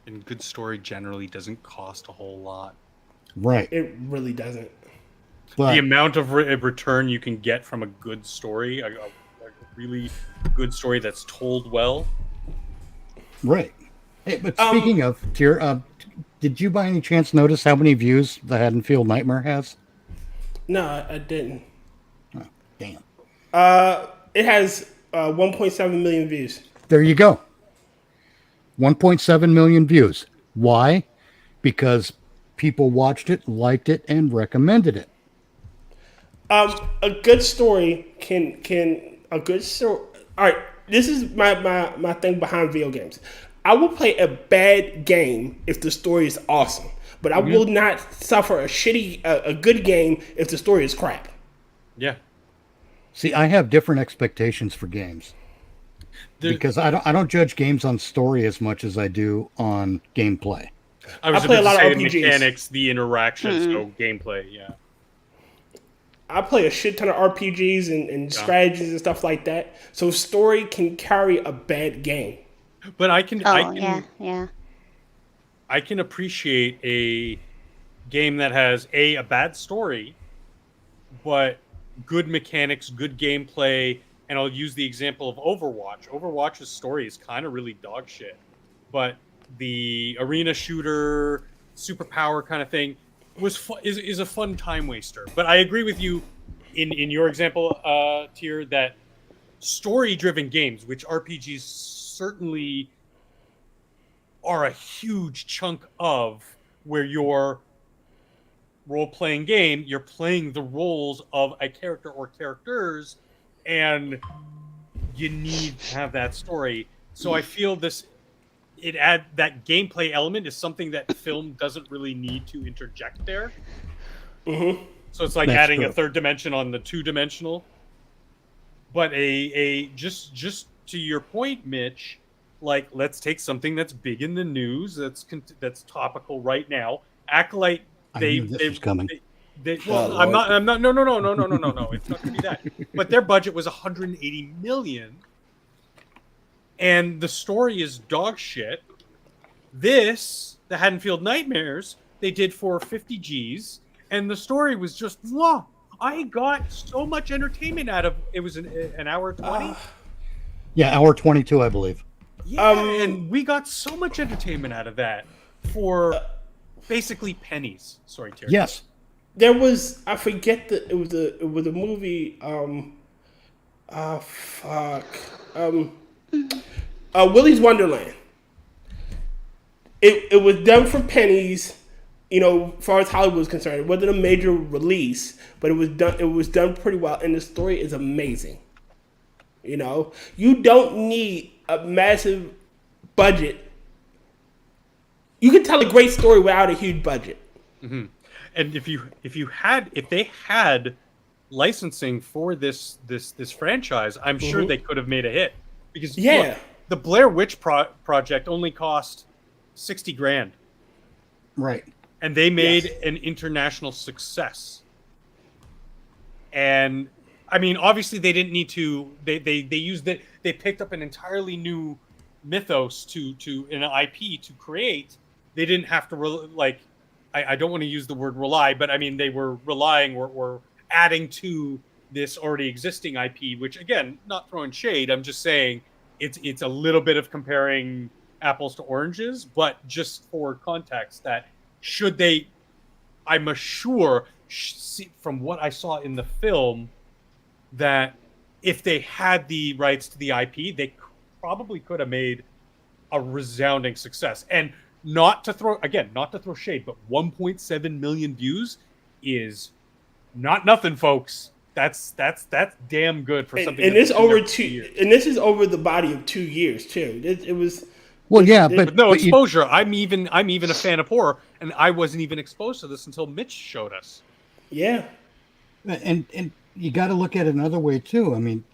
And good story generally doesn't cost a whole lot. Right. It really doesn't. But the amount of return you can get from a good story, a really good story that's told well. Right. Hey, but speaking of, Tier, did you by any chance notice how many views the Haddonfield Nightmare has? No, I didn't. Oh, damn. It has 1.7 million views. There you go. 1.7 million views. Why? Because people watched it, liked it, and recommended it. A good story can a good story. All right, this is my thing behind video games. I will play a bad game if the story is awesome, but I will not suffer a good game if the story is crap. Yeah. See, I have different expectations for games. Because I don't judge games on story as much as I do on gameplay. I was play a about lot to of say the RPGs. mechanics, the interactions, so gameplay, yeah. I play a shit ton of RPGs and strategies and stuff like that. So story can carry a bad game. But I Oh, can yeah. I can appreciate a game that has a bad story, but good mechanics, good gameplay, and I'll use the example of Overwatch. Overwatch's story is kind of really dog shit, but the arena shooter, superpower kind of thing is a fun time waster. But I agree with you in your example, Tier, that story-driven games, which RPGs certainly are a huge chunk of, where you're role-playing game, you're playing the roles of a character or characters, and you need to have that story. So I feel that gameplay element is something that film doesn't really need to interject there. Mm-hmm. So it's like That's adding true. a third dimension on the two-dimensional. But just to your point, Mitch, like, let's take something that's big in the news, that's topical right now. Acolyte. I knew this was coming. Well, I'm not. No. It's not going to be that. But their budget was 180 million, and the story is dog shit. The Haddonfield Nightmares, they did for 50 G's, and the story was just wow. I got so much entertainment out of it. Was an hour 20. Yeah, hour 22, I believe. Yeah, and we got so much entertainment out of that for basically pennies. Sorry, Terry. Yes. There was, I forget it was a movie. Willy's Wonderland. It was done for pennies, as far as Hollywood was concerned. It wasn't a major release, but it was done pretty well, and the story is amazing. You don't need a massive budget. You can tell a great story without a huge budget. Mm-hmm. And if they had licensing for this franchise, I'm sure they could have made a hit. Because look, the Blair Witch project only cost $60,000, right? And they made an international success. And I mean, obviously, they didn't need to. They used it. They picked up an entirely new mythos to an IP to create. They didn't have to I don't want to use the word rely, but I mean they were relying or adding to this already existing IP. Which again, not throwing shade. I'm just saying it's a little bit of comparing apples to oranges. But just for context, that should they, I'm sure from what I saw in the film, that if they had the rights to the IP, they probably could have made a resounding success. And not to throw shade, but 1.7 million views is not nothing, folks. That's damn good for something. And this over and this is over the body of 2 years too. It was. Well, yeah, but no exposure. I'm even a fan of horror, and I wasn't even exposed to this until Mitch showed us. Yeah, and you got to look at it another way too. I mean,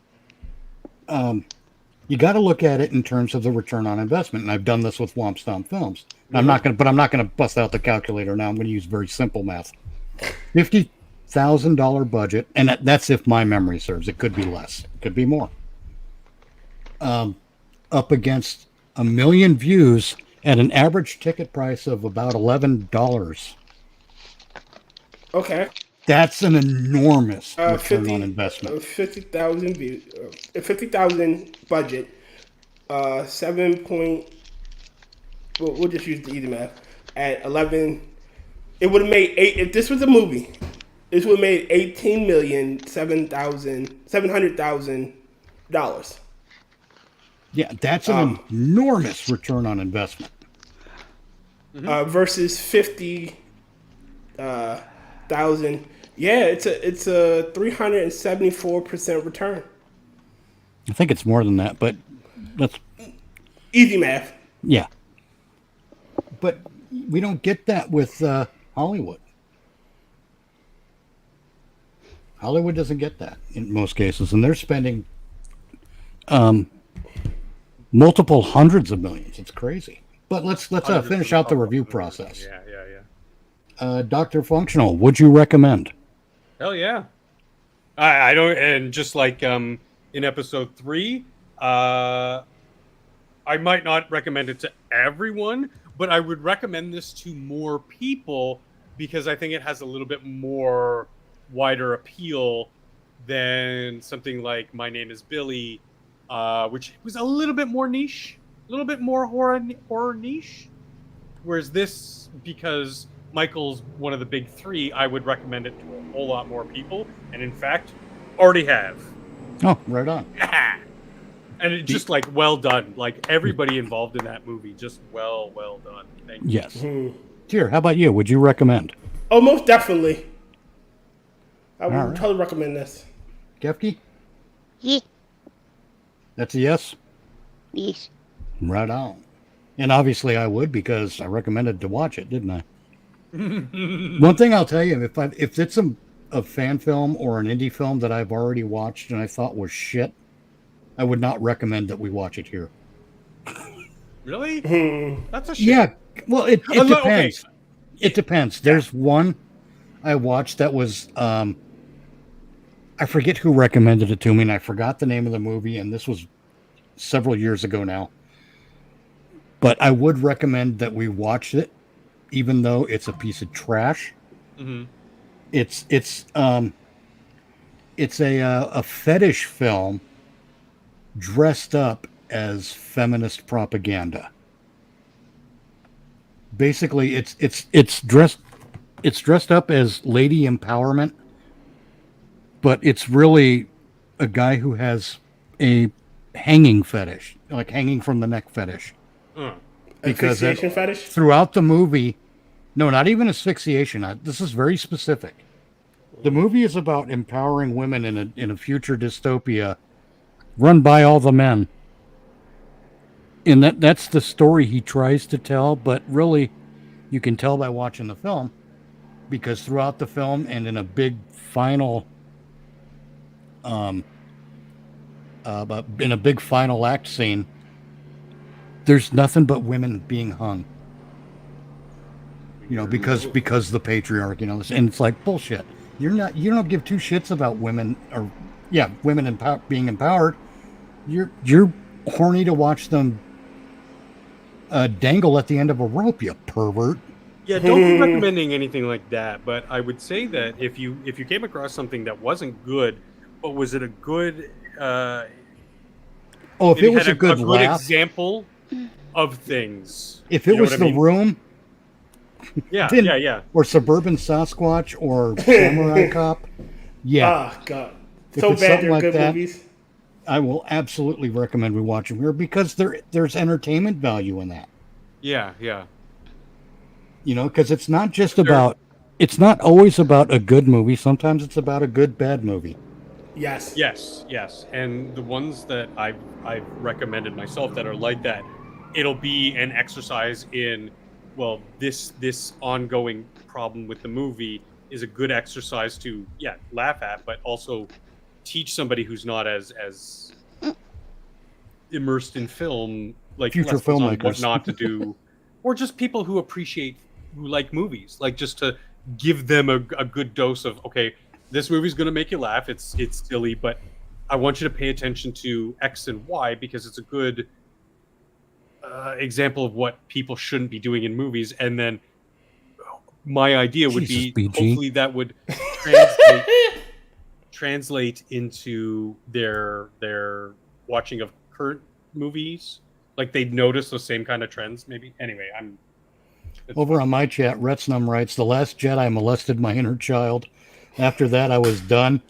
you got to look at it in terms of the return on investment. And I've done this with Womp Stomp Films. Mm-hmm. I'm not going to bust out the calculator now. I'm going to use very simple math. $50,000 budget, and that's if my memory serves. It could be less. It could be more. Up against 1 million views at an average ticket price of about $11. Okay. That's an enormous return on investment. 50,000 views, 50,000 budget, 7 point. We'll just use the easy math. At 11, it would have made if this was a movie, this would have made $700,000. Yeah, that's an enormous return on investment. Versus 50,000. Yeah, it's a 374% return. I think it's more than that, but that's easy math. Yeah, but we don't get that with Hollywood. Hollywood doesn't get that in most cases, and they're spending multiple hundreds of millions. It's crazy. But let's finish out the review process. Yeah. Dr. Functional, would you recommend? Hell yeah. I don't, and just like in episode 3, I might not recommend it to everyone, but I would recommend this to more people because I think it has a little bit more wider appeal than something like My Name is Billy, which was a little bit more niche, a little bit more horror niche. Whereas this, because Michael's one of the big 3, I would recommend it to a whole lot more people, and in fact, already have. Oh, right on. And it's just like well done. Like everybody involved in that movie, just well done. Thank you. Yes. Tier, how about you? Would you recommend? Oh, most definitely. I would All right. totally recommend this. Kefk? Yeah. That's a yes? Yes. Right on. And obviously I would because I recommended to watch it, didn't I? One thing I'll tell you, if it's a fan film or an indie film that I've already watched and I thought was shit, I would not recommend that we watch it here. Really? That's a shame. Yeah. Well, it Okay. depends. It depends. There's one I watched that was I forget who recommended it to me, and I forgot the name of the movie, and this was several years ago now. But I would recommend that we watch it, even though it's a piece of trash. Mm-hmm. It's a fetish film dressed up as feminist propaganda. Basically, it's dressed up as lady empowerment, but it's really a guy who has a hanging fetish, like hanging from the neck fetish. Because Asphyxiation fetish? Throughout the movie, no, not even asphyxiation. This is very specific. The movie is about empowering women in a future dystopia run by all the men. And that's the story he tries to tell, but really you can tell by watching the film, because throughout the film and in a big final act scene, there's nothing but women being hung. You know, because the patriarchy, you know, and it's like bullshit. You don't give two shits about women women being empowered. You're horny to watch them dangle at the end of a rope, you pervert. Yeah, don't be recommending anything like that. But I would say that if you came across something that wasn't good, but was it a good? If it was a good laugh, example of things. If it was The Room, yeah, or Suburban Sasquatch or Samurai Cop, yeah. Oh God, If so it's bad something they're like good that, movies. I will absolutely recommend we watch them here because there's entertainment value in that. Yeah. You know, because it's not just about. It's not always about a good movie. Sometimes it's about a good bad movie. Yes. And the ones that I've recommended myself that are like that, it'll be an exercise in, well, this ongoing problem with the movie is a good exercise to laugh at, but also teach somebody who's not as immersed in film, like Future lessons on filmmakers. what not to do, or just people who like movies, like just to give them a good dose of, okay, this movie's going to make you laugh. It's silly, but I want you to pay attention to X and Y because it's a good example of what people shouldn't be doing in movies. And then my idea would Jesus, be BG. hopefully that would translate into their watching of current movies. Like they'd notice the same kind of trends, maybe. Anyway, Over on my chat, Retsnum writes, "The Last Jedi molested my inner child. After that, I was done.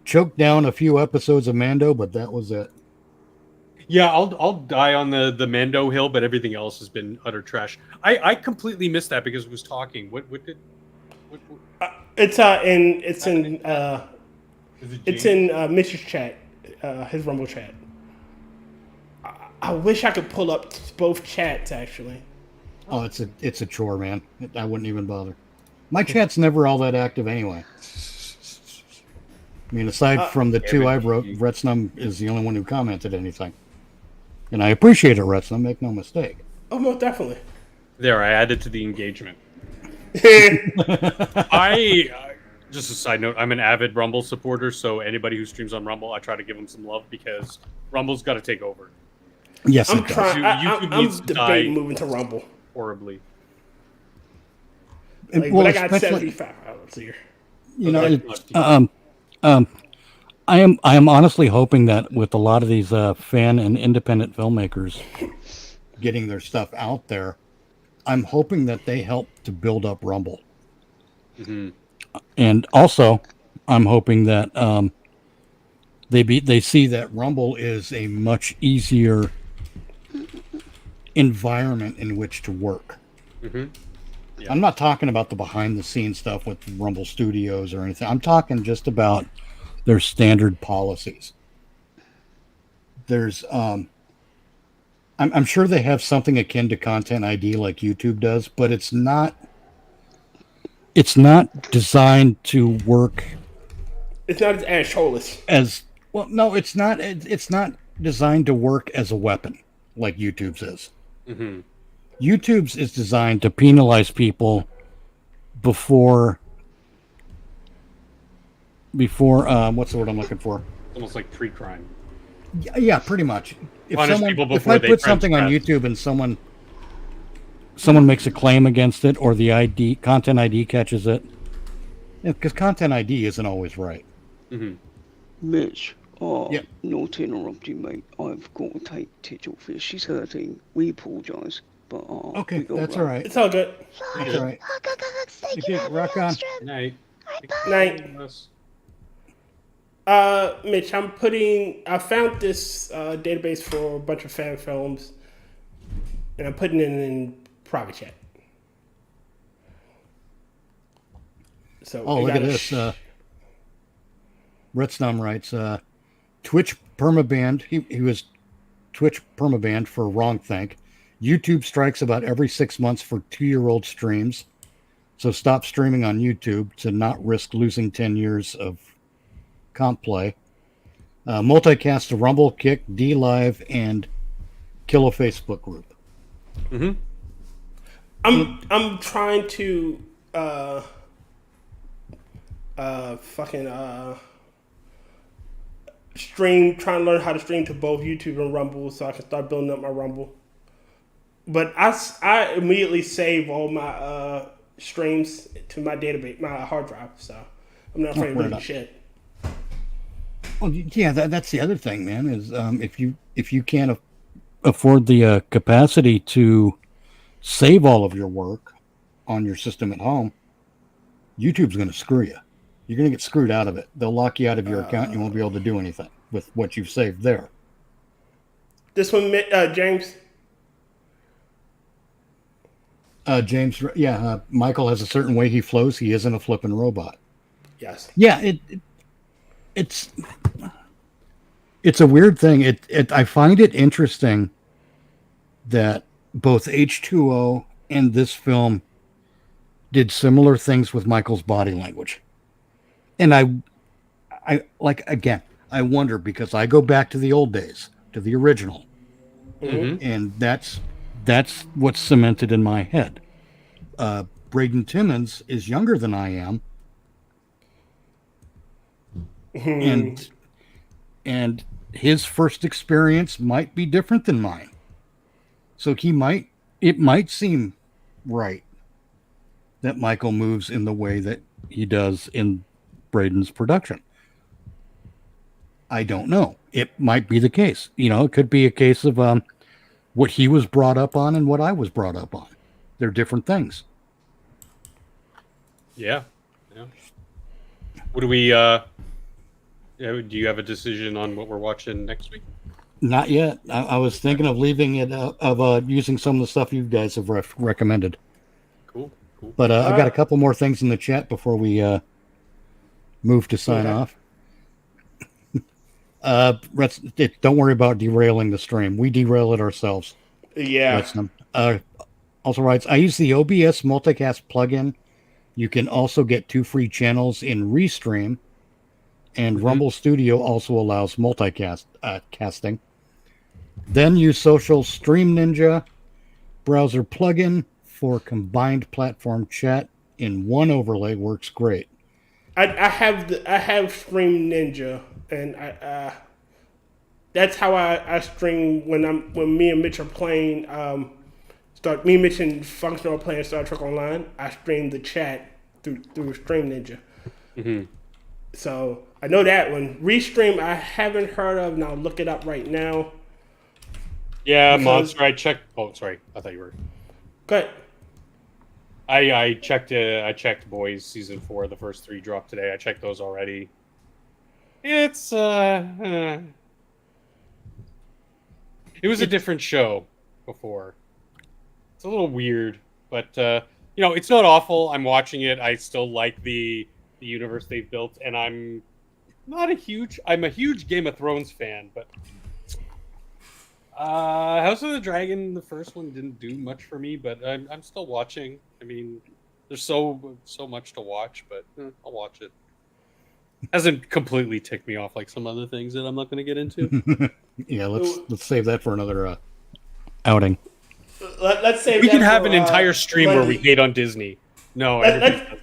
Choked down a few episodes of Mando, but that was it." Yeah, I'll die on the Mando hill, but everything else has been utter trash. I completely missed that because it was talking. What did? It's in Mr. Chat, his Rumble chat. I wish I could pull up both chats actually. Oh, it's a chore, man. I wouldn't even bother. My chat's never all that active anyway. I mean, aside from the two I wrote, Retsnum is the only one who commented anything. And I appreciate it, Retsnum, make no mistake. Oh, most definitely. There, I added to the engagement. Just a side note, I'm an avid Rumble supporter, so anybody who streams on Rumble, I try to give them some love because Rumble's got to take over. Yes, I'm it does. trying. YouTube I'm needs to debating die moving to Rumble. horribly. Like, Well, but I got especially- 75 hours here. You know, I am honestly hoping that with a lot of these fan and independent filmmakers getting their stuff out there, I'm hoping that they help to build up Rumble. Mm-hmm. And also, I'm hoping that they see that Rumble is a much easier environment in which to work. Mm-hmm. Yeah. I'm not talking about the behind the scenes stuff with Rumble Studios or anything. I'm talking just about their standard policies. There's I'm sure they have something akin to Content ID like YouTube does, but it's not designed to work. It's not as assholish. As well, no, it's not. It's not designed to work as a weapon like YouTube's is. Mm-hmm. YouTube's is designed to penalize people before what's the word I'm looking for? Almost like pre-crime. Yeah, pretty much. If Punish people if before I they put something on transgress. YouTube and someone makes a claim against it, or the Content ID catches it, because Content ID isn't always right. Mm-hmm. Mitch, Yeah. not to interrupt you, mate. I've got to take Titch off here. She's hurting. We apologise, but Okay, we got that's to all run. right. It's all good. That's all right. Okay, rock on. Night. Night. Mitch, I found this database for a bunch of fan films, and I'm putting it in private chat. So Oh, we look at gotta this. Retsnum writes, Twitch permabanned. He was Twitch permabanned for wrong think. YouTube strikes about every 6 months for 2-year-old streams. So stop streaming on YouTube to not risk losing 10 years of comp play. Multicast to Rumble, Kick, D Live, and kill a Facebook group. Mm-hmm. I'm trying to trying to learn how to stream to both YouTube and Rumble so I can start building up my Rumble. But I immediately save all my streams to my database, my hard drive, so I'm not afraid of losing shit. Well, yeah, that's the other thing, man. Is if you can't afford the capacity to save all of your work on your system at home, YouTube's going to screw you. You're going to get screwed out of it. They'll lock you out of your account. And you won't be able to do anything with what you've saved there. This one, James. James, yeah, Michael has a certain way he flows. He isn't a flipping robot. Yes. Yeah, it's a weird thing. I find it interesting that both H2O and this film did similar things with Michael's body language. And I like, again, I wonder, because I go back to the old days, to the original. Mm-hmm. And that's what's cemented in my head. Braden Timmons is younger than I am. And his first experience might be different than mine. So it might seem right that Michael moves in the way that he does in Braden's production. I don't know. It might be the case. It could be a case of what he was brought up on and what I was brought up on. They're different things. Yeah. What do we do you have a decision on what we're watching next week? Not yet. I was thinking of leaving it of using some of the stuff you guys have recommended. Cool. But I've got a couple more things in the chat before we move to sign off. Don't worry about derailing the stream. We derail it ourselves. Yeah. Also writes, I use the OBS multicast plugin. You can also get 2 free channels in Restream, and Rumble Studio also allows multicast casting. Then use Social Stream Ninja browser plugin for combined platform chat in one overlay. Works great. I have Stream Ninja, and that's how I stream when me and Mitch are playing. Me, Mitch, and Functional are playing Star Trek Online. I stream the chat through Stream Ninja. Mm-hmm. So I know that one. Restream I haven't heard of, and I'll look it up right now. Yeah, Monster. I checked. Oh, sorry. I thought you were. Good. I checked Boys season 4. The first 3 dropped today. I checked those already. It's it was a different show before. It's a little weird, but it's not awful. I'm watching it. I still like the universe they've built, and I'm a huge Game of Thrones fan, but House of the Dragon, the first one, didn't do much for me, but I'm still watching. I mean, there's so much to watch, but I'll watch it. Hasn't completely ticked me off like some other things that I'm not going to get into. Yeah, let's save that for another outing. Let's say we can have an entire stream where we hate on Disney. No,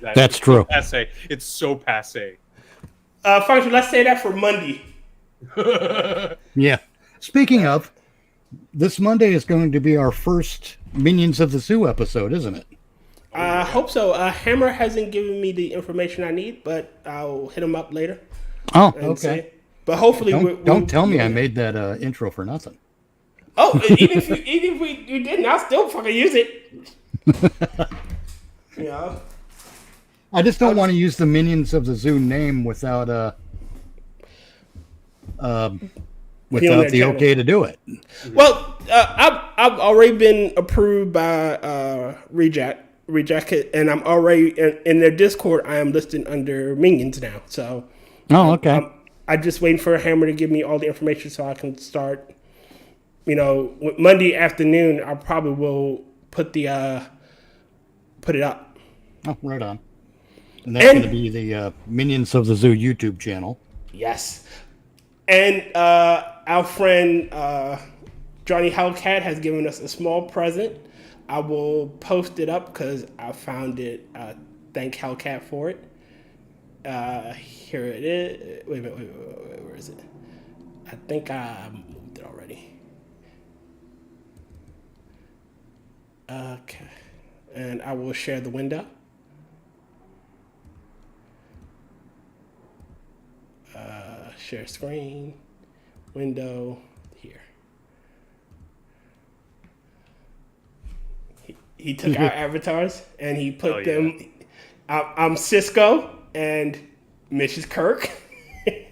that's true. Passe. It's so passe. Function, let's say that for Monday. Yeah. Speaking of, this Monday is going to be our first Minions of the Zoo episode, isn't it? I hope so. Hammer hasn't given me the information I need, but I'll hit him up later. Oh, okay. But hopefully, don't tell me I made that intro for nothing. Oh, even if you didn't, I'll still fucking use it. Yeah. I just don't want to use the Minions of the Zoo name without the okay to do it. Well, I've already been approved by Reject it, and I'm already in their Discord. I am listed under Minions now. So, okay. I'm just waiting for Hammer to give me all the information so I can start. Monday afternoon, I probably will put it up. Oh, right on. And that's going to be the Minions of the Zoo YouTube channel. Yes. And our friend Johnny Hellcat has given us a small present. I will post it up because I found it. Thank Hellcat for it. Here it is. Wait, where is it? I think I moved it already. Okay. And I will share the window. Share screen, window, here. He took our avatars and he put them. I'm Cisco and Mrs. Kirk.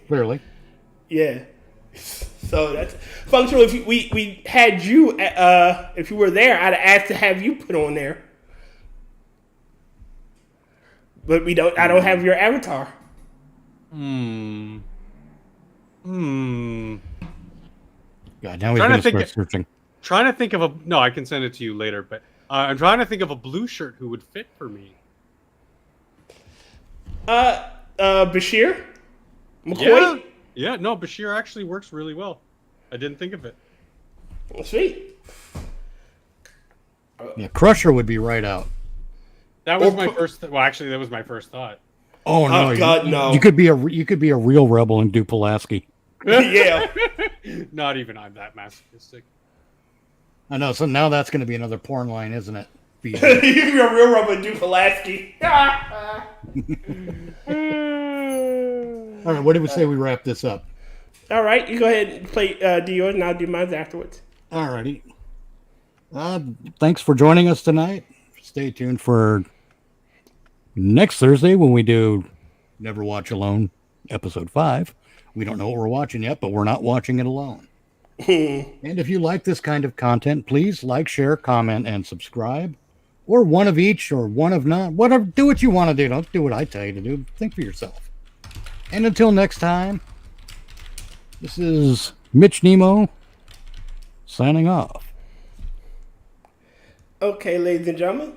Clearly. Yeah. So that's functional. If we had you, if you were there, I'd asked to have you put on there. But we don't. I don't have your avatar. God, now we're going to start searching. Trying to think of a... No, I can send it to you later, but I'm trying to think of a blue shirt who would fit for me. Bashir? McCoy? Yeah, no, Bashir actually works really well. I didn't think of it. Sweet. Yeah, Crusher would be right out. That was my first... Well, actually, that was my first thought. Oh, no. God, no. You could be a real rebel and do Pulaski. Yeah. Not even I'm that masochistic. I know, so now that's going to be another porn line, isn't it? You can be a real rubber and do Pulaski. All right, what did we say we wrap this up? All right, you go ahead and play do yours, and I'll do mine afterwards. All righty. Thanks for joining us tonight. Stay tuned for next Thursday when we do Never Watch Alone, episode 5. We don't know what we're watching yet, but we're not watching it alone. And if you like this kind of content, please like, share, comment, and subscribe. Or one of each, or one of none. Whatever. Do what you want to do. Don't do what I tell you to do. Think for yourself. And until next time, this is Mitch Nemo signing off. Okay, ladies and gentlemen,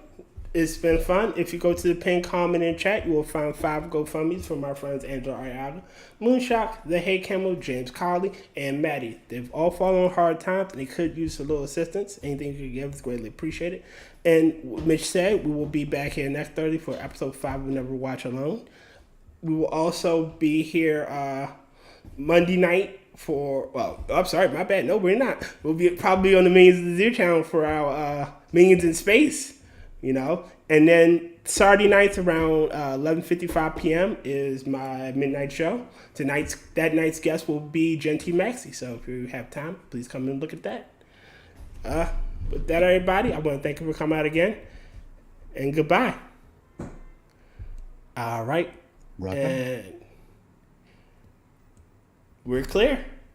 it's been fun. If you go to the pinned comment in chat, you will find 5 GoFundMes from our friends Angela Ariaga, Moonshock, The Hey Camel, James Colley, and Maddy. They've all fallen on hard times and they could use a little assistance. Anything you can give is greatly appreciated. And Mitch said we will be back here next Thursday for episode 5 of Never Watch Alone. we will also be here Monday night for, I'm sorry, my bad. No, we're not. We'll be probably on the Millions of the Zoo channel for our Minions in Space, And then Saturday nights around 11:55 p.m. is my midnight show. That night's guest will be Genty Maxi. So if you have time, please come and look at that. With that, everybody, I want to thank you for coming out again. And goodbye. All right. And we're clear.